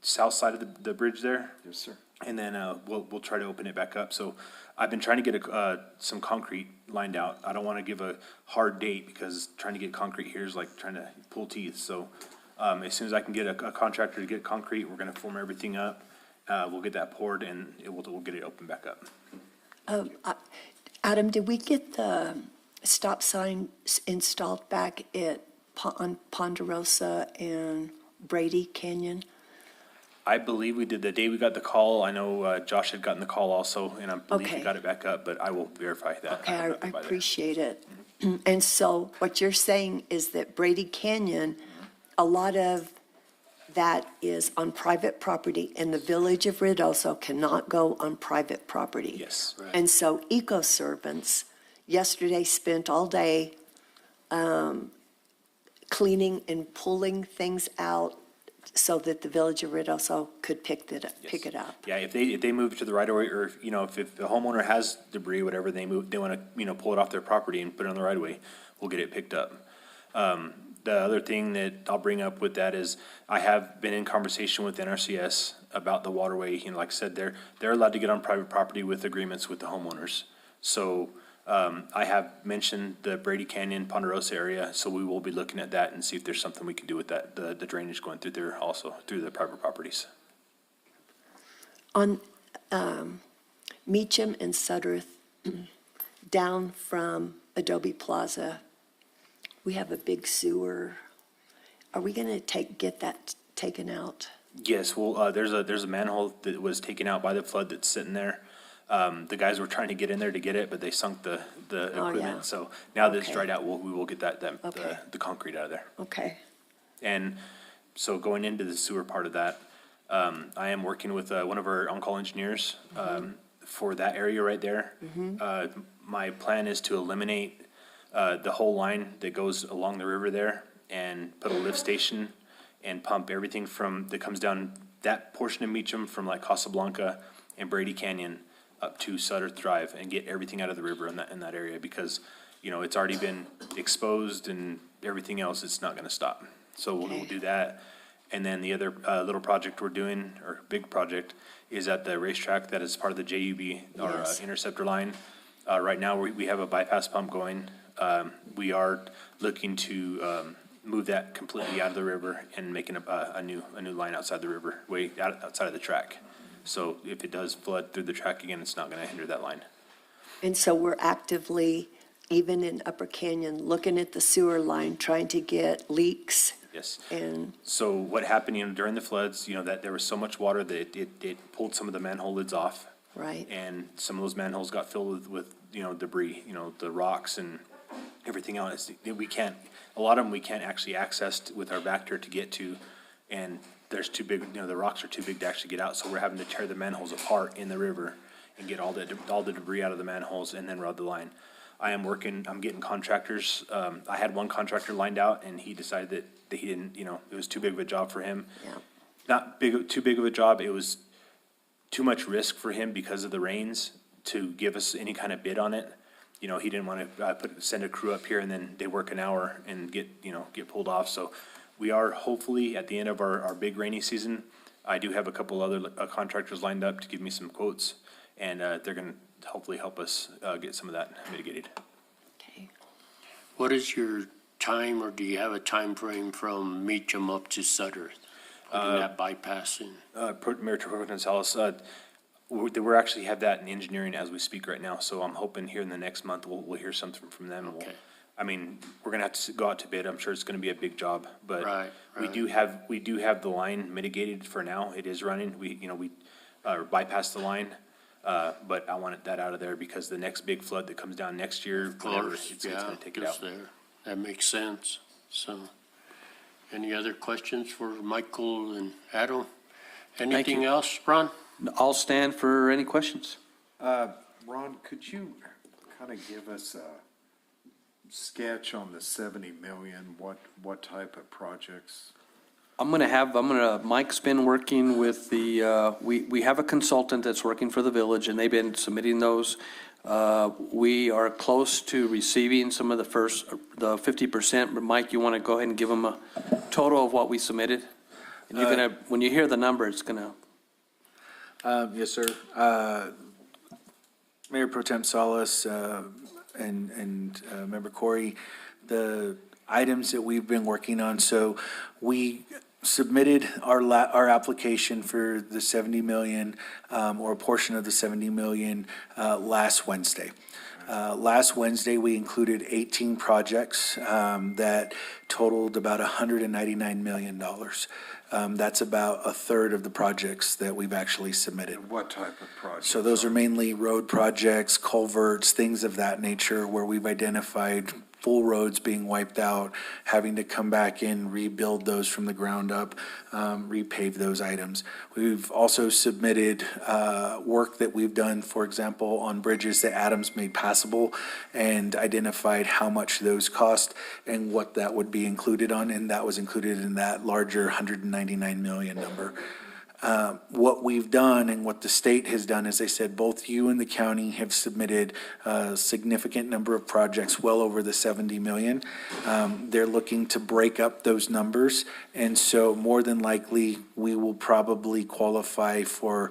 south side of the bridge there. Yes, sir. And then we'll try to open it back up. So I've been trying to get some concrete lined out. I don't want to give a hard date because trying to get concrete here is like trying to pull teeth. So as soon as I can get a contractor to get concrete, we're going to form everything up. We'll get that poured and we'll get it open back up. Adam, did we get the stop sign installed back on Ponderosa and Brady Canyon? I believe we did. The day we got the call, I know Josh had gotten the call also, and I believe we Okay. got it back up, but I will verify that. Okay, have I nothing by there. appreciate it. And so what you're saying is that Brady Canyon, a lot of that is on private property, and the Village of Ruidoso cannot go on private property. Yes. And so Eco-Servants yesterday spent all day cleaning and pulling things out so that the Village of Ruidoso could pick it up. Yeah, if they move to the right of way, or if the homeowner has debris, whatever, they want to, pull it off their property and put it on the right of way, we'll get it picked up. The other thing that I'll bring up with that is I have been in conversation with NRCS about the waterway. Like I said, they're allowed to get on private property with agreements with the homeowners. So I have mentioned the Brady Canyon, Ponderosa area, so we will be looking at that and see if there's something we can do with that, the drainage going through there also, through the private properties. On Meacham and Sudworth, down from Adobe Plaza, we have a big sewer. Are we gonna get that taken out? Yes, well, there's a manhole that was taken out by the flood that's sitting there. The guys were trying to get in there to get it, but they sunk the Oh, yeah. equipment. So now that it's Okay. dried out, we will get Okay. the concrete out of there. Okay, And so going into the sewer part of that, I am working with one of our on-call engineers for that area right there. My plan is to eliminate the whole line that goes along the river there and put a lift station and pump everything that comes down that portion of Meacham from like Casablanca and Brady Canyon up to Sutter Drive and get everything out of the river in that area because, it's already been exposed and everything else, it's not gonna stop. So we'll do that. And then the other little project we're doing, or big project, is at the racetrack that is part of the JUB, our Yes. interceptor line. Right now, we have a bypass pump going. We are looking to move that completely out of the river and making a new line outside the river, outside of the track. So if it does flood through the track again, it's not gonna hinder that line. and so we're actively, even in Upper Canyon, looking at the sewer line, trying to get leaks Yes. and, So what happened, during the floods, that there was so much water that it pulled some of the manhole lids off. right? And some of those manholes got filled with debris, the rocks and everything else. A lot of them we can't actually access with our Vector to get to. And there's too big, the rocks are too big to actually get out. So we're having to tear the manholes apart in the river and get all the debris out of the manholes and then rod the line. I'm getting contractors. I had one contractor lined out and he decided that he didn't, it was too big of a job for him. Yeah. Not too big of a job. It was too much risk for him because of the rains to give us any kind of bid on it. He didn't want to send a crew up here and then they work an hour and get pulled off. So we are hopefully at the end of our big rainy season. I do have a couple other contractors lined up to give me some quotes and they're going to hopefully help us get some of that mitigated. Okay. What is your time, or do you have a time frame from Meacham up to Sutter? Putting that bypassing? Mayor Torres Gonzalez, we're actually have that in engineering as we speak right now, so I'm hoping here in the next month, we'll hear something from them. Okay. I mean, we're gonna have to go out to bid. I'm sure it's gonna be a big job, but Right, we do have the line mitigated for now. It is running. We bypassed the line. But I wanted that out of there because the next big flood that comes down next year, Of whenever, course, it's yeah, gonna take it goes out. there. That makes sense. So, any other questions for Michael and Adam? Anything you. else, Ron? I'll stand for any questions. Ron, could you kind of give us a sketch on the 70 million? What type of projects? Mike's been working with we have a consultant that's working for the village, and they've been submitting those. We are close to receiving some of the 50%, but Mike, you want to go ahead and give them a total of what we submitted? And you're gonna, when you hear the number, it's gonna. Yes, sir. Mayor Pro Tem Salas, and Member Corey, the items that we've been working on, so we submitted our application for the 70 million, or a portion of the 70 million, last Wednesday. Last Wednesday, we included 18 projects, that totaled about $199 million. That's about a third of the projects that we've actually submitted. What type of projects? So those are mainly road projects, culverts, things of that nature, where we've identified full roads being wiped out, having to come back in, rebuild those from the ground up, repave those items. We've also submitted work that we've done, for example, on bridges that Adams made passable, and identified how much those cost and what that would be included on, and that was included in that larger 199 million number. What we've done and what the state has done is they said both you and the county have submitted a significant number of projects, well over the 70 million. They're looking to break up those numbers, and so more than likely, we will probably qualify for,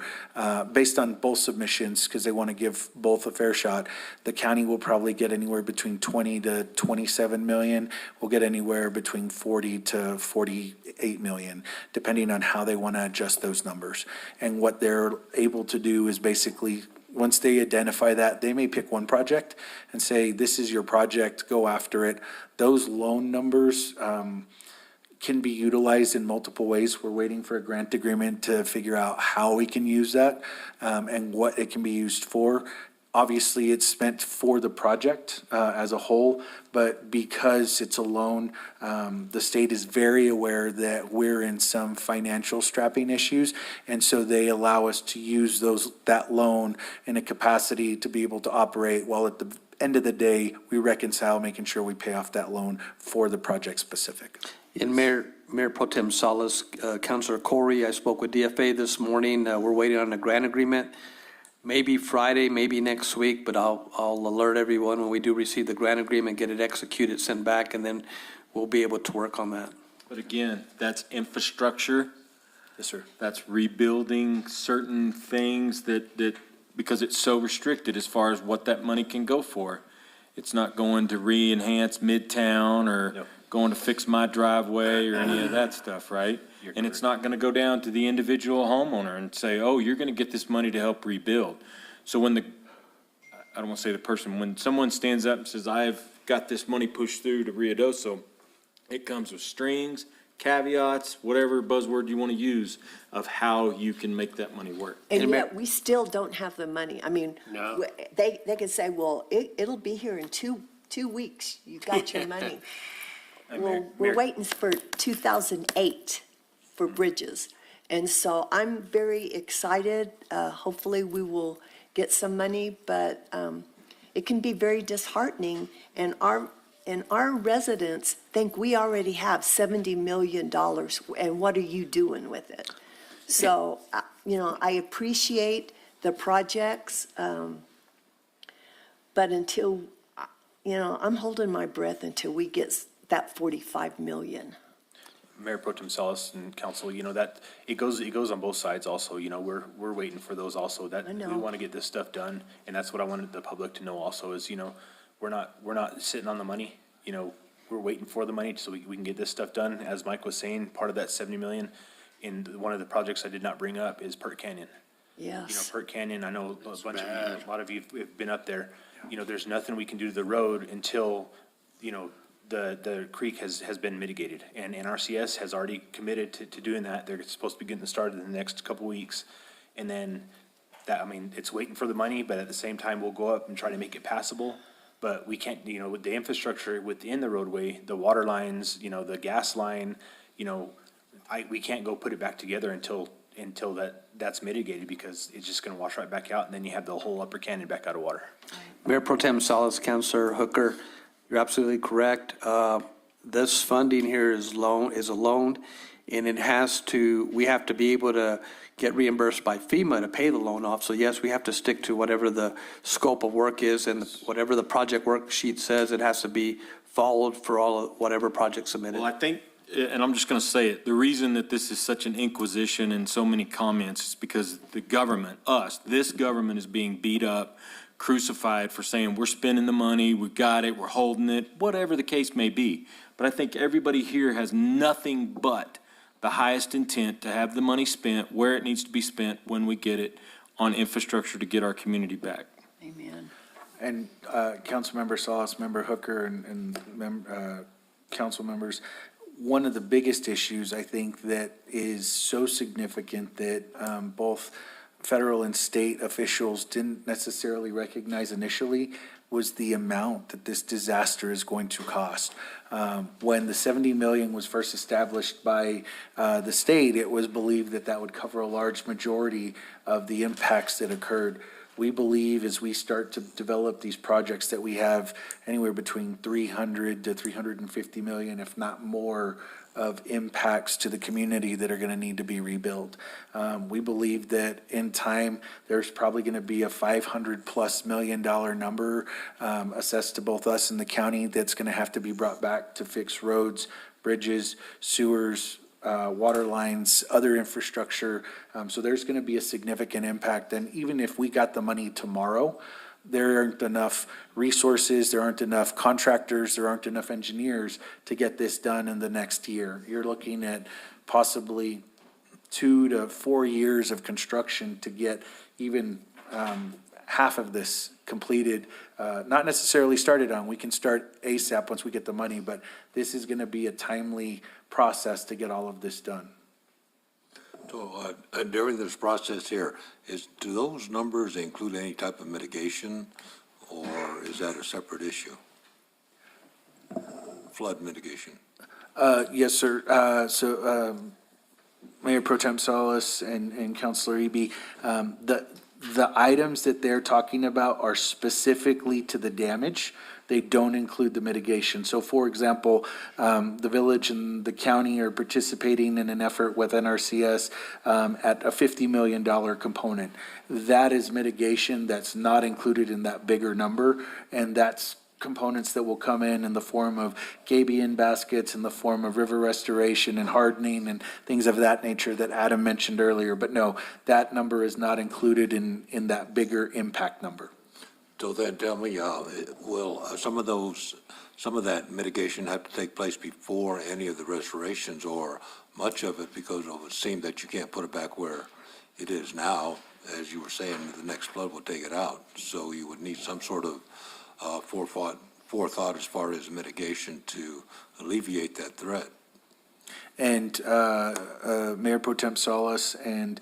based on both submissions, because they want to give both a fair shot, the county will probably get anywhere between 20 to 27 million. We'll get anywhere between 40 to 48 million, depending on how they want to adjust those numbers. And what they're able to do is basically, once they identify that, they may pick one project and say, this is your project, go after it. Those loan numbers can be utilized in multiple ways. We're waiting for a grant agreement to figure out how we can use that and what it can be used for. Obviously, it's spent for the project as a whole, but because it's a loan, the state is very aware that we're in some financial strapping issues, and so they allow us to use that loan in a capacity to be able to operate, while at the end of the day, we reconcile making sure we pay off that loan for the project specific. And Mayor Pro Tem Salas, Councilor Corey, I spoke with DFA this morning. We're waiting on a grant agreement. Maybe Friday, maybe next week, but I'll alert everyone when we do receive the grant agreement, get it executed, sent back, and then we'll be able to work on that. But again, that's infrastructure. Yes, sir. That's rebuilding certain things that, because it's so restricted as far as what that money can go for. It's not going to re-enhance Midtown or going to fix my driveway or any of that stuff, right? And it's not gonna go down to the individual homeowner and say, oh, you're gonna get this money to help rebuild. So when I don't wanna say the person, when someone stands up and says, I've got this money pushed through to Ruidoso, it comes with strings, caveats, whatever buzzword you wanna use of how you can make that money work. And yet, we still don't have the money. I mean, No. they can say, well, it'll be here in two weeks. You got your money. Well, we're waiting for 2008 for bridges. And so I'm very excited. Hopefully, we will get some money, but it can be very disheartening. And our residents think we already have $70 million, and what are you doing with it? So, I appreciate the projects, but until, I'm holding my breath until we get that 45 million. Mayor Pro Tem Salas and council, that, it goes on both sides also, we're waiting for those also, that, I know. we want to get this stuff done, and that's what I wanted the public to know also is, we're not sitting on the money, we're waiting for the money so we can get this stuff done. As Mike was saying, part of that 70 million in one of the projects I did not bring up is Perk Canyon. Yes. Pert Canyon, I know a bunch of you, a lot of you have been up there. There's nothing we can do to the road until, the creek has been mitigated. And NRCS has already committed to doing that. They're supposed to be getting started in the next couple weeks. And then it's waiting for the money, but at the same time, we'll go up and try to make it passable. But we can't, with the infrastructure within the roadway, the water lines, the gas line, we can't go put it back together until that's mitigated, because it's just gonna wash right back out, and then you have the whole upper canyon back out of water. Mayor Pro Tem Salas, Councilor Hooker, you're absolutely correct. This funding here is a loan, and we have to be able to get reimbursed by FEMA to pay the loan off. So yes, we have to stick to whatever the scope of work is, and whatever the project worksheet says, it has to be followed for whatever project submitted. Well, I think, and I'm just going to say it, the reason that this is such an inquisition and so many comments is because the government, this government is being beat up, crucified for saying we're spending the money, we got it, we're holding it, whatever the case may be. But I think everybody here has nothing but the highest intent to have the money spent where it needs to be spent when we get it on infrastructure to get our community back. Amen. And Councilmember Salas, Member Hooker, and council members, one of the biggest issues, I think, that is so significant that both federal and state officials didn't necessarily recognize initially was the amount that this disaster is going to cost. When the 70 million was first established by the state, it was believed that that would cover a large majority of the impacts that occurred. We believe as we start to develop these projects that we have anywhere between 300 to 350 million, if not more, of impacts to the community that are going to need to be rebuilt. We believe that in time, there's probably going to be a $500+ million number assessed to both us and the county that's going to have to be brought back to fix roads, bridges, sewers, water lines, other infrastructure. So there's going to be a significant impact. And even if we got the money tomorrow, there aren't enough resources, there aren't enough contractors, there aren't enough engineers to get this done in the next year. You're looking at possibly 2 to 4 years of construction to get even half of this completed, not necessarily started on. We can start ASAP once we get the money, but this is going to be a timely process to get all of this done. So during this process here, do those numbers include any type of mitigation, or is that a separate issue? Flood mitigation? Yes, sir. Mayor Pro Tem Salas and Councilor Eby, the items that they're talking about are specifically to the damage. They don't include the mitigation. So for example, the village and the county are participating in an effort with NRCS at a $50 million component. That is mitigation that's not included in that bigger number, and that's components that will come in the form of gabion baskets, in the form of river restoration and hardening and things of that nature that Adam mentioned earlier. But no, that number is not included in that bigger impact number. So then tell me, will some of that mitigation have to take place before any of the restorations, or much of it, because it would seem that you can't put it back where it is now? As you were saying, the next flood will take it out. So you would need some sort of forethought as far as mitigation to alleviate that threat. And Mayor Pro Tem Salas and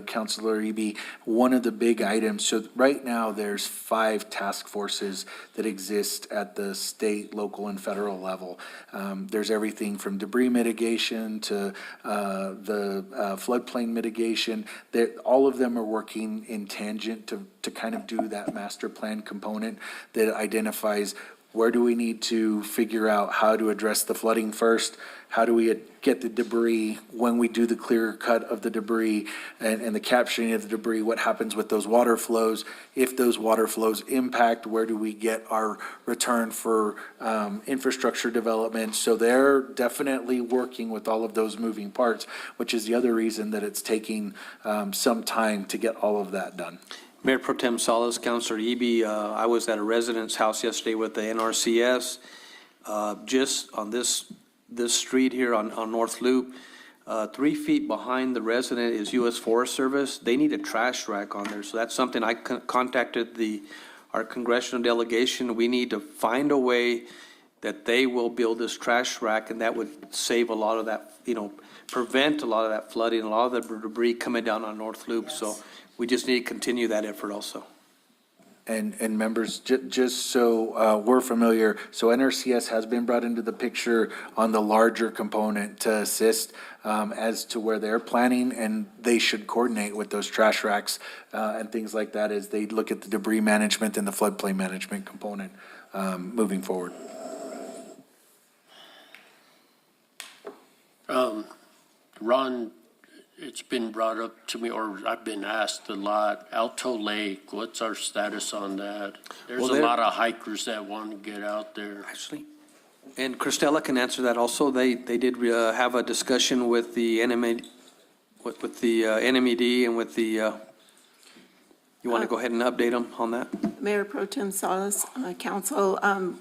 Councilor Eby, one of the big items, so right now there's 5 task forces that exist at the state, local, and federal level. There's everything from debris mitigation to the floodplain mitigation. All of them are working in tangent to kind of do that master plan component that identifies where do we need to figure out how to address the flooding first? How do we get the debris when we do the clear cut of the debris and the capturing of the debris? What happens with those water flows? If those water flows impact, where do we get our return for infrastructure development? So they're definitely working with all of those moving parts, which is the other reason that it's taking some time to get all of that done. Mayor Pro Tem Salas, Councilor Eby, I was at a resident's house yesterday with the NRCS, just on this street here on North Loop. 3 feet behind the resident is U.S. Forest Service. They need a trash rack on there, so that's something I contacted our congressional delegation. We need to find a way that they will build this trash rack, and that would save a lot of that, prevent a lot of that flooding, a lot of the debris coming down on North Loop. So we just need to continue that effort also. And members, just so we're familiar, so NRCS has been brought into the picture on the larger component to assist as to where they're planning, and they should coordinate with those trash racks and things like that as they look at the debris management and the floodplain management component moving forward. Ron, it's been brought up to me, or I've been asked a lot, Alto Lake, what's our status on that? There's Well, a there- lot of hikers that want to get out there. Actually, and Christella can answer that also. They did have a discussion with the NMED, with the NMED and with the, you want to go ahead and update them on that? Mayor Pro Tem Salas, Council,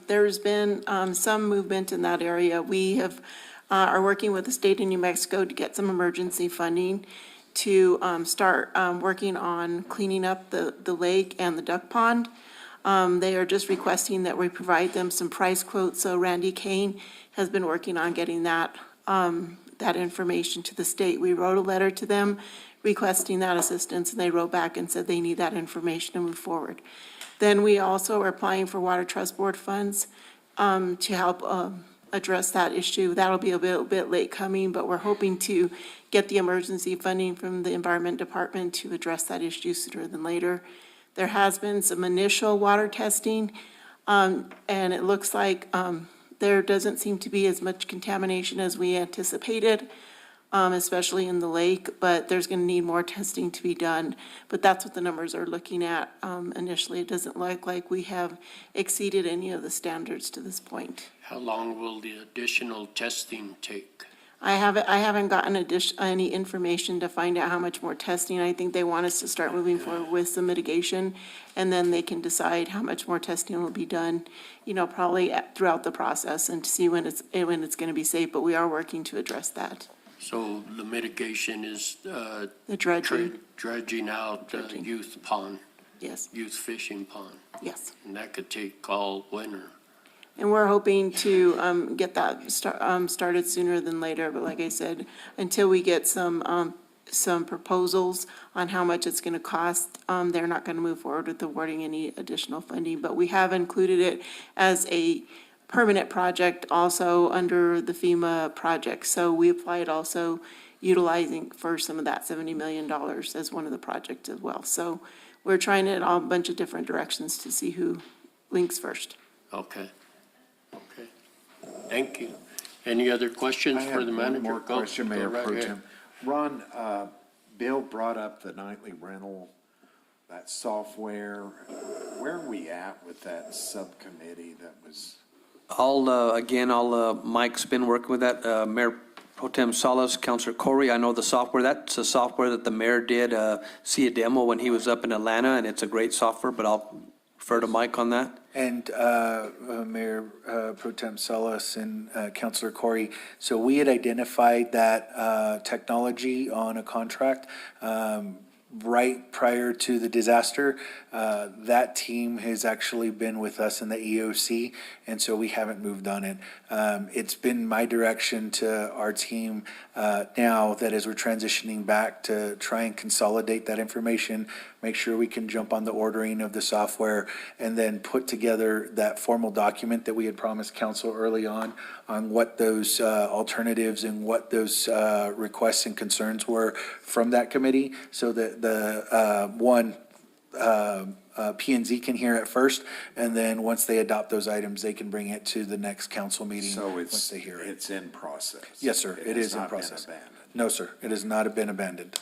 there's been some movement in that area. We have, are working with the state of New Mexico to get some emergency funding to start working on cleaning up the lake and the duck pond. They are just requesting that we provide them some price quotes, so Randy Kane has been working on getting that information to the state. We wrote a letter to them requesting that assistance, and they wrote back and said they need that information to move forward. Then we also are applying for Water Trust Board funds to help address that issue. That'll be a bit late coming, but we're hoping to get the emergency funding from the Environment Department to address that issue sooner than later. There has been some initial water testing, and it looks like there doesn't seem to be as much contamination as we anticipated, especially in the lake, but there's going to need more testing to be done. But that's what the numbers are looking at initially. It doesn't look like we have exceeded any of the standards to this point. How long will the additional testing take? I haven't gotten any information to find out how much more testing. I think they want us to start moving forward with some mitigation, and then they can decide how much more testing will be done, probably throughout the process, and to see when it's going to be safe, but we are working to address that. So the mitigation is The dredging, dredging out youth pond, yes, youth fishing pond, yes. and that could take all winter. And we're hoping to get that started sooner than later, but like I said, until we get some proposals on how much it's going to cost, they're not going to move forward with awarding any additional funding. But we have included it as a permanent project also under the FEMA project. So we applied also utilizing for some of that $70 million as one of the projects as well. So we're trying it in a bunch of different directions to see who links first. Okay. Thank you. Any other questions for the manager? I have one more Go- question, go Mayor right Pro ahead. Tem. Ron, Bill brought up the nightly rental, that software. Where are we at with that subcommittee that was? Mike's been working with that, Mayor Pro Tem Salas, Councilor Corey. I know the software, that's a software that the mayor did see a demo when he was up in Atlanta, and it's a great software, but I'll refer to Mike on that. And Mayor Pro Tem Salas and Councilor Corey, so we had identified that technology on a contract right prior to the disaster. That team has actually been with us in the EOC, and so we haven't moved on it. It's been my direction to our team now that as we're transitioning back to try and consolidate that information, make sure we can jump on the ordering of the software, and then put together that formal document that we had promised council early on what those alternatives and what those requests and concerns were from that committee, so that the P&Z can hear it first, and then once they adopt those items, they can bring it to the next council meeting So once they hear it. it's in process? Yes, sir, it has is in not been process. abandoned. No, sir, it has not been abandoned.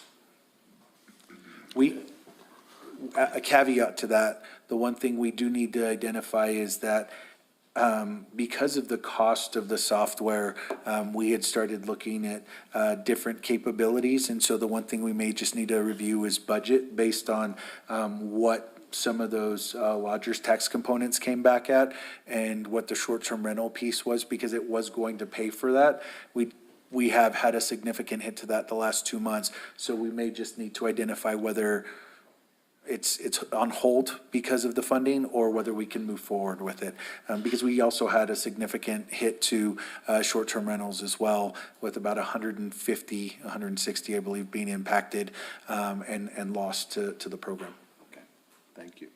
A caveat to that, the one thing we do need to identify is that because of the cost of the software, we had started looking at different capabilities. And so the one thing we may just need to review is budget based on what some of those lodgers tax components came back at and what the short-term rental piece was, because it was going to pay for that. we have had a significant hit to that the last 2 months. So we may just need to identify whether it's on hold because of the funding or whether we can move forward with it. Because we also had a significant hit to short-term rentals as well, with about 150, 160, I believe, being impacted and lost to the program. Okay, thank you.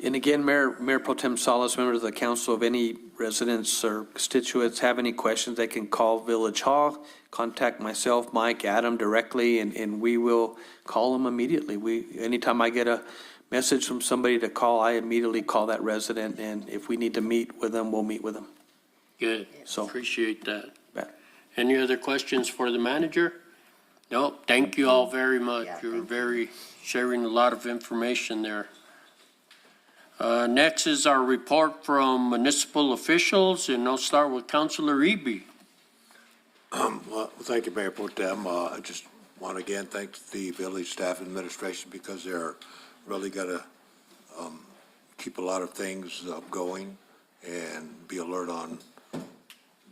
And again, Mayor Pro Tem Salas, members of the council, if any residents or constituents have any questions, they can call Village Hall, contact myself, Mike, Adam directly, and we will call them immediately. Anytime I get a message from somebody to call, I immediately call that resident, and if we need to meet with them, we'll meet with them. Good, So- appreciate that. Yeah. Any other questions for the manager? No, thank you all very much. You're sharing a lot of information there. Next is our report from municipal officials, and I'll start with Councilor Eby. Well, thank you, Mayor Pro Tem. I just want to again thank the village staff and administration because they're really got to keep a lot of things going and be alert on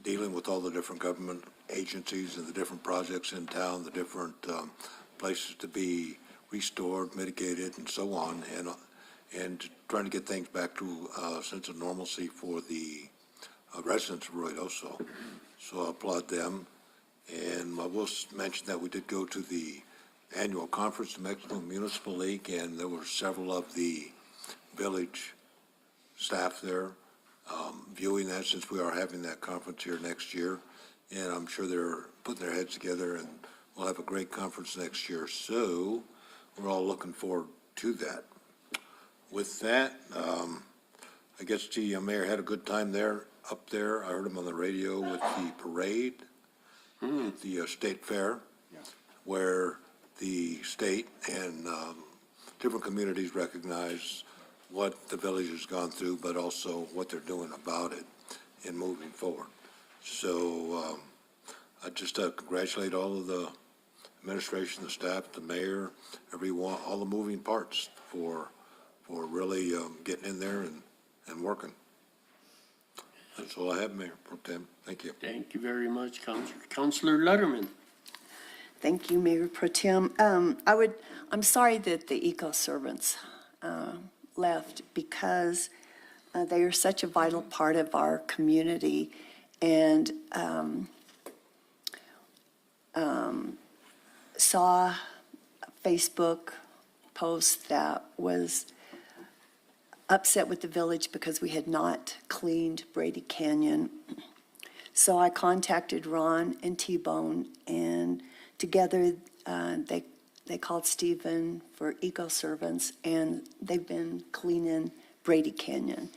dealing with all the different government agencies and the different projects in town, the different places to be restored, mitigated, and so on, and trying to get things back to a sense of normalcy for the residents of Ruidoso. So I applaud them. And I will mention that we did go to the annual conference, the Mexico Municipal League, and there were several of the village staff there viewing that, since we are having that conference here next year. And I'm sure they're putting their heads together, and we'll have a great conference next year. So we're all looking forward to that. With that, I guess the mayor had a good time up there. I heard him on the radio with the parade at the state fair, where the state and different communities recognize what the village has gone through, but also what they're doing about it in moving forward. So I just congratulate all of the administration, the staff, the mayor, everyone, all the moving parts for really getting in there and working. That's all I have, Mayor Pro Tem. Thank you. Thank you very much, Councilor. Councilor Letterman. Thank you, Mayor Pro Tem. I'm sorry that the eco-servants left, because they are such a vital part of our community. And saw a Facebook post that was upset with the village because we had not cleaned Brady Canyon. So I contacted Ron and T-Bone, and together they called Stephen for eco-servants, and they've been cleaning Brady Canyon.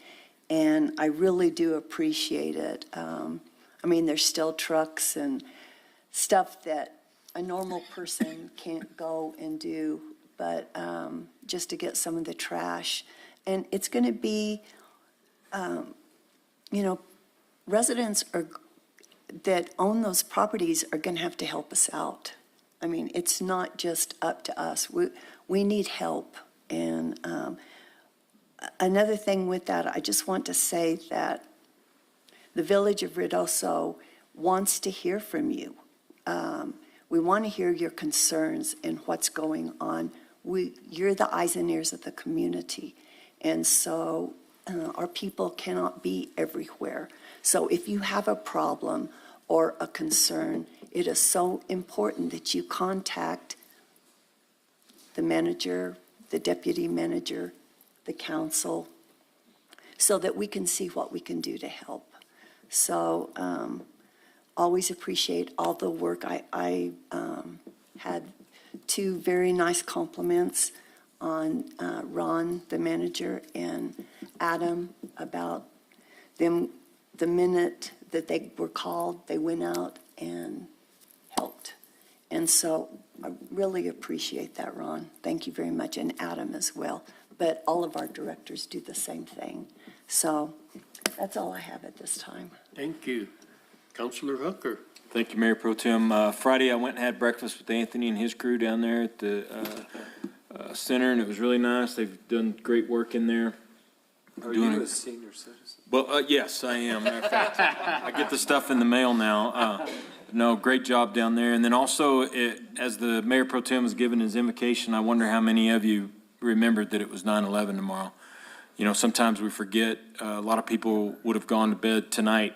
And I really do appreciate it. I mean, there's still trucks and stuff that a normal person can't go and do, but just to get some of the trash. And it's going to be, residents that own those properties are going to have to help us out. I mean, it's not just up to us. We need help. And another thing with that, I just want to say that the Village of Ruidoso wants to hear from you. We want to hear your concerns and what's going on. You're the eyes and ears of the community. And so our people cannot be everywhere. So if you have a problem or a concern, it is so important that you contact the manager, the deputy manager, the council, so that we can see what we can do to help. So always appreciate all the work. I had two very nice compliments on Ron, the manager, and Adam about them. The minute that they were called, they went out and helped. And so I really appreciate that, Ron. Thank you very much, and Adam as well. But all of our directors do the same thing. So that's all I have at this time. Thank you. Councilor Hooker. Thank you, Mayor Pro Tem. Friday, I went and had breakfast with Anthony and his crew down there at the center, and it was really nice. They've done great work in there. I'm doing it. senior citizen? Well, yes, I am. Matter of fact, I get the stuff in the mail now. No, great job down there. And then also, as the Mayor Pro Tem was giving his invocation, I wonder how many of you remembered that it was 9/11 tomorrow. You know, sometimes we forget. A lot of people would have gone to bed tonight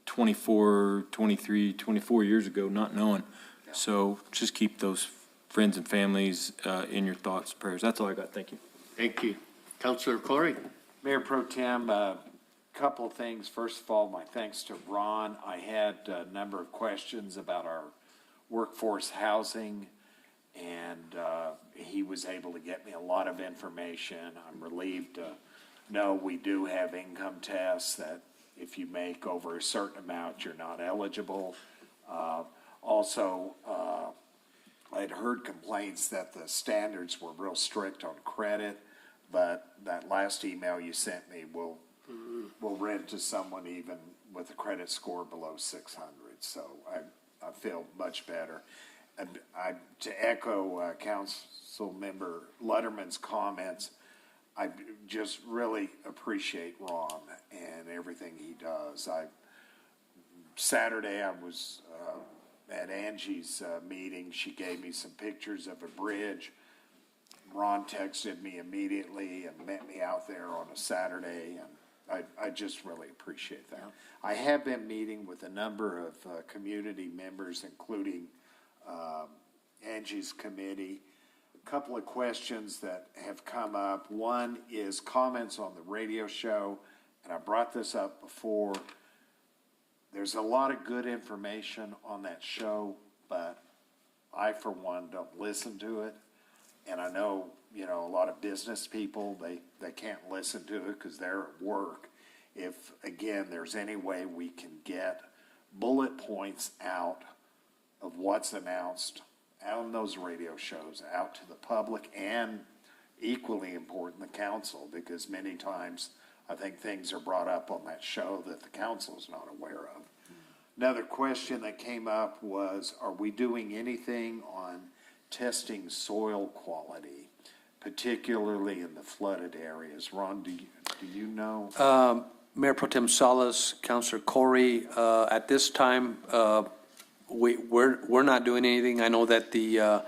24, 23, 24 years ago, not knowing. So just keep those friends and families in your thoughts and prayers. That's all I got. Thank you. Thank you. Counselor Corey? Mayor Pro Tem, couple of things. First of all, my thanks to Ron. I had a number of questions about our workforce housing, and he was able to get me a lot of information. I'm relieved to know we do have income tests that if you make over a certain amount, you're not eligible. Also, I'd heard complaints that the standards were real strict on credit, but that last email you sent me will rent to someone even with a credit score below 600. So I feel much better. And to echo Council Member Lutterman's comments, I just really appreciate Ron and everything he does. Saturday I was at Angie's meeting. She gave me some pictures of a bridge. Ron texted me immediately and met me out there on a Saturday, and I just really appreciate that. I have been meeting with a number of community members, including Angie's committee. A couple of questions that have come up. One is comments on the radio show, and I brought this up before. There's a lot of good information on that show, but I, for one, don't listen to it. And I know, you know, a lot of business people, they can't listen to it because they're at work. If, again, there's any way we can get bullet points out of what's announced on those radio shows out to the public, and equally important, the council, because many times I think things are brought up on that show that the council's not aware of. Another question that came up was, are we doing anything on testing soil quality, particularly in the flooded areas? Ron, do you know? Mayor Pro Tem Salas, Councilor Corey, at this time, we're not doing anything. I know that the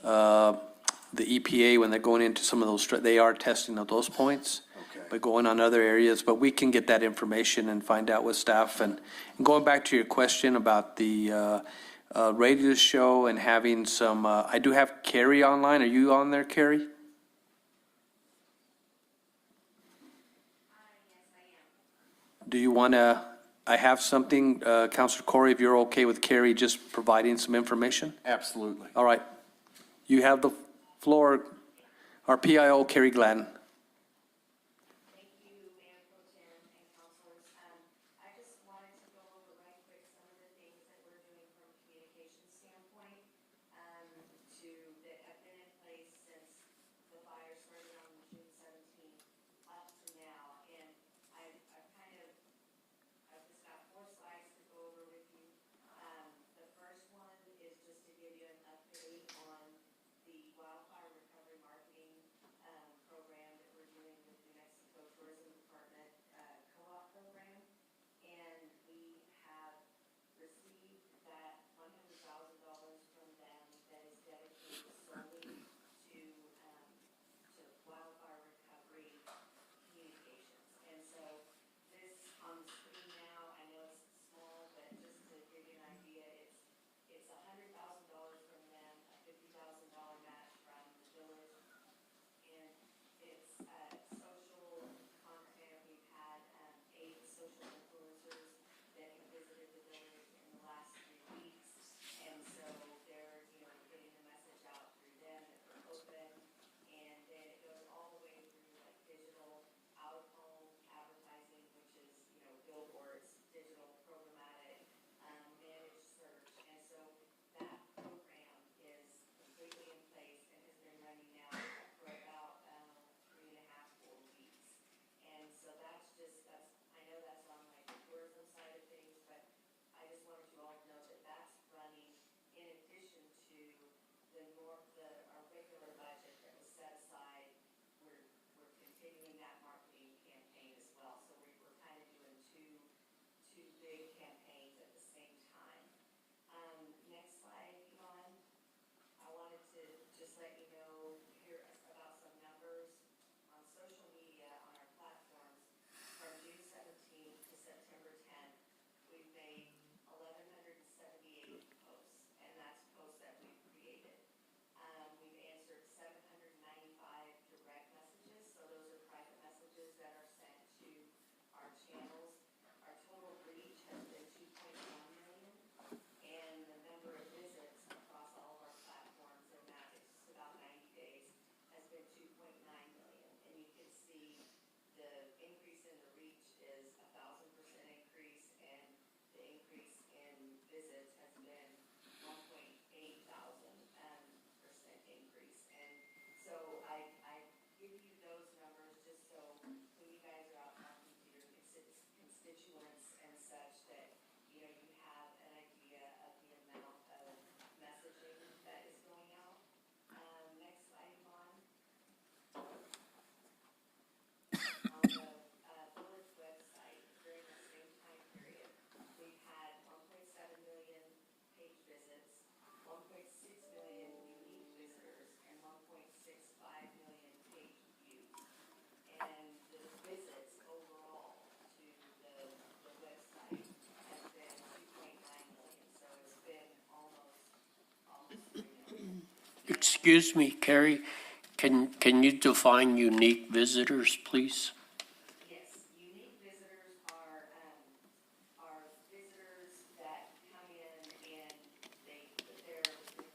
EPA, when they're going into some of those, they are testing at those points. But going on other areas, but we can get that information and find out with staff. And going back to your question about the radio show and having some, I do have Carrie online. Are you on there, Carrie? Yes, I am. Do you want to, I have something, Councilor Corey, if you're okay with Carrie just providing some information? Absolutely. All right. You have the floor. Our PIO, Carrie Gladden. Program excuse me, Carrie, can you define unique visitors, please? Yes, unique visitors are visitors that come in and they put they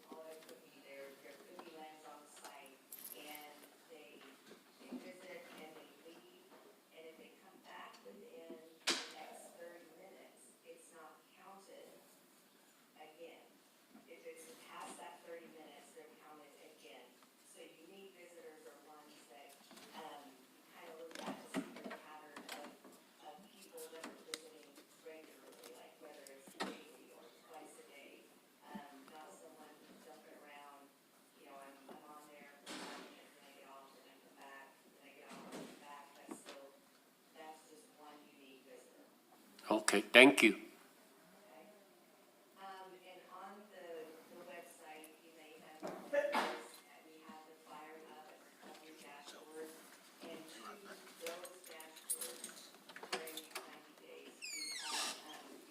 call it a cookie, their cookie lands on the site, and they visit and they leave, and if they come back within the next 30 minutes, it's not counted again. If it's past that 30 minutes, they're counted again. So unique visitors are ones that, kind of look at to see the pattern of people that are visiting regularly, like whether it's daily or twice a day. Not someone jumping around, I'm on there for 5 minutes, then I get off, then I come back, then I get off, and I come back. That's just one unique visitor. Okay, thank you. And on the website, you may have noticed that we have the Fire Hub and Recovery Dashboard. And to those dashboards during these 90 days, we have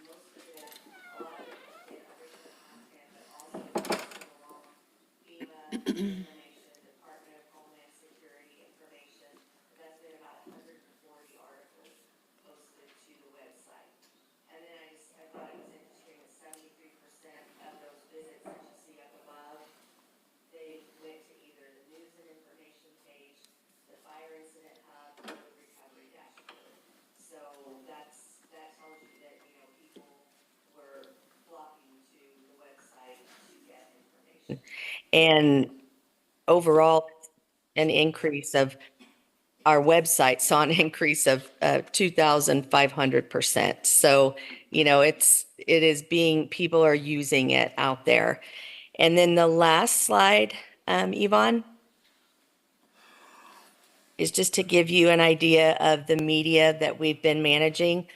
most of it, a lot of it has been original content, but also posted along FEMA information, Department of Homeland Security information. That's been about 140 articles posted to the website. And then I thought it was interesting that 73% of those visits that you see up above, they went to either the news and information page, the fire incident hub, or the recovery dashboard. So that tells you that, people were flocking to the website to get information. And overall, an increase of, our website saw an increase of 2,500%. So, people are using it out there. And then the last slide, Yvonne, is just to give you an idea of the media that we've been managing.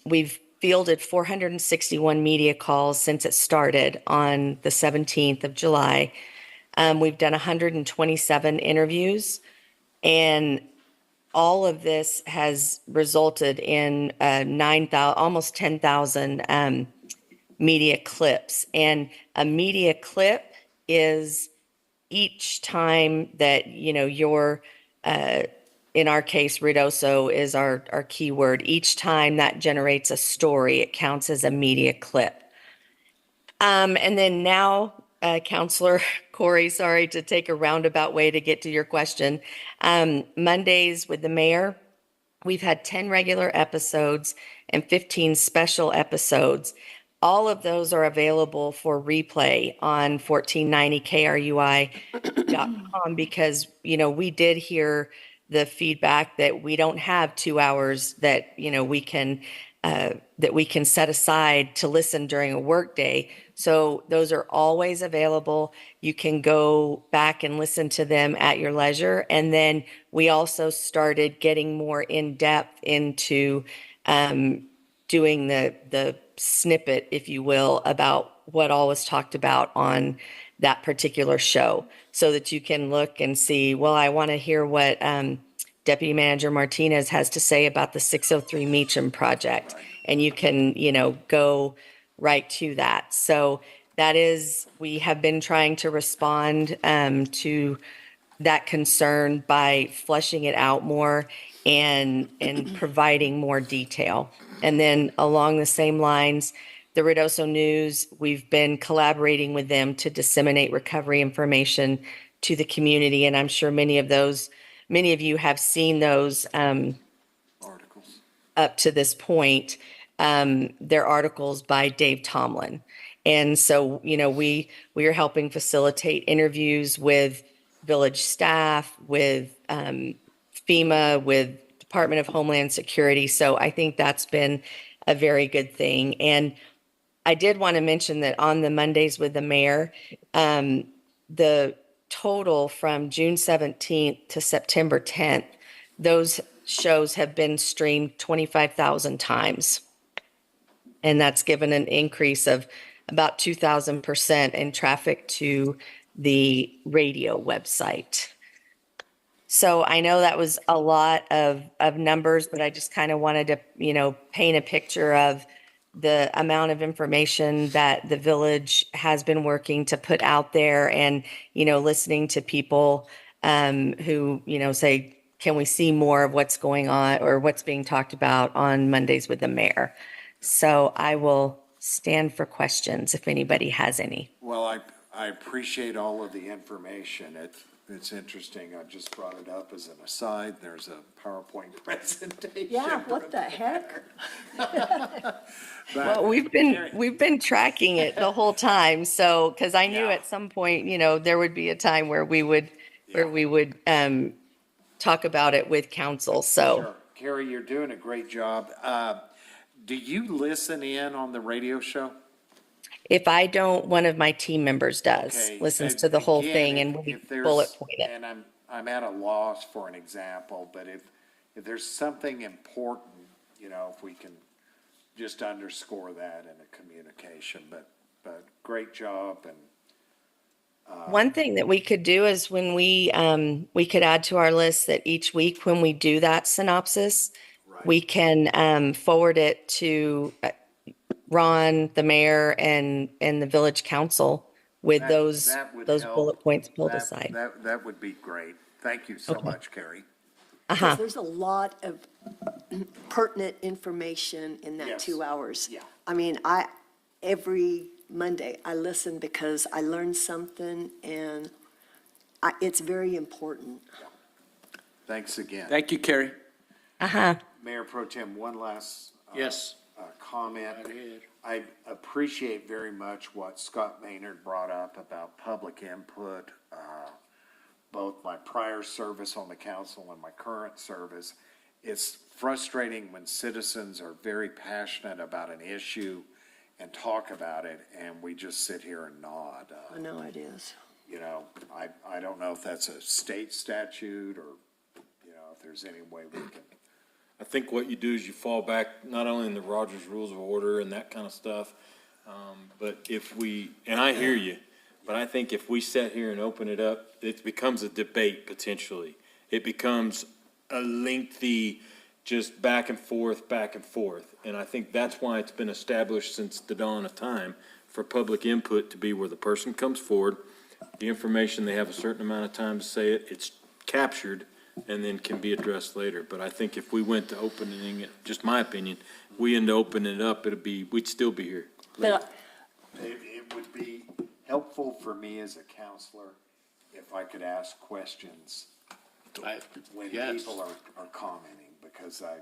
We've fielded 461 media calls since it started on the 17th of July. We've done 127 interviews, and all of this has resulted in 9,000, almost 10,000 media clips. And a media clip is each time that, you're, in our case, Ruidoso is our keyword. Each time that generates a story, it counts as a media clip. And then now, Counselor Corey, sorry to take a roundabout way to get to your question. Mondays with the mayor, we've had 10 regular episodes and 15 special episodes. All of those are available for replay on 1490krui.com because, we did hear the feedback that we don't have 2 hours that, we can set aside to listen during a workday. So those are always available. You can go back and listen to them at your leisure. And then we also started getting more in depth into doing the snippet, if you will, about what all was talked about on that particular show, so that you can look and see, well, I want to hear what Deputy Manager Martinez has to say about the 603 Meacham project. And you can, go right to that. So that is, we have been trying to respond to that concern by fleshing it out more and providing more detail. And then along the same lines, the Ruidoso News, we've been collaborating with them to disseminate recovery information to the community. And I'm sure many of you have seen those Articles. up to this point. They're articles by Dave Tomlin. And so, we are helping facilitate interviews with village staff, with FEMA, with Department of Homeland Security. So I think that's been a very good thing. And I did want to mention that on the Mondays with the mayor, the total from June 17th to September 10th, those shows have been streamed 25,000 times. And that's given an increase of about 2,000% in traffic to the radio website. So I know that was a lot of numbers, but I just kind of wanted to, paint a picture of the amount of information that the village has been working to put out there and, listening to people who, say, can we see more of what's going on or what's being talked about on Mondays with the mayor? So I will stand for questions if anybody has any. Well, I appreciate all of the information. It's interesting. I just brought it up as an aside. There's a PowerPoint presentation. Yeah, what the heck? Well, we've been tracking it the whole time. So, because I knew at some point, there would be a time where we would talk about it with council. So, Sure. Carrie, you're doing a great job. Do you listen in on the radio show? if I don't, one of my team members does, Okay, listens to the whole again, thing if- and we if there's- bullet point it. And I'm at a loss for an example, but if there's something important, if we can just underscore that in a communication, but great job and. One thing that we could do is when we could add to our list that each week when we do that synopsis, we can forward it to Ron, the mayor, and the village council with That- those that would those help. bullet points pulled That- aside. That would be great. Thank you so much, Carrie. Uh-huh. There's a lot of pertinent information in that Yes. 2 hours. Yeah. I mean, every Monday, I listen because I learned something and it's very important. Thanks again. Thank you, Carrie. Uh-huh. Mayor Pro Tem, one last. Yes. Comment. Go ahead. I appreciate very much what Scott Maynard brought up about public input, both my prior service on the council and my current service. It's frustrating when citizens are very passionate about an issue and talk about it, and we just sit here and nod. I know it is. I don't know if that's a state statute or, if there's any way we can. I think what you do is you fall back not only in the Rogers Rules of Order and that kind of stuff, but and I hear you, but I think if we sit here and open it up, it becomes a debate potentially. It becomes a lengthy, just back and forth. And I think that's why it's been established since the dawn of time for public input to be where the person comes forward, the information, they have a certain amount of time to say it, it's captured, and then can be addressed later. But I think if we went to opening it, just my opinion, we end up opening it up, we'd still be here. But It would be helpful for me as a counselor if I could ask questions when Yes. people are commenting, because I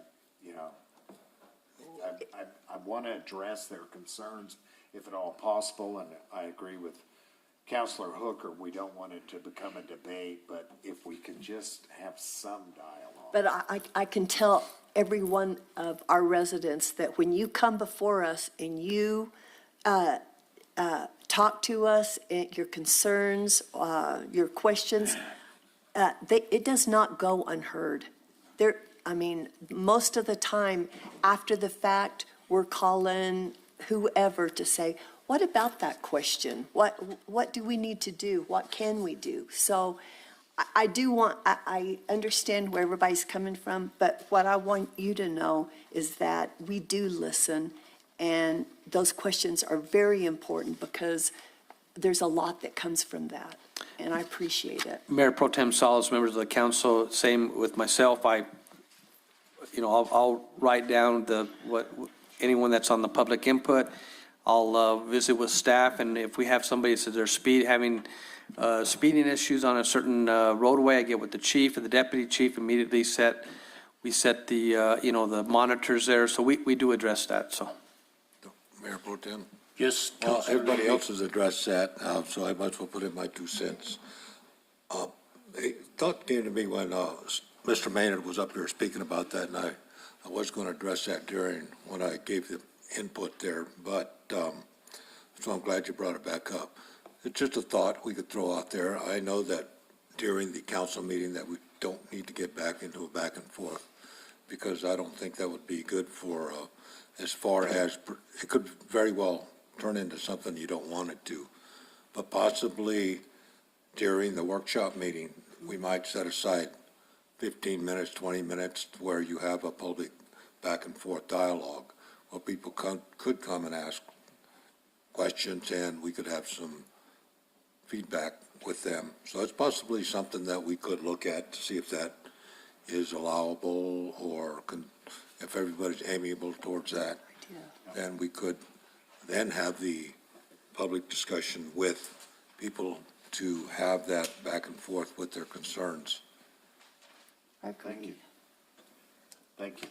want to address their concerns if at all possible, and I agree with Counselor Hooker, we don't want it to become a debate, but if we can just have some dialogue. But I can tell every one of our residents that when you come before us and you talk to us, your concerns, your questions, it does not go unheard. Most of the time, after the fact, we're calling whoever to say, what about that question? What do we need to do? What can we do? So I understand where everybody's coming from, but what I want you to know is that we do listen, and those questions are very important because there's a lot that comes from that, and I appreciate it. Mayor Pro Tem Salas, members of the council, same with myself. I'll write down anyone that's on the public input. I'll visit with staff, and if we have somebody that says they're having speeding issues on a certain roadway, I get with the chief and the deputy chief, immediately we set the, the monitors there, so we do address that, so. Mayor Pro Tem? Yes, Well, Councilor everybody Lee. else has addressed that, so I might as well put in my 2 cents. A thought came to me when Mr. Maynard was up here speaking about that, and I was going to address that when I gave the input there, but, so I'm glad you brought it back up. It's just a thought we could throw out there. I know that during the council meeting that we don't need to get back into a back and forth, because I don't think that would be good for, as far as, it could very well turn into something you don't want it to. But possibly during the workshop meeting, we might set aside 15 minutes, 20 minutes where you have a public back and forth dialogue where people could come and ask questions, and we could have some feedback with them. So it's possibly something that we could look at to see if that is allowable, or if everybody's amiable towards that, then we could then have the public discussion with people to have that back and forth with their concerns. Thank you. Thank you.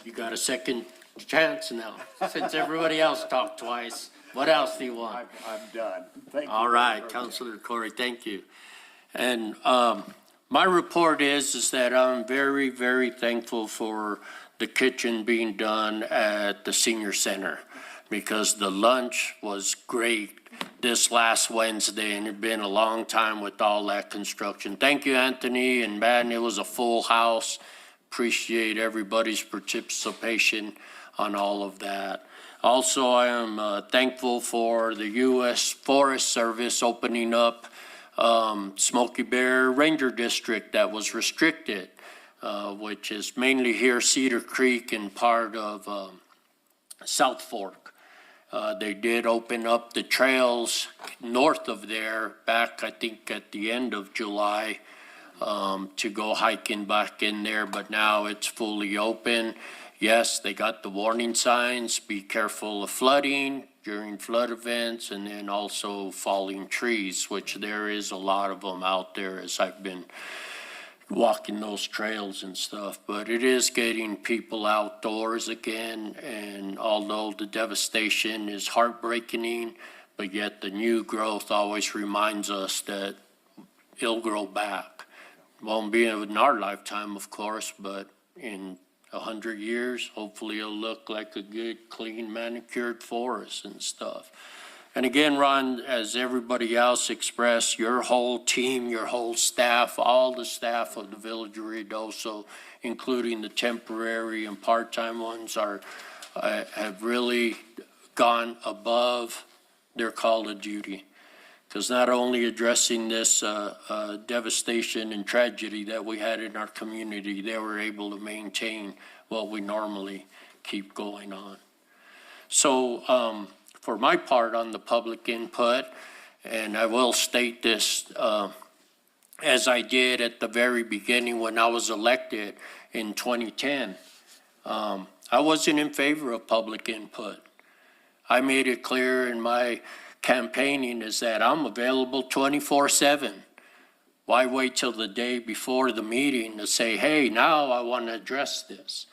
You got a second chance now, since everybody else talked twice. What else do you want? I'm done. Thank you. All right, Councilor Corey, thank you. And my report is that I'm very, very thankful for the kitchen being done at the senior center, because the lunch was great this last Wednesday, and it'd been a long time with all that construction. Thank you, Anthony, and man, it was a full house. Appreciate everybody's participation on all of that. Also, I am thankful for the U.S. Forest Service opening up Smoky Bear Ranger District that was restricted, which is mainly here, Cedar Creek and part of South Fork. They did open up the trails north of there back, I think, at the end of July to go hiking back in there, but now it's fully open. Yes, they got the warning signs, be careful of flooding during flood events, and then also falling trees, which there is a lot of them out there as I've been walking those trails and stuff. But it is getting people outdoors again, and although the devastation is heartbreaking, but yet the new growth always reminds us that it'll grow back. Won't be in our lifetime, of course, but in 100 years, hopefully it'll look like a good, clean, manicured forest and stuff. And again, Ron, as everybody else expressed, your whole team, your whole staff, all the staff of the Village of Ruidoso, including the temporary and part-time ones, have really gone above their call to duty. Because not only addressing this devastation and tragedy that we had in our community, they were able to maintain what we normally keep going on. So for my part on the public input, and I will state this as I did at the very beginning when I was elected in 2010, I wasn't in favor of public input. I made it clear in my campaigning is that I'm available 24/7. Why wait till the day before the meeting to say, hey, now I want to address this?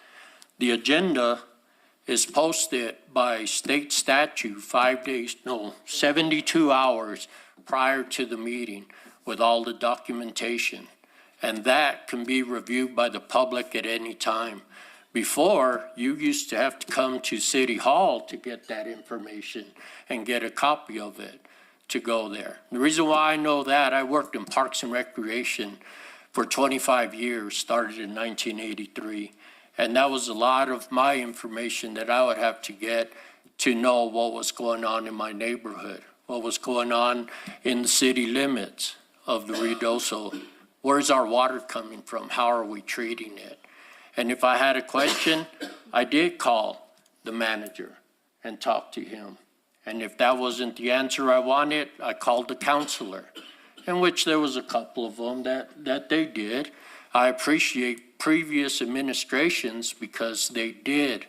The agenda is posted by state statute 72 hours prior to the meeting with all the documentation. And that can be reviewed by the public at any time. Before, you used to have to come to City Hall to get that information and get a copy of it to go there. The reason why I know that, I worked in Parks and Recreation for 25 years, started in 1983. And that was a lot of my information that I would have to get to know what was going on in my neighborhood, what was going on in the city limits of the Ruidoso. Where's our water coming from? How are we treating it? And if I had a question, I did call the manager and talk to him. And if that wasn't the answer I wanted, I called the counselor, in which there was a couple of them that they did. I appreciate previous administrations because they did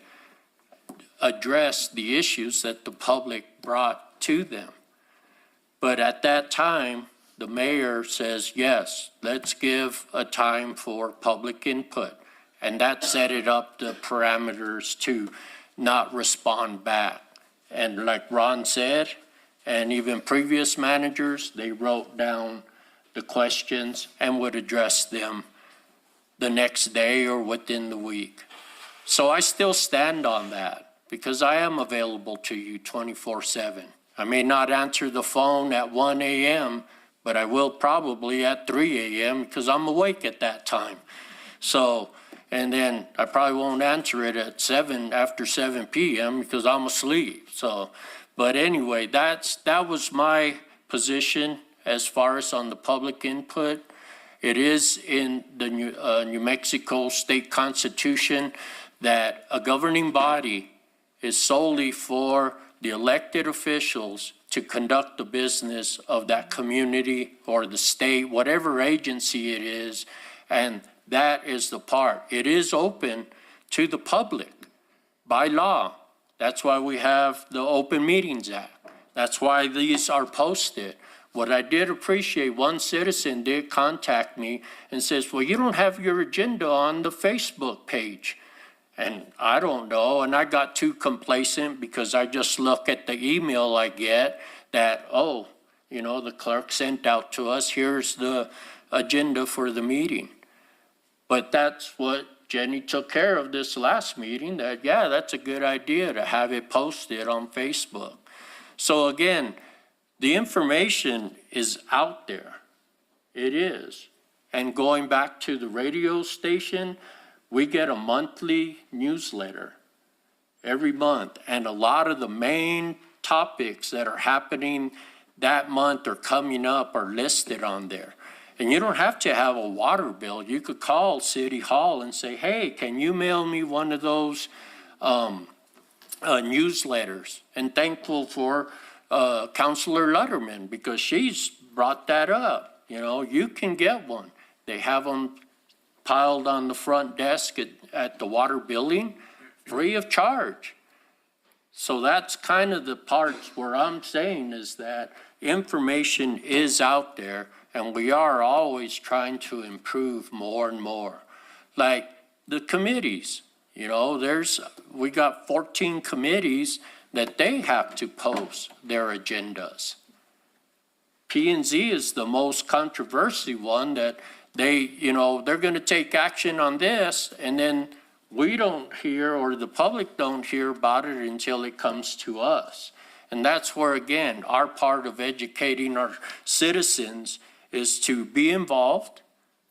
address the issues that the public brought to them. But at that time, the mayor says, yes, let's give a time for public input. And that set it up the parameters to not respond back. And like Ron said, and even previous managers, they wrote down the questions and would address them the next day or within the week. So I still stand on that because I am available to you 24/7. I may not answer the phone at 1 a.m., but I will probably at 3 a.m. because I'm awake at that time. So, and then I probably won't answer it at after 7 p.m. because I'm asleep. So, but anyway, that was my position as far as on the public input. It is in the New Mexico state constitution that a governing body is solely for the elected officials to conduct the business of that community or the state, whatever agency it is, and that is the part. It is open to the public by law. That's why we have the Open Meetings Act. That's why these are posted. What I did appreciate, one citizen did contact me and says, well, you don't have your agenda on the Facebook page. And I don't know, and I got too complacent because I just look at the email I get that, oh, you know, the clerk sent out to us, here's the agenda for the meeting. But that's what Jenny took care of this last meeting, that, yeah, that's a good idea to have it posted on Facebook. So again, the information is out there. It is. And going back to the radio station, we get a monthly newsletter every month, and a lot of the main topics that are happening that month or coming up are listed on there. And you don't have to have a water bill. You could call City Hall and say, hey, can you mail me one of those newsletters? And thankful for Councilor Lutterman, because she's brought that up. You know, you can get one. They have them piled on the front desk at the water building, free of charge. So that's kind of the parts where I'm saying is that information is out there, and we are always trying to improve more and more. Like the committees, you know, we got 14 committees that they have to post their agendas. P&Z is the most controversial one that they, you know, they're going to take action on this, and then we don't hear, or the public don't hear about it until it comes to us. And that's where, again, our part of educating our citizens is to be involved.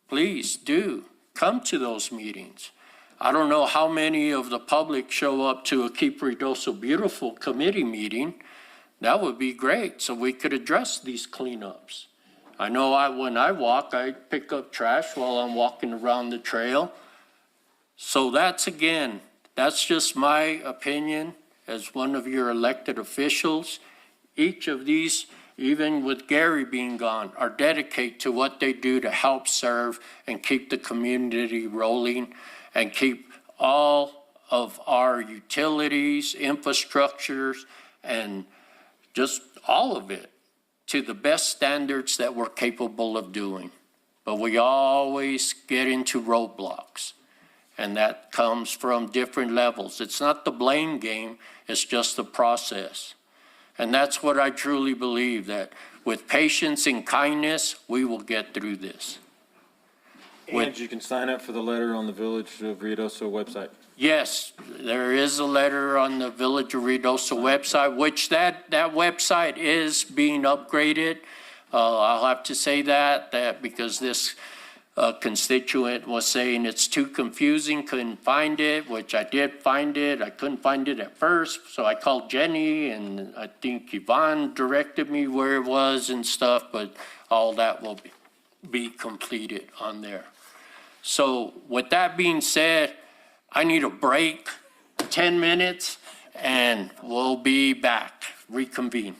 Please do come to those meetings. I don't know how many of the public show up to a Keep Ruidoso Beautiful committee meeting. That would be great, so we could address these cleanups. I know when I walk, I pick up trash while I'm walking around the trail. So that's just my opinion as one of your elected officials. Each of these, even with Gary being gone, are dedicated to what they do to help serve and keep the community rolling and keep all of our utilities, infrastructures, and just all of it to the best standards that we're capable of doing. But we always get into roadblocks, and that comes from different levels. It's not the blame game, it's just the process. And that's what I truly believe, that with patience and kindness, we will get through this. And you can sign up for the letter on the Village of Ruidoso website. Yes, there is a letter on the Village of Ruidoso website, which that website is being upgraded. I'll have to say that because this constituent was saying it's too confusing, couldn't find it, which I did find it. I couldn't find it at first, so I called Jenny, and I think Yvonne directed me where it was and stuff, but all that will be completed on there. So with that being said, I need a break, 10 minutes, and we'll be back, reconvene.